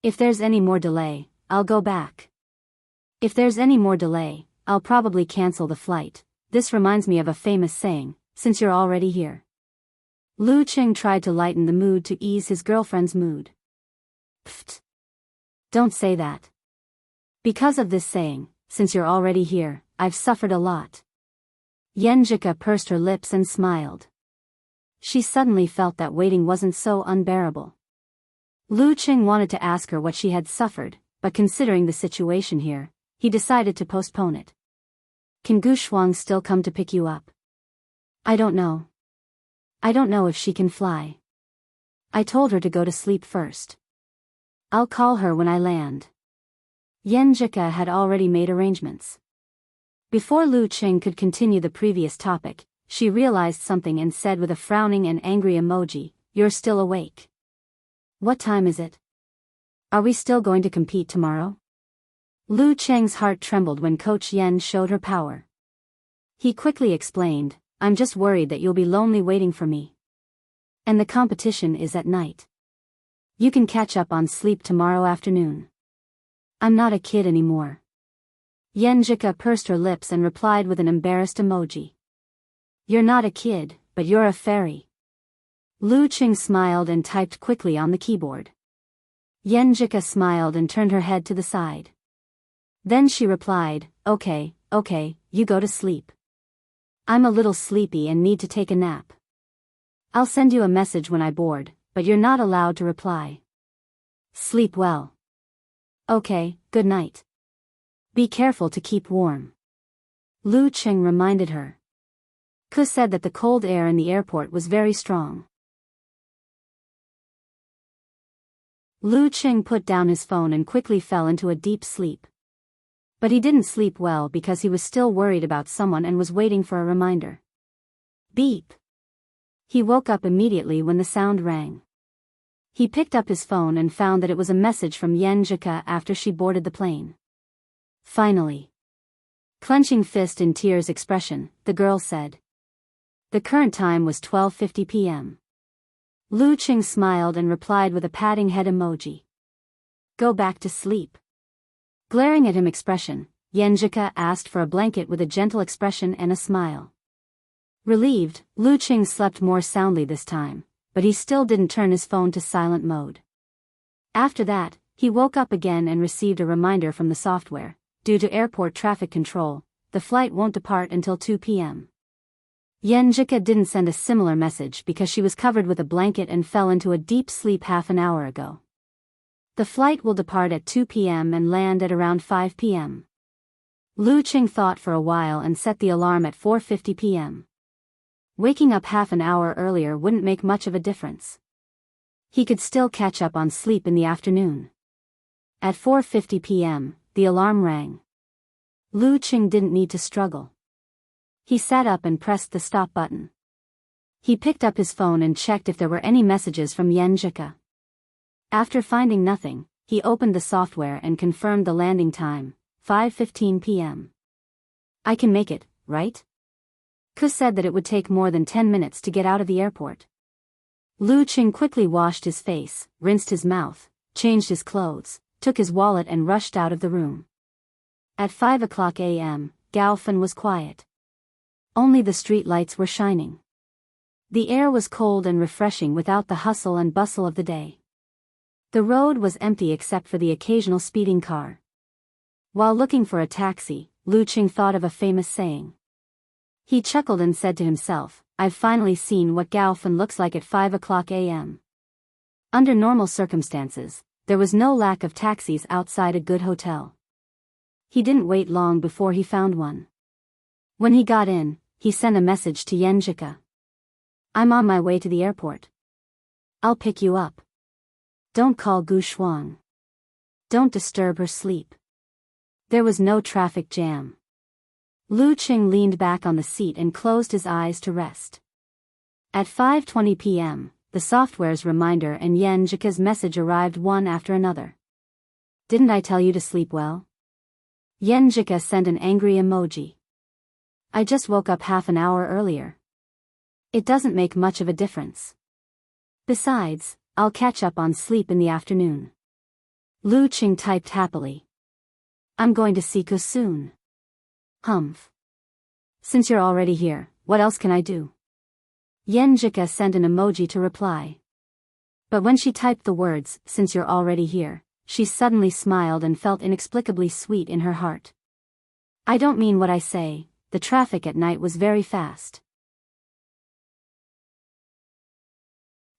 S1: If there's any more delay, I'll go back. If there's any more delay, I'll probably cancel the flight. This reminds me of a famous saying, since you're already here." Lu Cheng tried to lighten the mood to ease his girlfriend's mood. "Pfft. Don't say that. Because of this saying, since you're already here, I've suffered a lot." Yenjika pursed her lips and smiled. She suddenly felt that waiting wasn't so unbearable. Lu Cheng wanted to ask her what she had suffered, but considering the situation here, he decided to postpone it. "Can Gu Shuang still come to pick you up?" "I don't know. I don't know if she can fly. I told her to go to sleep first. I'll call her when I land." Yenjika had already made arrangements. Before Lu Cheng could continue the previous topic, she realized something and said with a frowning and angry emoji, "You're still awake. What time is it? Are we still going to compete tomorrow?" Lu Cheng's heart trembled when Coach Yen showed her power. He quickly explained, "I'm just worried that you'll be lonely waiting for me. And the competition is at night. You can catch up on sleep tomorrow afternoon." "I'm not a kid anymore." Yenjika pursed her lips and replied with an embarrassed emoji. "You're not a kid, but you're a fairy." Lu Cheng smiled and typed quickly on the keyboard. Yenjika smiled and turned her head to the side. Then she replied, Okay, you go to sleep. I'm a little sleepy and need to take a nap. I'll send you a message when I board, but you're not allowed to reply. Sleep well." "Okay, good night. Be careful to keep warm." Lu Cheng reminded her. Ku said that the cold air in the airport was very strong. Lu Cheng put down his phone and quickly fell into a deep sleep. But he didn't sleep well because he was still worried about someone and was waiting for a reminder. Beep. He woke up immediately when the sound rang. He picked up his phone and found that it was a message from Yenjika after she boarded the plane. Finally. Clenching fist in tears expression, the girl said. The current time was 12:50 p.m. Lu Cheng smiled and replied with a patting head emoji. "Go back to sleep." Glaring at him expression, Yenjika asked for a blanket with a gentle expression and a smile. Relieved, Lu Cheng slept more soundly this time, but he still didn't turn his phone to silent mode. After that, he woke up again and received a reminder from the software. due to airport traffic control, the flight won't depart until 2 p.m. Yenjika didn't send a similar message because she was covered with a blanket and fell into a deep sleep half an hour ago. The flight will depart at 2 p.m. and land at around 5 p.m. Lu Qing thought for a while and set the alarm at 4:50 p.m. Waking up half an hour earlier wouldn't make much of a difference. He could still catch up on sleep in the afternoon. At 4:50 p.m., the alarm rang. Lu Qing didn't need to struggle. He sat up and pressed the stop button. He picked up his phone and checked if there were any messages from Yenjika. After finding nothing, he opened the software and confirmed the landing time, 5:15 p.m. I can make it, right? Ku said that it would take more than 10 minutes to get out of the airport. Lu Qing quickly washed his face, rinsed his mouth, changed his clothes, took his wallet and rushed out of the room. At 5 o'clock a.m., Gaofen was quiet. Only the street lights were shining. The air was cold and refreshing without the hustle and bustle of the day. The road was empty except for the occasional speeding car. While looking for a taxi, Lu Qing thought of a famous saying. He chuckled and said to himself, I've finally seen what Gaofen looks like at 5 o'clock a.m. Under normal circumstances, there was no lack of taxis outside a good hotel. He didn't wait long before he found one. When he got in, he sent a message to Yenjika. I'm on my way to the airport. I'll pick you up. Don't call Gu Shuang. Don't disturb her sleep. There was no traffic jam. Lu Qing leaned back on the seat and closed his eyes to rest. At 5:20 p.m., the software's reminder and Yenjika's message arrived one after another. Didn't I tell you to sleep well? Yenjika sent an angry emoji. I just woke up half an hour earlier. It doesn't make much of a difference. Besides, I'll catch up on sleep in the afternoon. Lu Qing typed happily. I'm going to see Ku soon. Humph. Since you're already here, what else can I do? Yenjika sent an emoji to reply. But when she typed the words, since you're already here, she suddenly smiled and felt inexplicably sweet in her heart. I don't mean what I say, the traffic at night was very fast.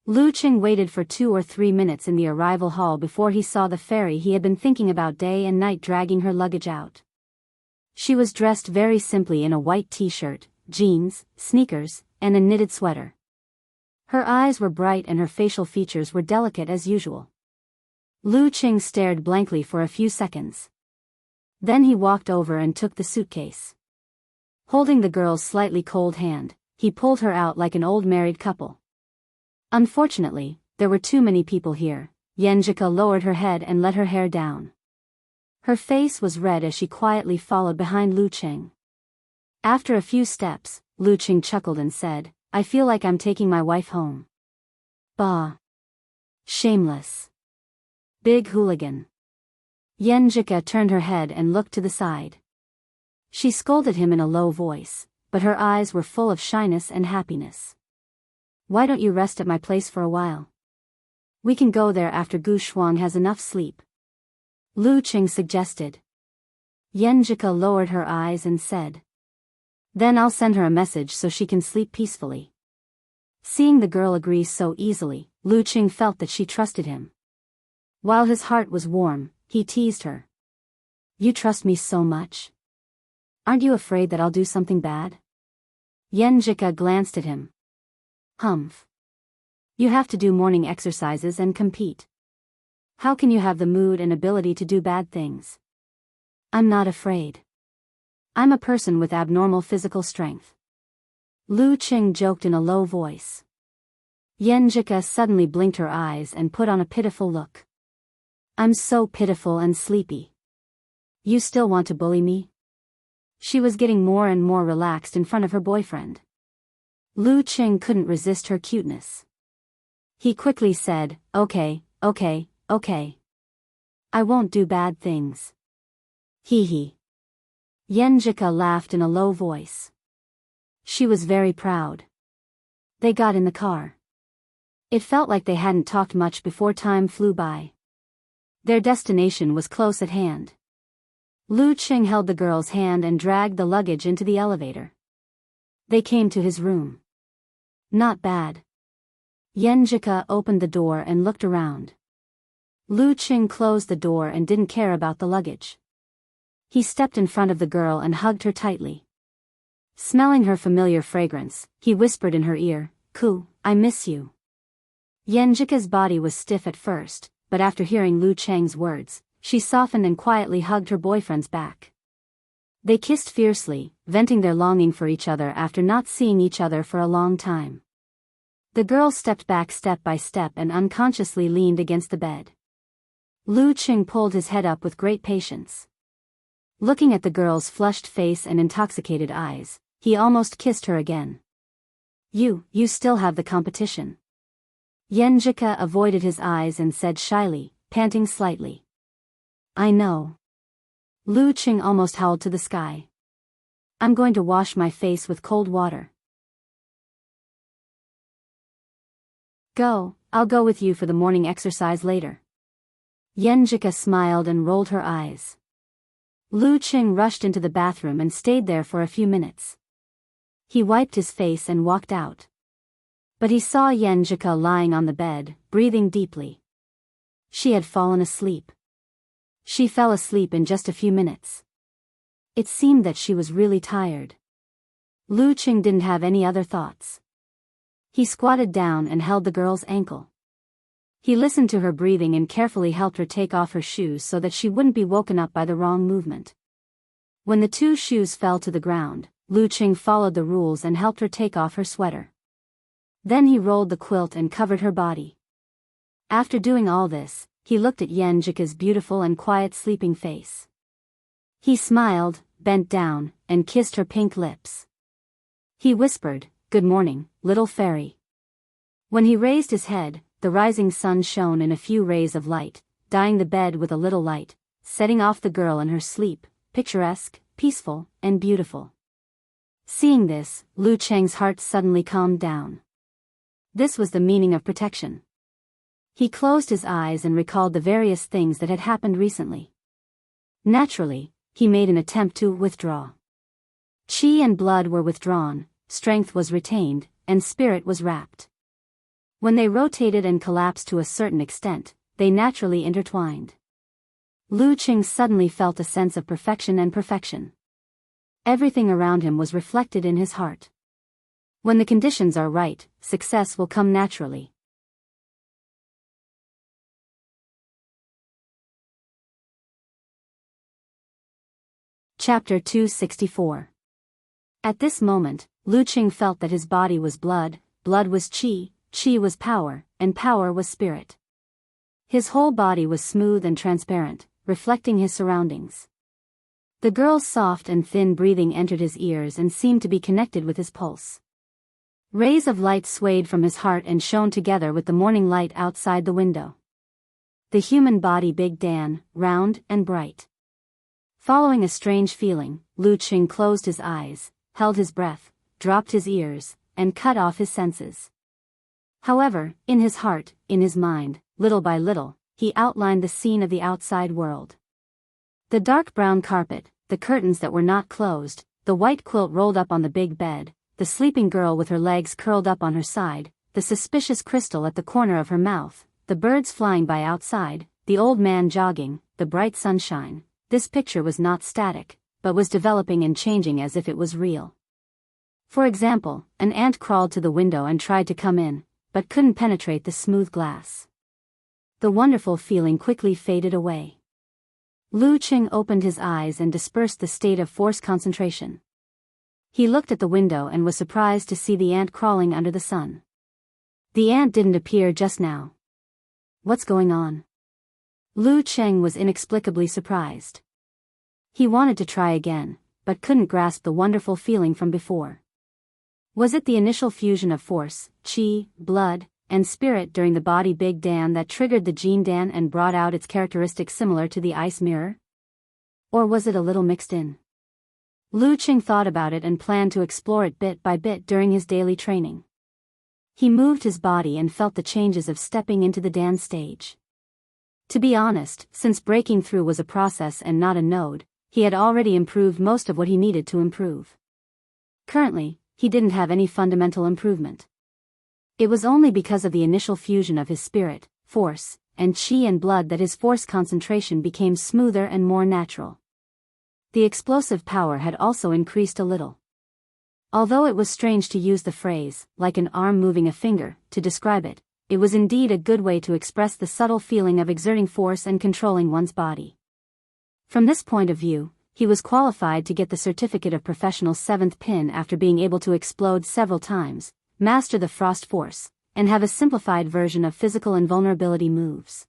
S1: Lu Qing waited for 2 or 3 minutes in the arrival hall before he saw the fairy he had been thinking about day and night dragging her luggage out. She was dressed very simply in a white t-shirt, jeans, sneakers, and a knitted sweater. Her eyes were bright and her facial features were delicate as usual. Lu Qing stared blankly for a few seconds. Then he walked over and took the suitcase. Holding the girl's slightly cold hand, he pulled her out like an old married couple. Unfortunately, there were too many people here. Yenjika lowered her head and let her hair down. Her face was red as she quietly followed behind Lu Qing. After a few steps, Lu Qing chuckled and said, I feel like I'm taking my wife home. Bah. Shameless. Big hooligan. Yenjika turned her head and looked to the side. She scolded him in a low voice, but her eyes were full of shyness and happiness. Why don't you rest at my place for a while? We can go there after Gu Shuang has enough sleep. Lu Qing suggested. Yenjika lowered her eyes and said. Then I'll send her a message so she can sleep peacefully. Seeing the girl agree so easily, Lu Qing felt that she trusted him. While his heart was warm, he teased her. You trust me so much? Aren't you afraid that I'll do something bad? Yenjika glanced at him. Humph. You have to do morning exercises and compete. How can you have the mood and ability to do bad things? I'm not afraid. I'm a person with abnormal physical strength. Lu Qing joked in a low voice. Yenjika suddenly blinked her eyes and put on a pitiful look. I'm so pitiful and sleepy. You still want to bully me? She was getting more and more relaxed in front of her boyfriend. Lu Qing couldn't resist her cuteness. He quickly said, Okay. I won't do bad things. Hee hee. Yenjika laughed in a low voice. She was very proud. They got in the car. It felt like they hadn't talked much before time flew by. Their destination was close at hand. Lu Qing held the girl's hand and dragged the luggage into the elevator. They came to his room. Not bad. Yenjika opened the door and looked around. Lu Qing closed the door and didn't care about the luggage. He stepped in front of the girl and hugged her tightly. Smelling her familiar fragrance, he whispered in her ear, "Ku, I miss you." Yenjika's body was stiff at first, but after hearing Lu Cheng's words, she softened and quietly hugged her boyfriend's back. They kissed fiercely, venting their longing for each other after not seeing each other for a long time. The girl stepped back step by step and unconsciously leaned against the bed. Lu Qing pulled his head up with great patience. Looking at the girl's flushed face and intoxicated eyes, he almost kissed her again. You still have the competition." Yenjika avoided his eyes and said shyly, panting slightly. "I know." Lu Qing almost howled to the sky. "I'm going to wash my face with cold water." "Go, I'll go with you for the morning exercise later." Yenjika smiled and rolled her eyes. Lu Qing rushed into the bathroom and stayed there for a few minutes. He wiped his face and walked out. But he saw Yenjika lying on the bed, breathing deeply. She had fallen asleep. She fell asleep in just a few minutes. It seemed that she was really tired. Lu Qing didn't have any other thoughts. He squatted down and held the girl's ankle. He listened to her breathing and carefully helped her take off her shoes so that she wouldn't be woken up by the wrong movement. When the two shoes fell to the ground, Lu Qing followed the rules and helped her take off her sweater. Then he rolled the quilt and covered her body. After doing all this, he looked at Yenjika's beautiful and quiet sleeping face. He smiled, bent down, and kissed her pink lips. He whispered, "Good morning, little fairy." When he raised his head, the rising sun shone in a few rays of light, dyeing the bed with a little light, setting off the girl in her sleep, picturesque, peaceful, and beautiful. Seeing this, Lu Cheng's heart suddenly calmed down. This was the meaning of protection. He closed his eyes and recalled the various things that had happened recently. Naturally, he made an attempt to withdraw. Qi and blood were withdrawn, strength was retained, and spirit was wrapped. When they rotated and collapsed to a certain extent, they naturally intertwined. Lu Qing suddenly felt a sense of perfection and perfection. Everything around him was reflected in his heart. When the conditions are right, success will come naturally. Chapter 264. At this moment, Lu Qing felt that his body was blood, blood was qi, qi was power, and power was spirit. His whole body was smooth and transparent, reflecting his surroundings. The girl's soft and thin breathing entered his ears and seemed to be connected with his pulse. Rays of light swayed from his heart and shone together with the morning light outside the window. The human body Big Dan, round and bright. Following a strange feeling, Lu Qing closed his eyes, held his breath, dropped his ears, and cut off his senses. However, in his heart, in his mind, little by little, he outlined the scene of the outside world. The dark brown carpet, the curtains that were not closed, the white quilt rolled up on the big bed, the sleeping girl with her legs curled up on her side, the suspicious crystal at the corner of her mouth, the birds flying by outside, the old man jogging, the bright sunshine. This picture was not static, but was developing and changing as if it was real. For example, an ant crawled to the window and tried to come in, but couldn't penetrate the smooth glass. The wonderful feeling quickly faded away. Lu Qing opened his eyes and dispersed the state of forced concentration. He looked at the window and was surprised to see the ant crawling under the sun. The ant didn't appear just now. What's going on? Lu Qing was inexplicably surprised. He wanted to try again, but couldn't grasp the wonderful feeling from before. Was it the initial fusion of force, qi, blood, and spirit during the body Big Dan that triggered the gene Dan and brought out its characteristics similar to the ice mirror? Or was it a little mixed in? Lu Qing thought about it and planned to explore it bit by bit during his daily training. He moved his body and felt the changes of stepping into the Dan stage. To be honest, since breaking through was a process and not a node, he had already improved most of what he needed to improve. Currently, he didn't have any fundamental improvement. It was only because of the initial fusion of his spirit, force, and chi and blood that his force concentration became smoother and more natural. The explosive power had also increased a little. Although it was strange to use the phrase, like an arm moving a finger, to describe it, it was indeed a good way to express the subtle feeling of exerting force and controlling one's body. From this point of view, he was qualified to get the certificate of professional 7th pin after being able to explode several times, master the frost force, and have a simplified version of physical invulnerability moves.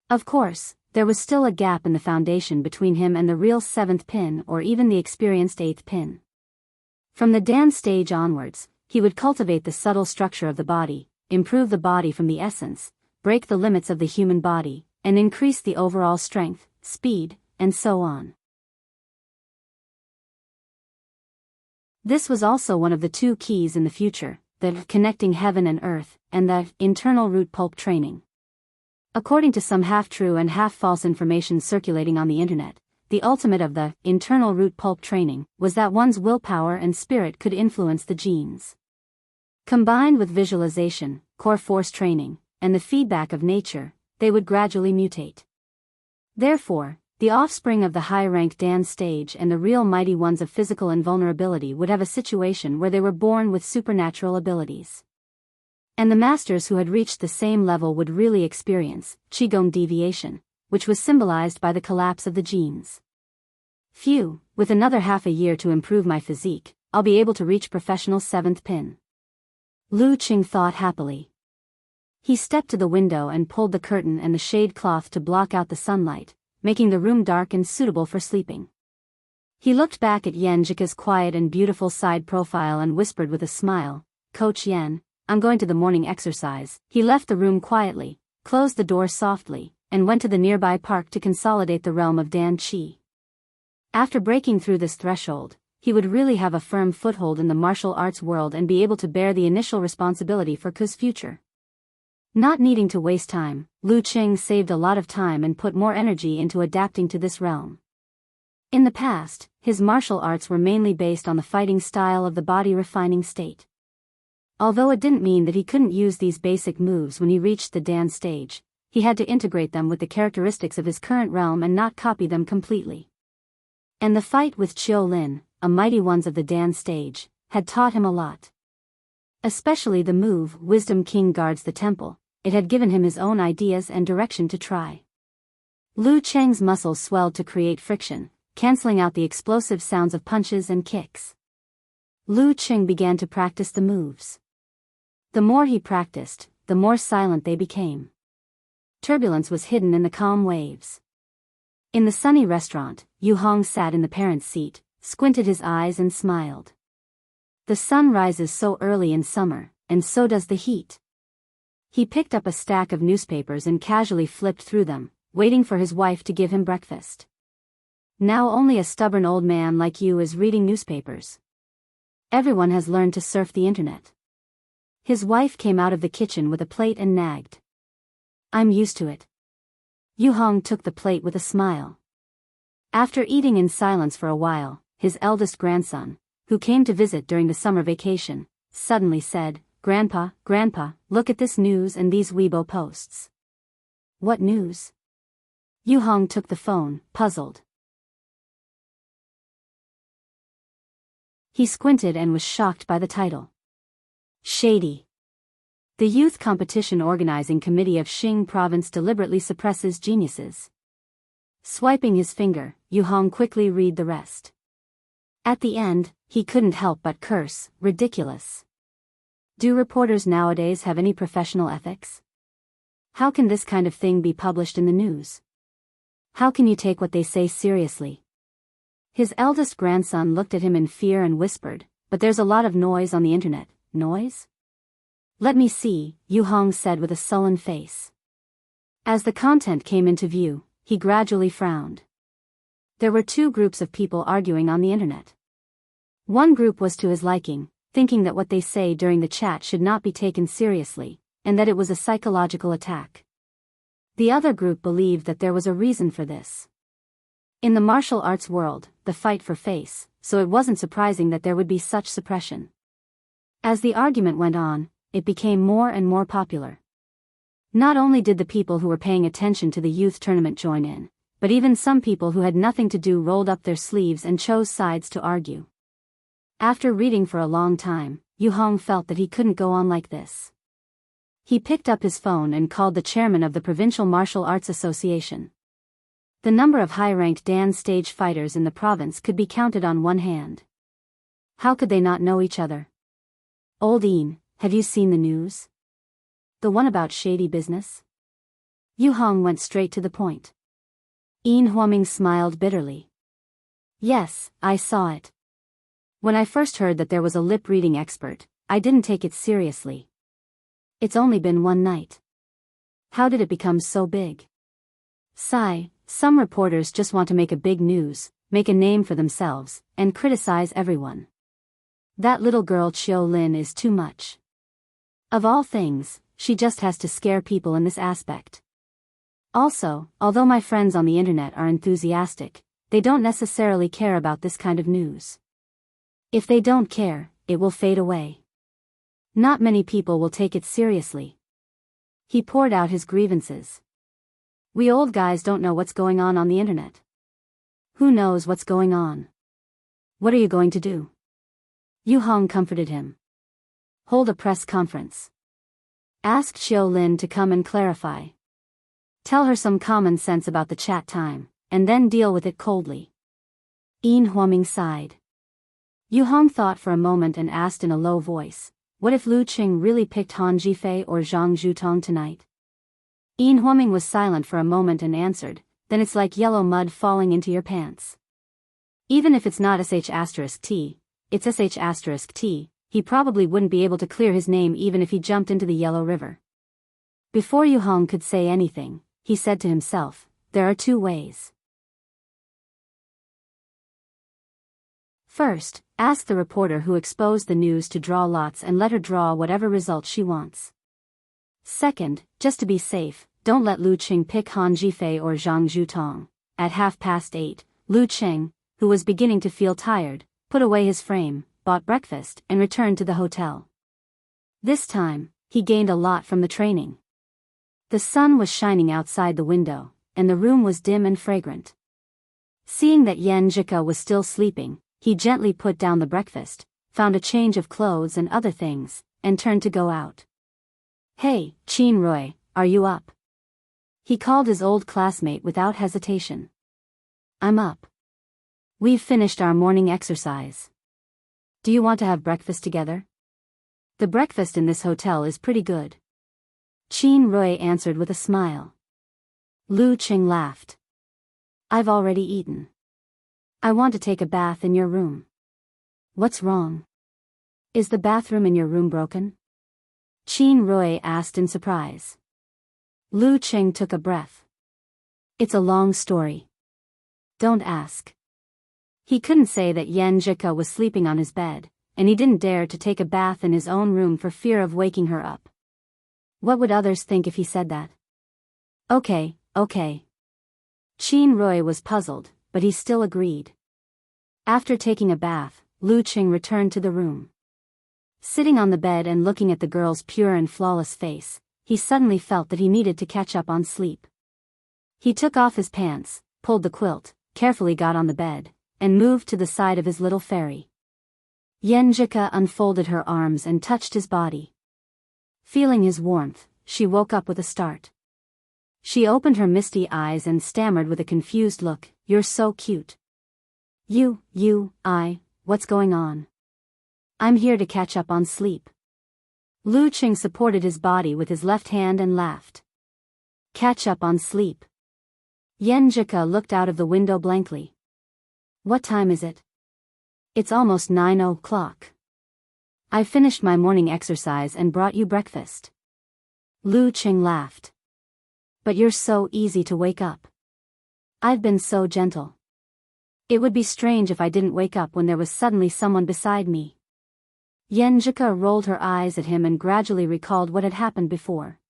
S1: Of course, there was still a gap in the foundation between him and the real 7th pin or even the experienced 8th pin. From the Dan stage onwards, he would cultivate the subtle structure of the body, improve the body from the essence, break the limits of the human body, and increase the overall strength, speed, and so on. This was also one of the 2 keys in the future, the connecting heaven and earth, and the internal root pulp training. According to some half-true and half-false information circulating on the internet, the ultimate of the internal root pulp training was that one's willpower and spirit could influence the genes. Combined with visualization, core force training, and the feedback of nature, they would gradually mutate. Therefore, the offspring of the high-ranked Dan stage and the real mighty ones of physical invulnerability would have a situation where they were born with supernatural abilities. And the masters who had reached the same level would really experience qigong deviation, which was symbolized by the collapse of the genes. Phew, with another half a year to improve my physique, I'll be able to reach professional 7th pin. Lu Qing thought happily. He stepped to the window and pulled the curtain and the shade cloth to block out the sunlight, making the room dark and suitable for sleeping. He looked back at Yen Jika's quiet and beautiful side profile and whispered with a smile, "Coach Yen, I'm going to the morning exercise." He left the room quietly, closed the door softly, and went to the nearby park to consolidate the realm of Dan Qi. After breaking through this threshold, he would really have a firm foothold in the martial arts world and be able to bear the initial responsibility for Ku's future. Not needing to waste time, Lu Qing saved a lot of time and put more energy into adapting to this realm. In the past, his martial arts were mainly based on the fighting style of the body refining state. Although it didn't mean that he couldn't use these basic moves when he reached the Dan stage, he had to integrate them with the characteristics of his current realm and not copy them completely. And the fight with Qiu Lin, a mighty ones of the Dan stage, had taught him a lot. Especially the move Wisdom King guards the temple, it had given him his own ideas and direction to try. Lu Cheng's muscles swelled to create friction, cancelling out the explosive sounds of punches and kicks. Lu Qing began to practice the moves. The more he practiced, the more silent they became. Turbulence was hidden in the calm waves. In the sunny restaurant, Yu Hong sat in the parent's seat, squinted his eyes and smiled. The sun rises so early in summer, and so does the heat. He picked up a stack of newspapers and casually flipped through them, waiting for his wife to give him breakfast. Now only a stubborn old man like you is reading newspapers. Everyone has learned to surf the internet. His wife came out of the kitchen with a plate and nagged. I'm used to it. Yu Hong took the plate with a smile. After eating in silence for a while, his eldest grandson, who came to visit during the summer vacation, suddenly said, Grandpa, look at this news and these Weibo posts." "What news?" Yu Hong took the phone, puzzled. He squinted and was shocked by the title. Shady. The Youth Competition Organizing Committee of Xing Province deliberately suppresses geniuses. Swiping his finger, Yu Hong quickly read the rest. At the end, he couldn't help but curse, ridiculous. Do reporters nowadays have any professional ethics? How can this kind of thing be published in the news? How can you take what they say seriously? His eldest grandson looked at him in fear and whispered, "But there's a lot of noise on the internet." "Noise?" "Let me see," Yu Hong said with a sullen face. As the content came into view, he gradually frowned. There were two groups of people arguing on the internet. One group was to his liking, thinking that what they say during the chat should not be taken seriously, and that it was a psychological attack. The other group believed that there was a reason for this. In the martial arts world, the fight for face, so it wasn't surprising that there would be such suppression. As the argument went on, it became more and more popular. Not only did the people who were paying attention to the youth tournament join in, but even some people who had nothing to do rolled up their sleeves and chose sides to argue. After reading for a long time, Yu Hong felt that he couldn't go on like this. He picked up his phone and called the chairman of the Provincial Martial Arts Association. The number of high-ranked Dan stage fighters in the province could be counted on one hand. How could they not know each other? Old Ian, have you seen the news? The one about shady business? Yu Hong went straight to the point. Ian Huoming smiled bitterly. Yes, I saw it. When I first heard that there was a lip-reading expert, I didn't take it seriously. It's only been one night. How did it become so big? Sigh, some reporters just want to make a big news, make a name for themselves, and criticize everyone. That little girl Chiu Lin is too much. Of all things, she just has to scare people in this aspect. Also, although my friends on the internet are enthusiastic, they don't necessarily care about this kind of news. If they don't care, it will fade away. Not many people will take it seriously. He poured out his grievances. We old guys don't know what's going on the internet. Who knows what's going on? What are you going to do? Yu Hong comforted him. Hold a press conference. Ask Chiu Lin to come and clarify. Tell her some common sense about the chat time, and then deal with it coldly. Ian Huoming sighed. Yu Hong thought for a moment and asked in a low voice, what if Lu Qing really picked Han Jifei or Zhang Zhutong tonight? Ian Huoming was silent for a moment and answered, then it's like yellow mud falling into your pants. Even if it's not sh*t, it's sh*t, he probably wouldn't be able to clear his name even if he jumped into the Yellow River. Before Yu Hong could say anything, he said to himself, there are two ways. First, ask the reporter who exposed the news to draw lots and let her draw whatever result she wants. Second, just to be safe, don't let Lu Qing pick Han Jifei or Zhang Zhutong. At 8:30, Lu Qing, who was beginning to feel tired, put away his frame, bought breakfast, and returned to the hotel. This time, he gained a lot from the training. The sun was shining outside the window, and the room was dim and fragrant. Seeing that Yan Jika was still sleeping, he gently put down the breakfast, found a change of clothes and other things, and turned to go out. Hey, Qin Rui, are you up? He called his old classmate without hesitation. I'm up. We've finished our morning exercise. Do you want to have breakfast together? The breakfast in this hotel is pretty good. Qin Rui answered with a smile. Lu Qing laughed. I've already eaten. I want to take a bath in your room. What's wrong? Is the bathroom in your room broken? Qin Rui asked in surprise. Lu Qing took a breath. It's a long story. Don't ask. He couldn't say that Yan Jika was sleeping on his bed, and he didn't dare to take a bath in his own room for fear of waking her up. What would others think if he said that? Okay. Qin Rui was puzzled, but he still agreed. After taking a bath, Lu Qing returned to the room. Sitting on the bed and looking at the girl's pure and flawless face, he suddenly felt that he needed to catch up on sleep. He took off his pants, pulled the quilt, carefully got on the bed, and moved to the side of his little fairy. Yan Jika unfolded her arms and touched his body. Feeling his warmth, she woke up with a start. She opened her misty eyes and stammered with a confused look, "You're so cute." What's going on? I'm here to catch up on sleep. Lu Qing supported his body with his left hand and laughed. Catch up on sleep. Yan Jika looked out of the window blankly. What time is it? It's almost 9 o'clock. I finished my morning exercise and brought you breakfast. Lu Qing laughed. But you're so easy to wake up. I've been so gentle. It would be strange if I didn't wake up when there was suddenly someone beside me. Yan Jika rolled her eyes at him and gradually recalled what had happened before.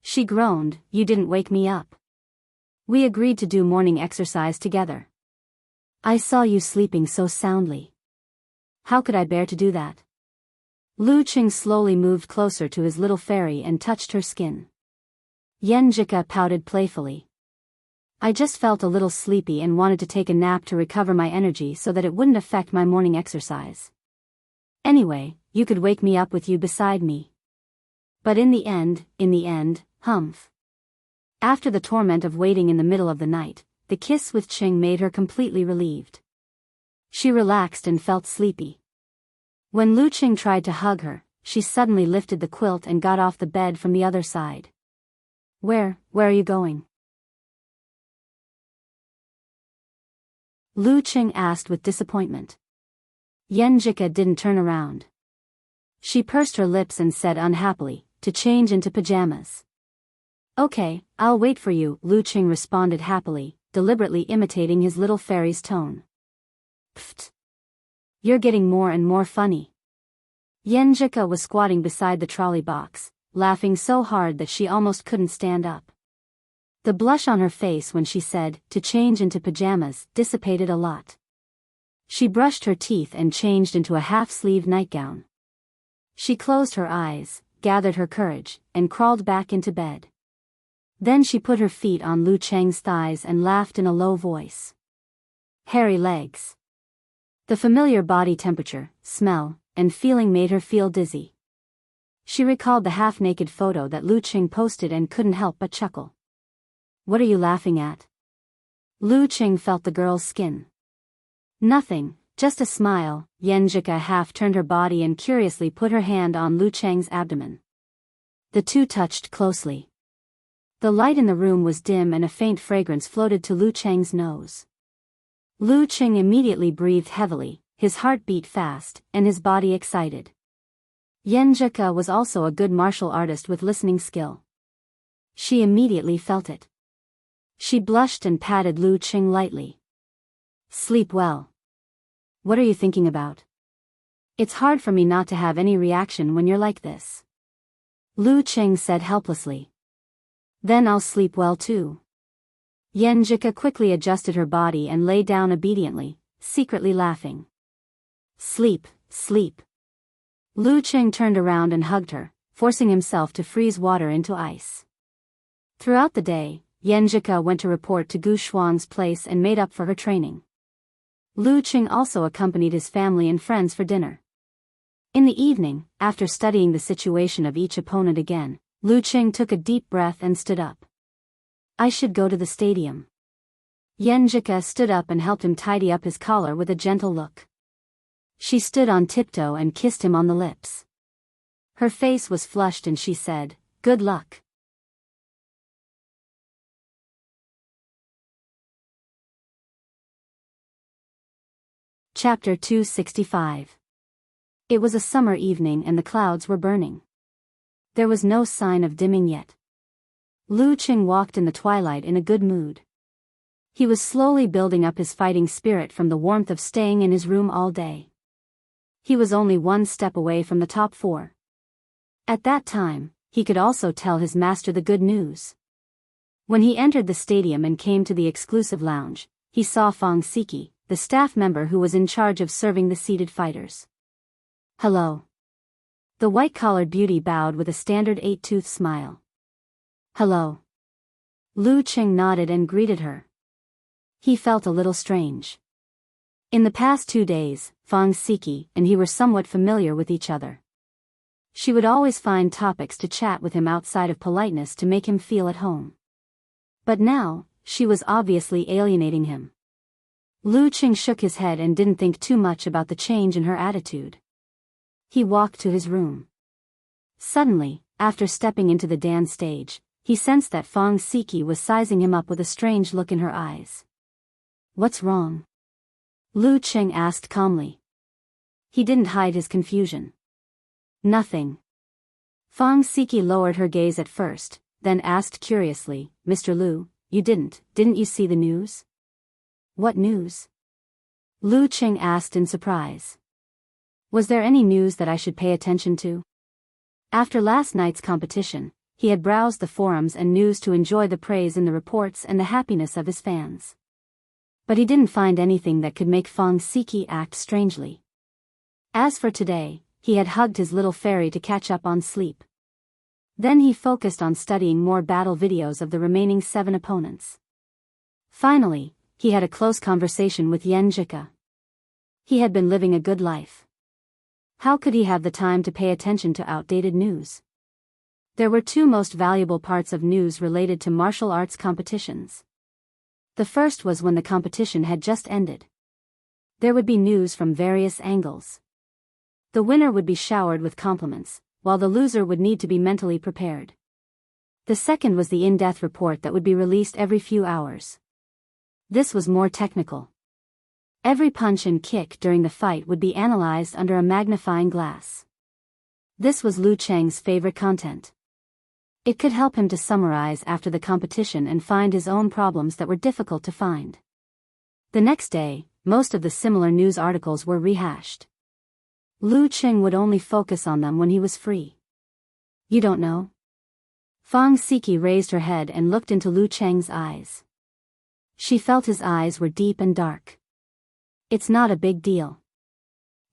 S1: She groaned, "You didn't wake me up." We agreed to do morning exercise together. I saw you sleeping so soundly. How could I bear to do that? Lu Qing slowly moved closer to his little fairy and touched her skin. Yenjika pouted playfully. I just felt a little sleepy and wanted to take a nap to recover my energy so that it wouldn't affect my morning exercise. Anyway, you could wake me up with you beside me. But in the end, humph. After the torment of waiting in the middle of the night, the kiss with Qing made her completely relieved. She relaxed and felt sleepy. When Lu Qing tried to hug her, she suddenly lifted the quilt and got off the bed from the other side. Where are you going? Lu Qing asked with disappointment. Yenjika didn't turn around. She pursed her lips and said unhappily, to change into pajamas. Okay, I'll wait for you, Lu Qing responded happily, deliberately imitating his little fairy's tone. Pfft. You're getting more and more funny. Yenjika was squatting beside the trolley box, laughing so hard that she almost couldn't stand up. The blush on her face when she said, to change into pajamas, dissipated a lot. She brushed her teeth and changed into a half-sleeved nightgown. She closed her eyes, gathered her courage, and crawled back into bed. Then she put her feet on Lu Cheng's thighs and laughed in a low voice. Hairy legs. The familiar body temperature, smell, and feeling made her feel dizzy. She recalled the half-naked photo that Lu Qing posted and couldn't help but chuckle. What are you laughing at? Lu Qing felt the girl's skin. Nothing, just a smile. Yenjika half turned her body and curiously put her hand on Lu Cheng's abdomen. The two touched closely. The light in the room was dim and a faint fragrance floated to Lu Cheng's nose. Lu Qing immediately breathed heavily, his heart beat fast, and his body excited. Yenjika was also a good martial artist with listening skill. She immediately felt it. She blushed and patted Lu Qing lightly. Sleep well. What are you thinking about? It's hard for me not to have any reaction when you're like this. Lu Qing said helplessly. Then I'll sleep well too. Yenjika quickly adjusted her body and lay down obediently, secretly laughing. Sleep, sleep. Lu Qing turned around and hugged her, forcing himself to freeze water into ice. Throughout the day, Yenjika went to report to Gu Shuang's place and made up for her training. Lu Qing also accompanied his family and friends for dinner. In the evening, after studying the situation of each opponent again, Lu Qing took a deep breath and stood up. I should go to the stadium. Yenjika stood up and helped him tidy up his collar with a gentle look. She stood on tiptoe and kissed him on the lips. Her face was flushed and she said, "Good luck." Chapter 265. It was a summer evening and the clouds were burning. There was no sign of dimming yet. Lu Qing walked in the twilight in a good mood. He was slowly building up his fighting spirit from the warmth of staying in his room all day. He was only one step away from the top 4. At that time, he could also tell his master the good news. When he entered the stadium and came to the exclusive lounge, he saw Fang Siki, the staff member who was in charge of serving the seated fighters. Hello. The white-collared beauty bowed with a standard 8-tooth smile. Hello. Lu Qing nodded and greeted her. He felt a little strange. In the past 2 days, Fang Siki and he were somewhat familiar with each other. She would always find topics to chat with him outside of politeness to make him feel at home. But now, she was obviously alienating him. Lu Qing shook his head and didn't think too much about the change in her attitude. He walked to his room. Suddenly, after stepping into the dance stage, he sensed that Fang Siki was sizing him up with a strange look in her eyes. What's wrong? Lu Qing asked calmly. He didn't hide his confusion. Nothing. Fang Siki lowered her gaze at first, then asked curiously, Mr. Lu, you didn't you see the news? What news? Lu Qing asked in surprise. Was there any news that I should pay attention to? After last night's competition, he had browsed the forums and news to enjoy the praise in the reports and the happiness of his fans. But he didn't find anything that could make Fong Siki act strangely. As for today, he had hugged his little fairy to catch up on sleep. Then he focused on studying more battle videos of the remaining 7 opponents. Finally, he had a close conversation with Yen Jika. He had been living a good life. How could he have the time to pay attention to outdated news? There were 2 most valuable parts of news related to martial arts competitions. The first was when the competition had just ended. There would be news from various angles. The winner would be showered with compliments, while the loser would need to be mentally prepared. The second was the in-depth report that would be released every few hours. This was more technical. Every punch and kick during the fight would be analyzed under a magnifying glass. This was Liu Cheng's favorite content. It could help him to summarize after the competition and find his own problems that were difficult to find. The next day, most of the similar news articles were rehashed. Liu Cheng would only focus on them when he was free. You don't know? Fong Siki raised her head and looked into Liu Cheng's eyes. She felt his eyes were deep and dark. It's not a big deal.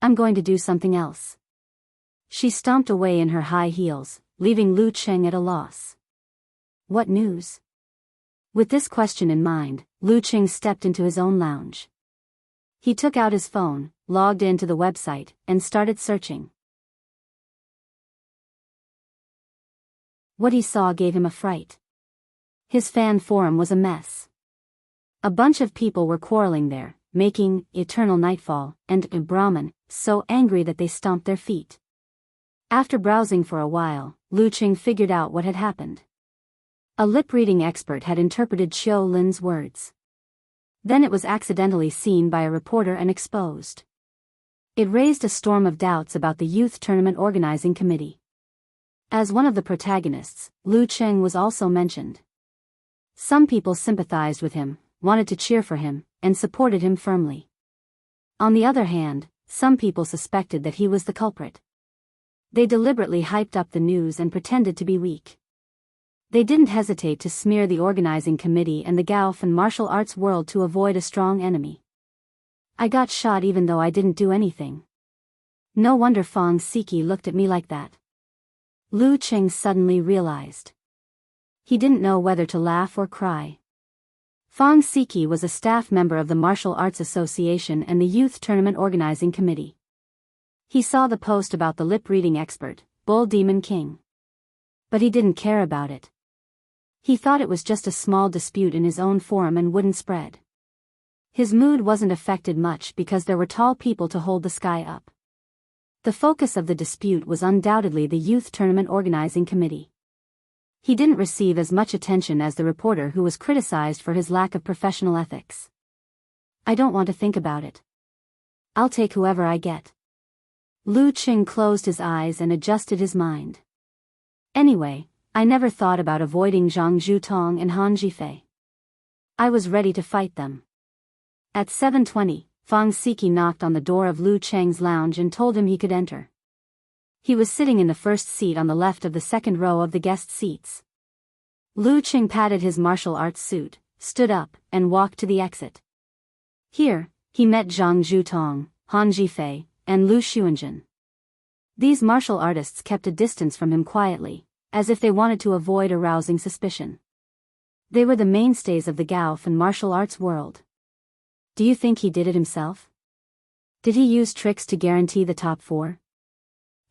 S1: I'm going to do something else. She stomped away in her high heels, leaving Liu Cheng at a loss. What news? With this question in mind, Liu Cheng stepped into his own lounge. He took out his phone, logged into the website, and started searching. What he saw gave him a fright. His fan forum was a mess. A bunch of people were quarreling there, making Eternal Nightfall and Brahman so angry that they stomped their feet. After browsing for a while, Liu Cheng figured out what had happened. A lip-reading expert had interpreted Xiao Lin's words. Then it was accidentally seen by a reporter and exposed. It raised a storm of doubts about the youth tournament organizing committee. As one of the protagonists, Liu Cheng was also mentioned. Some people sympathized with him, wanted to cheer for him, and supported him firmly. On the other hand, some people suspected that he was the culprit. They deliberately hyped up the news and pretended to be weak. They didn't hesitate to smear the organizing committee and the Gaof and martial arts world to avoid a strong enemy. I got shot even though I didn't do anything. No wonder Fong Siki looked at me like that. Liu Cheng suddenly realized. He didn't know whether to laugh or cry. Fong Siki was a staff member of the Martial Arts Association and the Youth Tournament Organizing Committee. He saw the post about the lip-reading expert, Bull Demon King. But he didn't care about it. He thought it was just a small dispute in his own forum and wouldn't spread. His mood wasn't affected much because there were tall people to hold the sky up. The focus of the dispute was undoubtedly the Youth Tournament Organizing Committee. He didn't receive as much attention as the reporter who was criticized for his lack of professional ethics. I don't want to think about it. I'll take whoever I get. Liu Cheng closed his eyes and adjusted his mind. Anyway, I never thought about avoiding Zhang Zhutong and Han Jifei. I was ready to fight them. At 7:20, Fong Siki knocked on the door of Liu Cheng's lounge and told him he could enter. He was sitting in the first seat on the left of the second row of the guest seats. Liu Cheng patted his martial arts suit, stood up, and walked to the exit. Here, he met Zhang Zhutong, Han Jifei, and Lu Xuanjun. These martial artists kept a distance from him quietly, as if they wanted to avoid arousing suspicion. They were the mainstays of the Gaof and martial arts world. Do you think he did it himself? Did he use tricks to guarantee the top 4?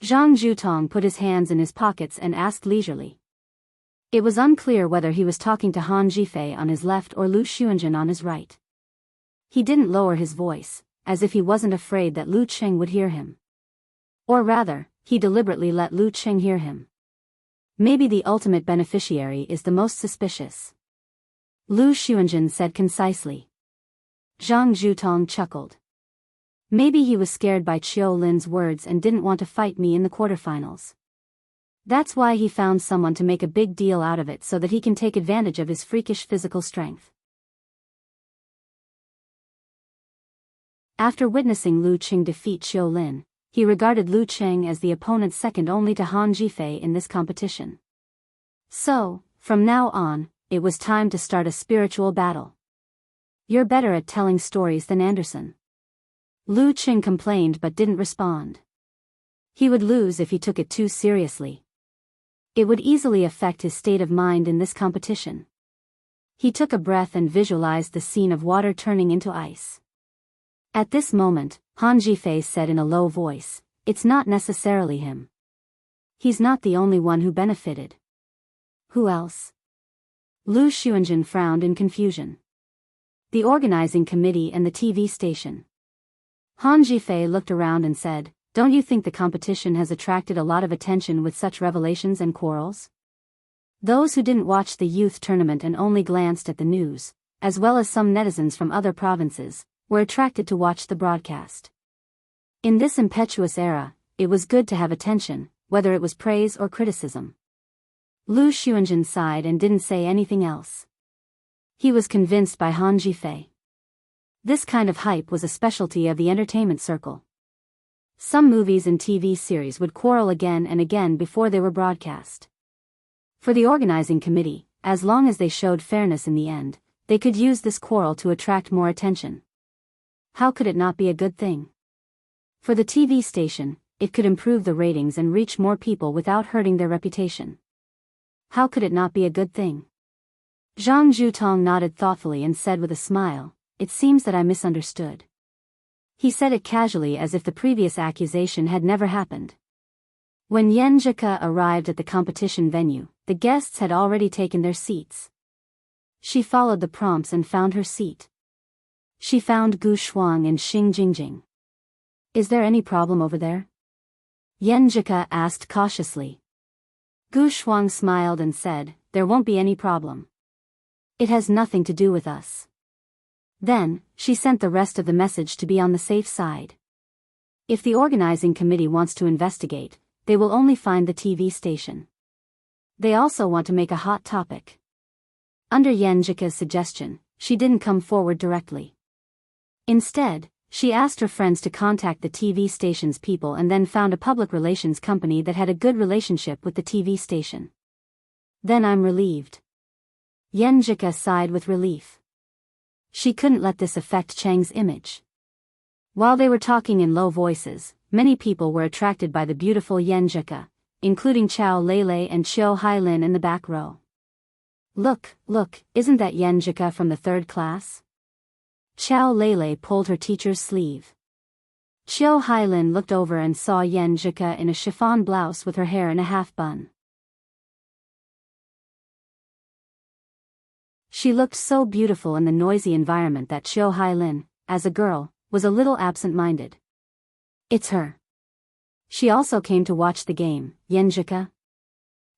S1: Zhang Zhutong put his hands in his pockets and asked leisurely. It was unclear whether he was talking to Han Jifei on his left or Lu Xuanjun on his right. He didn't lower his voice, as if he wasn't afraid that Liu Cheng would hear him. Or rather, he deliberately let Liu Cheng hear him. Maybe the ultimate beneficiary is the most suspicious. Lu Xuanjun said concisely. Zhang Zhutong chuckled. Maybe he was scared by Qiu Lin's words and didn't want to fight me in the quarterfinals. That's why he found someone to make a big deal out of it so that he can take advantage of his freakish physical strength. After witnessing Liu Cheng defeat Qiu Lin, he regarded Liu Cheng as the opponent second only to Han Jifei in this competition. So, from now on, it was time to start a spiritual battle. You're better at telling stories than Anderson. Lu Qing complained but didn't respond. He would lose if he took it too seriously. It would easily affect his state of mind in this competition. He took a breath and visualized the scene of water turning into ice. At this moment, Han Jifei said in a low voice, "It's not necessarily him. He's not the only one who benefited." "Who else?" Lu Xuanjin frowned in confusion. "The organizing committee and the TV station." Han Jifei looked around and said, "Don't you think the competition has attracted a lot of attention with such revelations and quarrels?" Those who didn't watch the youth tournament and only glanced at the news, as well as some netizens from other provinces, were attracted to watch the broadcast. In this impetuous era, it was good to have attention, whether it was praise or criticism. Lu Xuanjin sighed and didn't say anything else. He was convinced by Han Jifei. This kind of hype was a specialty of the entertainment circle. Some movies and TV series would quarrel again and again before they were broadcast. For the organizing committee, as long as they showed fairness in the end, they could use this quarrel to attract more attention. How could it not be a good thing? For the TV station, it could improve the ratings and reach more people without hurting their reputation. How could it not be a good thing? Zhang Zhutong nodded thoughtfully and said with a smile, "It seems that I misunderstood." He said it casually as if the previous accusation had never happened. When Yan Zhika arrived at the competition venue, the guests had already taken their seats. She followed the prompts and found her seat. She found Gu Shuang and Xing Jingjing. "Is there any problem over there?" Yan Zhika asked cautiously. Gu Shuang smiled and said, "There won't be any problem. It has nothing to do with us." Then, she sent the rest of the message to be on the safe side. If the organizing committee wants to investigate, they will only find the TV station. They also want to make a hot topic. Under Yan Zhika's suggestion, she didn't come forward directly. Instead, she asked her friends to contact the TV station's people and then found a public relations company that had a good relationship with the TV station. "Then I'm relieved." Yan Zhika sighed with relief. She couldn't let this affect Cheng's image. While they were talking in low voices, many people were attracted by the beautiful Yan Zhika, including Chao Lele and Qiu Hailin in the back row. Look, isn't that Yan Zhika from the 3rd class?" Chao Lele pulled her teacher's sleeve. Qiu Hailin looked over and saw Yan Zhika in a chiffon blouse with her hair in a half bun. She looked so beautiful in the noisy environment that Qiu Hailin, as a girl, was a little absent-minded. "It's her. She also came to watch the game, Yan Zhika."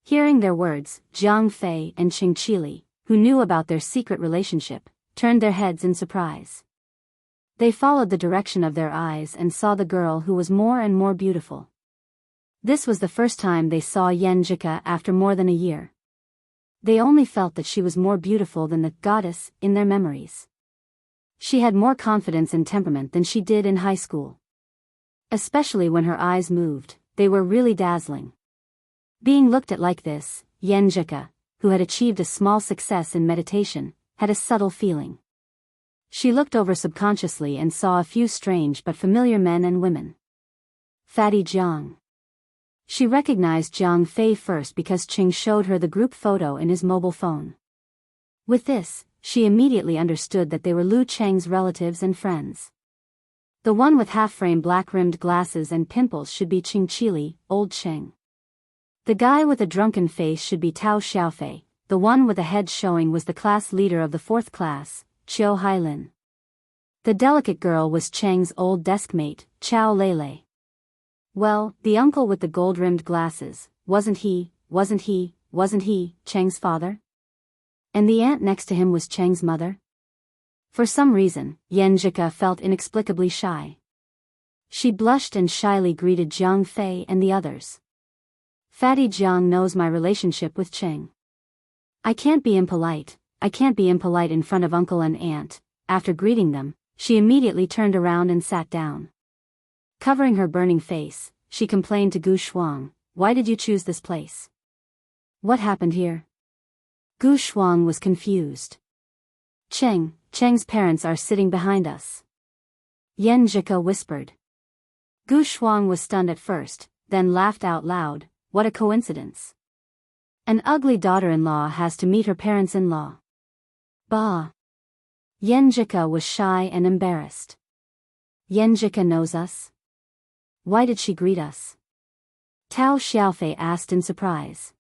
S1: Hearing their words, Jiang Fei and Qing Qili, who knew about their secret relationship, turned their heads in surprise. They followed the direction of their eyes and saw the girl who was more and more beautiful. This was the first time they saw Yan Zhika after more than a year. They only felt that she was more beautiful than the goddess in their memories. She had more confidence and temperament than she did in high school. Especially when her eyes moved, they were really dazzling. Being looked at like this, Yan Zhika, who had achieved a small success in meditation, had a subtle feeling. She looked over subconsciously and saw a few strange but familiar men and women. Fatty Jiang. She recognized Jiang Fei first because Qing showed her the group photo in his mobile phone. With this, she immediately understood that they were Lu Cheng's relatives and friends. The one with half-frame black-rimmed glasses and pimples should be Qing Qili, old Cheng. The guy with a drunken face should be Tao Xiaofei. The one with a head showing was the class leader of the 4th class, Qiu Hailin. The delicate girl was Cheng's old deskmate, Chao Lele. Well, the uncle with the gold-rimmed glasses, wasn't he Cheng's father? And the aunt next to him was Cheng's mother? For some reason, Yan Zhika felt inexplicably shy. She blushed and shyly greeted Jiang Fei and the others. "Fatty Jiang knows my relationship with Cheng. I can't be impolite in front of uncle and aunt." After greeting them, she immediately turned around and sat down. Covering her burning face, she complained to Gu Shuang, "Why did you choose this place? What happened here? Gu Shuang was confused. Cheng's parents are sitting behind us. Yan Zhika whispered. Gu Shuang was stunned at first, then laughed out loud. What a coincidence. An ugly daughter-in-law has to meet her parents-in-law. Bah. Yan Zhika was shy and embarrassed. Yan Zhika knows us? Why did she greet us? Tao Xiaofei asked in surprise.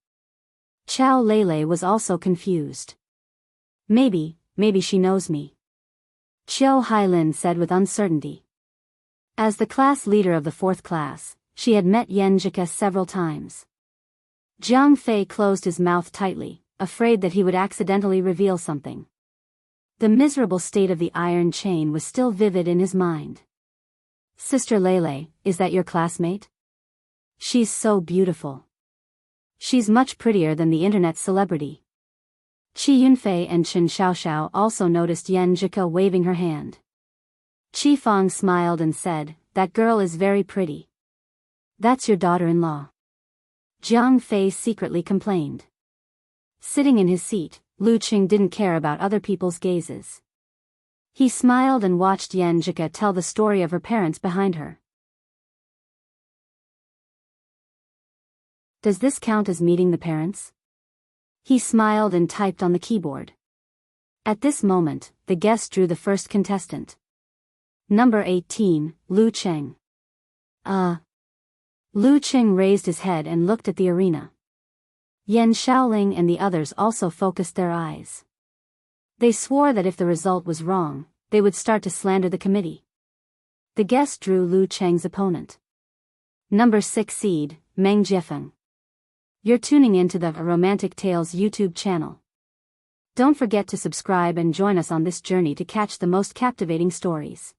S1: Chao Lele was also confused. Maybe she knows me. Qiu Hailin said with uncertainty. As the class leader of the 4th class, she had met Yan Zhika several times. Jiang Fei closed his mouth tightly, afraid that he would accidentally reveal something. The miserable state of the iron chain was still vivid in his mind. Sister Lele, is that your classmate? She's so beautiful. She's much prettier than the internet celebrity. Qi Yunfei and Chen Xiaoxiao also noticed Yan Zhika waving her hand. Qi Fang smiled and said, that girl is very pretty. That's your daughter-in-law. Jiang Fei secretly complained. Sitting in his seat, Lu Qing didn't care about other people's gazes. He smiled and watched Yan Zhika tell the story of her parents behind her. Does this count as meeting the parents? He smiled and typed on the keyboard. At this moment, the guest drew the first contestant. Number 18, Lu Qing. Lu Qing raised his head and looked at the arena. Yan Shaoling and the others also focused their eyes. They swore that if the result was wrong, they would start to slander the committee. The guest drew Lu Cheng's opponent. Number 6 seed, Meng Jiefeng. You're tuning into the Romantic Tales YouTube channel. Don't forget to subscribe and join us on this journey to catch the most captivating stories.